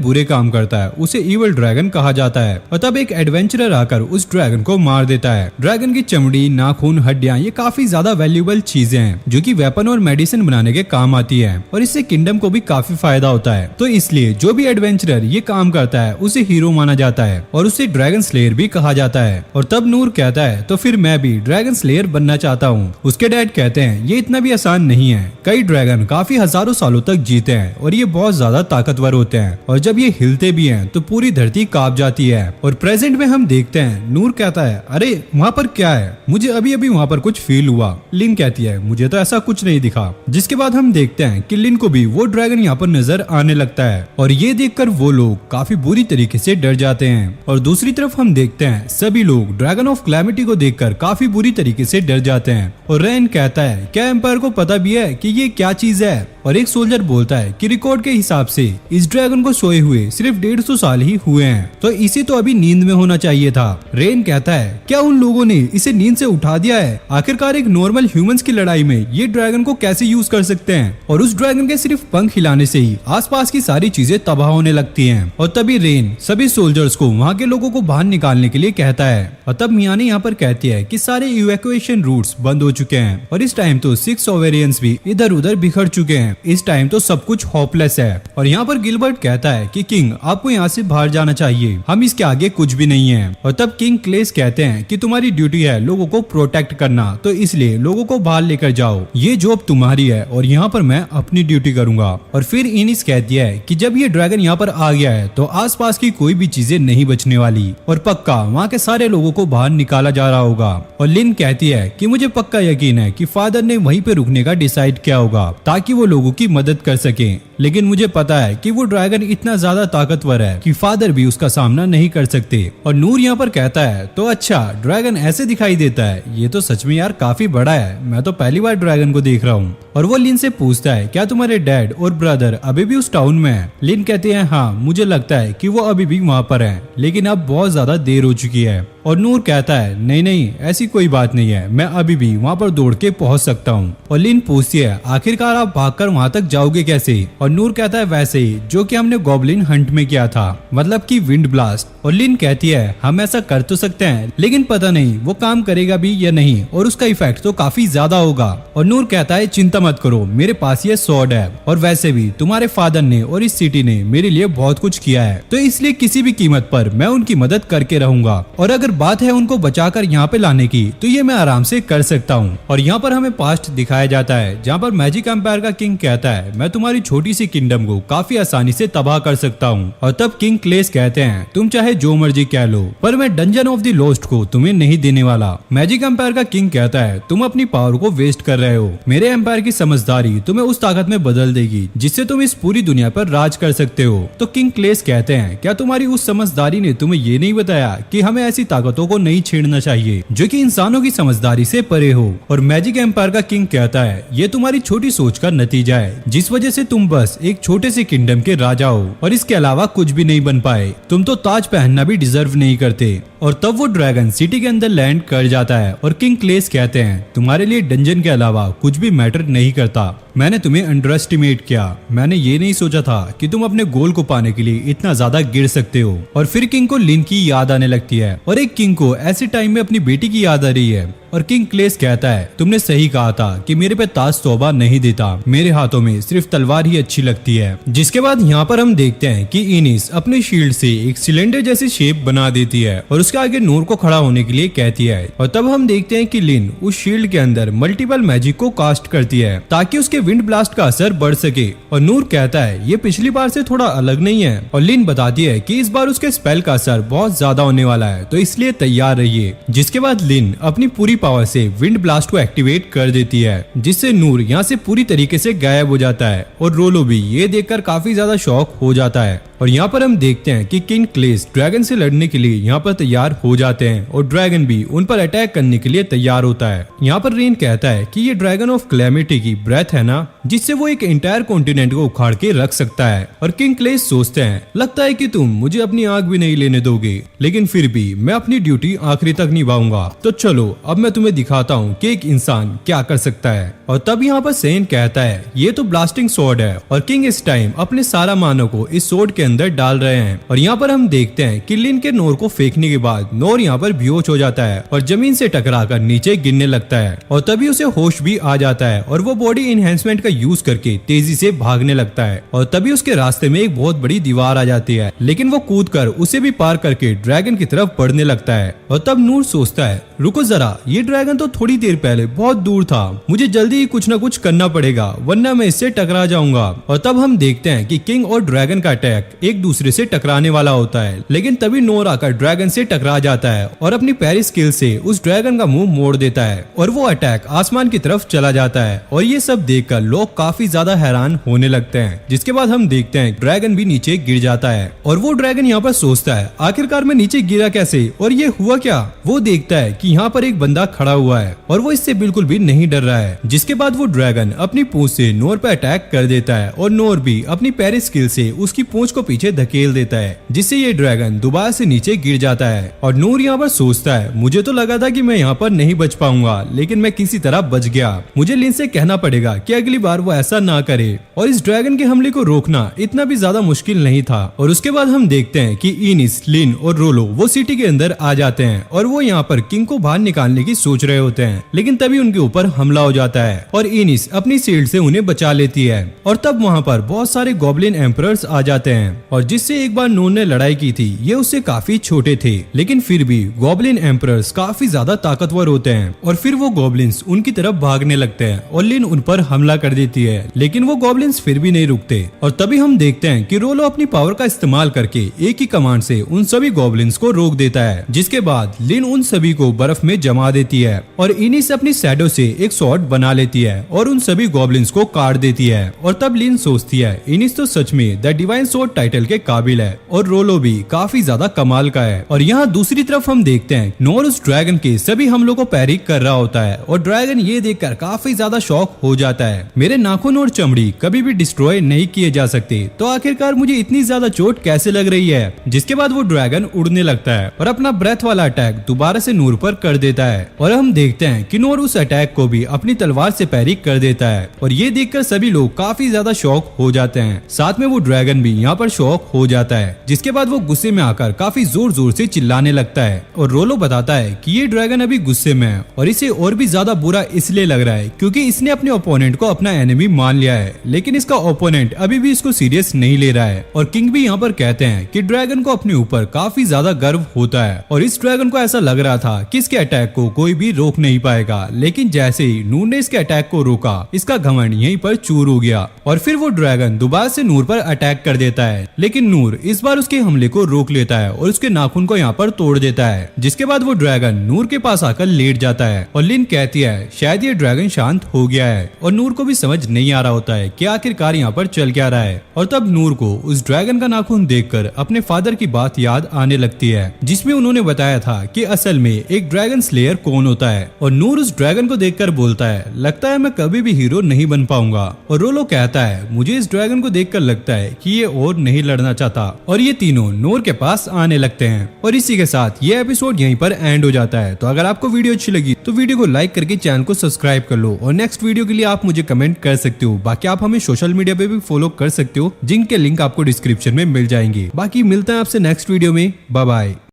बुरे काम करता है उसे इविल ड्रैगन कहा जाता है। और तब एक एडवेंचरर आकर उस ड्रैगन को मार देता है। ड्रैगन की चमड़ी, नाखून, हड्डियां ये काफी ज्यादा वैल्यूएबल चीजें हैं जो कि वेपन और मेडिसिन बनाने के काम आती है और इससे किंगडम को भी काफी फायदा होता है। तो इसलिए जो भी एडवेंचरर ये काम करता है उसे हीरो माना जाता है और उसे ड्रैगन स्लेयर भी कहा जाता है। और तब नूर कहता है तो फिर मैं भी ड्रैगन स्लेयर बनना चाहता हूँ। उसके डैड कहते हैं ये इतना भी आसान नहीं है, कई ड्रैगन काफी हजारों सालों तक जीते हैं और ये बहुत ज्यादा ताकतवर होते हैं और जब ये हिलते भी हैं तो पूरी धरती कांप जाती है। और प्रेजेंट में हम देखते हैं नूर कहता है अरे वहाँ पर क्या है, मुझे अभी अभी वहाँ पर कुछ फील हुआ। लिन कहती है मुझे तो ऐसा कुछ नहीं दिखा। जिसके बाद हम देखते हैं कि लिन को भी वो ड्रैगन यहाँ पर नजर आने लगता है और ये देखकर वो लोग काफी बुरी तरीके से डर जाते हैं। और दूसरी तरफ हम देखते हैं सभी लोग ड्रैगन ऑफ क्लैमिटी को देखकर काफी बुरी तरीके से डर जाते हैं। और रेन कहता है क्या एम्पायर को पता भी है कि ये क्या चीज है। और एक सोल्जर बोलता है कि रिकॉर्ड के हिसाब से इस ड्रैगन को सोए हुए सिर्फ 150 साल ही हुए हैं, तो इसे तो अभी नींद में होना चाहिए था। रेन कहता है क्या उन लोगों ने इसे नींद से उठा दिया है? आखिरकार एक नॉर्मल ह्यूमंस की लड़ाई में ये ड्रैगन को कैसे यूज कर सकते हैं? और उस ड्रैगन के सिर्फ पंख हिलाने से ही आसपास की सारी चीजें तबाह होने लगती हैं। और तभी रेन सभी सोल्जर्स को वहाँ के लोगों को बाहर निकालने के लिए कहता है। और तब मियाने यहाँ पर कहती है कि सारे इवैक्यूएशन रूट्स बंद हो चुके हैं और इस टाइम तो 6 सोवेरियंस भी इधर उधर बिखर चुके हैं। इस टाइम तो सब कुछ होपलेस है। और यहाँ पर गिलबर्ट कहता है कि किंग आपको यहाँ से बाहर जाना चाहिए, हम इसके आगे कुछ भी नहीं है। और तब किंग क्लेस कहते हैं कि तुम्हारी ड्यूटी है लोगों को प्रोटेक्ट करना, तो इसलिए लोगों को बाहर लेकर जाओ, ये जॉब तुम्हारी है और यहाँ पर मैं अपनी ड्यूटी करूंगा। और फिर इनिस कहती है कि जब ये ड्रैगन यहाँ पर आ गया है तो आसपास की कोई भी चीजें नहीं बचने वाली और पक्का वहाँ के सारे लोगों को बाहर निकाला जा रहा होगा। और लिन कहती है कि मुझे पक्का यकीन है कि फादर ने वहीं पे रुकने का डिसाइड किया होगा ताकि वो लोगों की मदद कर सके, लेकिन मुझे पता है कि वो ड्रैगन इतना ज्यादा ताकतवर है कि फादर भी उसका सामना नहीं कर सकते। और नूर यहाँ पर कहता है तो अच्छा ड्रैगन ऐसे दिखाई देता है, ये तो सच में यार काफी बड़ा है, मैं तो पहली बार ड्रैगन को देख रहा हूँ। और वो लिन से पूछता है क्या तुम्हारे डैड और ब्रदर अभी भी उस टाउन में है? लिन कहते हैं हाँ मुझे लगता है कि वो अभी भी वहाँ पर है, लेकिन अब बहुत ज्यादा देर हो चुकी है। और नूर कहता है नहीं नहीं ऐसी कोई बात नहीं है, मैं अभी भी वहाँ पर दौड़ के पहुँच सकता हूँ। और लिन पूछती है आखिरकार आप भागकर वहाँ तक जाओगे कैसे? और नूर कहता है वैसे ही जो कि हमने गॉब्लिन हंट में किया था, मतलब कि विंड ब्लास्ट। और लिन कहती है हम ऐसा कर तो सकते हैं लेकिन पता नहीं वो काम करेगा भी या नहीं, और उसका इफेक्ट तो काफी ज्यादा होगा। और नूर कहता है चिंता मत करो, मेरे पास ये स्वॉर्ड है और वैसे भी तुम्हारे फादर ने और इस सिटी ने मेरे लिए बहुत कुछ किया है, तो इसलिए किसी भी कीमत पर मैं उनकी मदद करके रहूंगा। और अगर बात है उनको बचाकर यहाँ पे लाने की तो ये मैं आराम से कर सकता हूँ। और यहाँ पर हमें पास्ट दिखाया जाता है जहाँ पर मैजिक एम्पायर का किंग कहता है मैं तुम्हारी छोटी सी किंगडम को काफी आसानी से तबाह कर सकता हूँ। और तब किंग क्लेस कहते हैं तुम चाहे जो मर्जी कह लो पर मैं डंजन ऑफ द लॉस्ट को तुम्हें नहीं देने वाला। मैजिक एम्पायर का किंग कहता है तुम अपनी पावर को वेस्ट कर रहे हो, मेरे एम्पायर की समझदारी तुम्हें उस ताकत में बदल देगी जिससे तुम इस पूरी दुनिया पर राज कर सकते हो। तो किंग क्लेस कहते हैं क्या तुम्हारी उस समझदारी ने तुम्हें ये नहीं बताया कि हमें ऐसी ताकतों को नहीं छेड़ना चाहिए जो कि इंसानों की समझदारी से परे हो? और मैजिक एम्पायर का किंग कहता है ये तुम्हारी छोटी सोच का नतीजा है जिस वजह से तुम बस एक छोटे से किंगडम के राजा हो और इसके अलावा कुछ भी नहीं बन पाए, तुम तो ताज पहनना भी डिजर्व नहीं करते। और तब वो ड्रैगन सिटी के अंदर लैंड कर जाता है और किंग क्लेस कहते हैं तुम्हारे लिए डंजन के अलावा कुछ भी मैटर नहीं करता, मैंने तुम्हें अंडर एस्टिमेट किया, मैंने ये नहीं सोचा था कि तुम अपने गोल को पाने के लिए इतना ज्यादा गिर सकते हो। और फिर किंग को लिन की याद आने लगती है और एक किंग को ऐसे टाइम में अपनी बेटी की याद आ रही है। और किंग क्लेस कहता है तुमने सही कहा था कि मेरे पे ताज शोभा नहीं देता, मेरे हाथों में सिर्फ तलवार ही अच्छी लगती है। जिसके बाद यहाँ पर हम देखते हैं कि इनिस अपने शील्ड से एक सिलेंडर जैसी शेप बना देती है और उसके आगे नूर को खड़ा होने के लिए कहती है। और तब हम देखते हैं कि लिन उस शील्ड के अंदर मल्टीपल मैजिक को कास्ट करती है ताकि उसके विंड ब्लास्ट का असर बढ़ सके। और नूर कहता है ये पिछली बार से थोड़ा अलग नहीं है। और लिन बताती है कि इस बार उसके स्पेल का असर बहुत ज्यादा होने वाला है, तो इसलिए तैयार रहिए। जिसके बाद लिन अपनी पूरी पावर से विंड ब्लास्ट को एक्टिवेट कर देती है जिससे नूर यहाँ से पूरी तरीके से गायब हो जाता है। और रोलो भी ये देखकर काफी ज्यादा शॉक हो जाता है। और यहाँ पर हम देखते हैं कि किंग क्लेस ड्रैगन से लड़ने के लिए यहाँ पर तैयार हो जाते हैं और ड्रैगन भी उन पर अटैक करने के लिए तैयार होता है। यहाँ पर रेन कहता है कि ये ड्रैगन ऑफ क्लैमिटी की ब्रेथ है ना, जिससे वो एक एंटायर कॉन्टिनेंट को उखाड़ के रख सकता है। और किंग क्लेस सोचते हैं लगता है कि तुम मुझे अपनी आंख भी नहीं लेने दोगे, लेकिन फिर भी मैं अपनी ड्यूटी आखिरी तक निभाऊंगा, तो चलो अब मैं तुम्हें दिखाता हूँ कि एक इंसान क्या कर सकता है। और तब यहाँ पर सेन कहता है ये तो ब्लास्टिंग स्वॉर्ड है और किंग इस टाइम अपने सारा मानव को इस स्वॉर्ड के अंदर डाल रहे हैं। और यहाँ पर हम देखते हैं कि लिन के नोर को फेंकने के बाद नोर यहाँ पर बेहोश हो जाता है और जमीन से टकराकर नीचे गिरने लगता है। और तभी उसे होश भी आ जाता है और वो बॉडी इनहेंसमेंट का यूज करके तेजी से भागने लगता है। और तभी उसके रास्ते में एक बहुत बड़ी दीवार आ जाती है, लेकिन वो कूद कर उसे भी पार करके ड्रैगन की तरफ बढ़ने लगता है। और तब नूर सोचता है रुको जरा, ये ड्रैगन तो थोड़ी देर पहले बहुत दूर था, मुझे जल्दी ही कुछ न कुछ करना पड़ेगा वरना मैं इससे टकरा जाऊंगा। और तब हम देखते हैं कि किंग और ड्रैगन का अटैक एक दूसरे से टकराने वाला होता है, लेकिन तभी नोर आकर ड्रैगन से टकरा जाता है और अपनी पैरी स्किल से उस ड्रैगन का मुंह मोड़ देता है और वो अटैक आसमान की तरफ चला जाता है। और ये सब देखकर लोग काफी ज्यादा हैरान होने लगते हैं। जिसके बाद हम देखते हैं ड्रैगन भी नीचे गिर जाता है और वो ड्रैगन यहाँ पर सोचता है आखिरकार मैं नीचे गिरा कैसे और ये हुआ क्या। वो देखता है कि यहाँ पर एक बंदा खड़ा हुआ है और वो इससे बिल्कुल भी नहीं डर रहा है। जिसके बाद वो ड्रैगन अपनी पूंछ से नोर पर अटैक कर देता है और नोर भी अपनी पैरी स्किल से उसकी पूंछ को पीछे धकेल देता है, जिससे ये ड्रैगन दोबारा से नीचे गिर जाता है। और नूर यहाँ पर सोचता है मुझे तो लगा था कि मैं यहाँ पर नहीं बच पाऊंगा, लेकिन मैं किसी तरह बच गया। मुझे लिन से कहना पड़ेगा कि अगली बार वो ऐसा ना करे और इस ड्रैगन के हमले को रोकना इतना भी ज्यादा मुश्किल नहीं था। और उसके बाद हम देखते हैं कि इनिस, लिन और रोलो वो सिटी के अंदर आ जाते हैं और वो यहाँ पर किंग को बाहर निकालने की सोच रहे होते हैं, लेकिन तभी उनके ऊपर हमला हो जाता है और इनिस अपनी शील्ड से उन्हें बचा लेती है। और तब वहाँ पर बहुत सारे गॉब्लिन एम्परर्स आ जाते हैं और जिससे एक बार नून ने लड़ाई की थी ये उससे काफी छोटे थे, लेकिन फिर भी गॉब्लिन एम्परर्स काफी ज्यादा ताकतवर होते हैं और फिर वो गॉब्लिन्स उनकी तरफ भागने लगते हैं और लिन उन पर हमला कर देती है, लेकिन वो गॉब्लिन्स फिर भी नहीं रुकते। और तभी हम देखते हैं कि रोलो अपनी पावर का इस्तेमाल करके एक ही कमांड से उन सभी गॉब्लिन्स को रोक देता है, जिसके बाद लिन उन सभी को बर्फ में जमा देती है और इनिस अपनी शैडो से एक स्वॉर्ड बना लेती है और उन सभी गॉब्लिन्स को काट देती है। और तब लिन सोचती है इनिस तो सच में द डिवाइन स्वॉर्ड टाइटल के काबिल है और रोलो भी काफी ज्यादा कमाल का है। और यहाँ दूसरी तरफ हम देखते हैं नोर उस ड्रैगन के सभी हमलों को पैरी कर रहा होता है और ड्रैगन ये देखकर काफी ज्यादा शॉक हो जाता है। मेरे नाखून और चमड़ी कभी भी डिस्ट्रॉय नहीं किए जा सकते, तो आखिरकार मुझे इतनी ज्यादा चोट कैसे लग रही है। जिसके बाद वो ड्रैगन उड़ने लगता है और अपना ब्रेथ वाला अटैक दोबारा से नूर पर कर देता है और हम देखते हैं कि नूर उस अटैक को भी अपनी तलवार से पैरी कर देता है और ये देखकर सभी लोग काफी ज्यादा शॉक हो जाते हैं। साथ में वो ड्रैगन भी यहाँ पर शॉक हो जाता है, जिसके बाद वो गुस्से में आकर काफी जोर जोर से चिल्लाने लगता है और रोलो बताता है कि ये ड्रैगन अभी गुस्से में है और इसे और भी ज्यादा बुरा इसलिए लग रहा है क्योंकि इसने अपने ओपोनेंट को अपना एनिमी मान लिया है, लेकिन इसका ओपोनेंट अभी भी इसको सीरियस नहीं ले रहा है। और किंग भी यहाँ पर कहते हैं कि ड्रैगन को अपने ऊपर काफी ज्यादा गर्व होता है और इस ड्रैगन को ऐसा लग रहा था कि इसके अटैक को कोई भी रोक नहीं पाएगा, लेकिन जैसे ही नूर ने इसके अटैक को रोका इसका घमंड यहीं पर चूर हो गया और फिर वो ड्रैगन दोबारा से नूर पर अटैक कर देता है, लेकिन नूर इस बार उसके हमले को रोक लेता है और उसके नाखून को यहाँ पर तोड़ देता है। जिसके बाद वो ड्रैगन नूर के पास आकर लेट जाता है और लिन कहती है शायद ये ड्रैगन शांत हो गया है और नूर को भी समझ नहीं आ रहा होता है कि आखिरकार यहाँ पर चल क्या रहा है। और तब नूर को उस ड्रैगन का नाखून देखकर अपने फादर की बात याद आने लगती है, जिसमें उन्होंने बताया था कि असल में एक ड्रैगन स्लेयर कौन होता है। और नूर उस ड्रैगन को देखकर बोलता है लगता है मैं कभी भी हीरो नहीं बन पाऊंगा। और रोलो कहता है मुझे इस ड्रैगन को देखकर लगता है कि ये और नहीं लड़ना चाहता। और ये तीनों नूर के पास आने लगते हैं और इसी के साथ ये एपिसोड यहीं पर एंड हो जाता है। तो अगर आपको वीडियो अच्छी लगी तो वीडियो को लाइक करके चैनल को सब्सक्राइब कर लो और नेक्स्ट वीडियो के लिए आप मुझे कमेंट कर सकते हो। बाकी आप हमें सोशल मीडिया पे भी फॉलो कर सकते हो, जिनके लिंक आपको डिस्क्रिप्शन में मिल जाएंगे। बाकी मिलते हैं आपसे नेक्स्ट वीडियो में। Bye bye.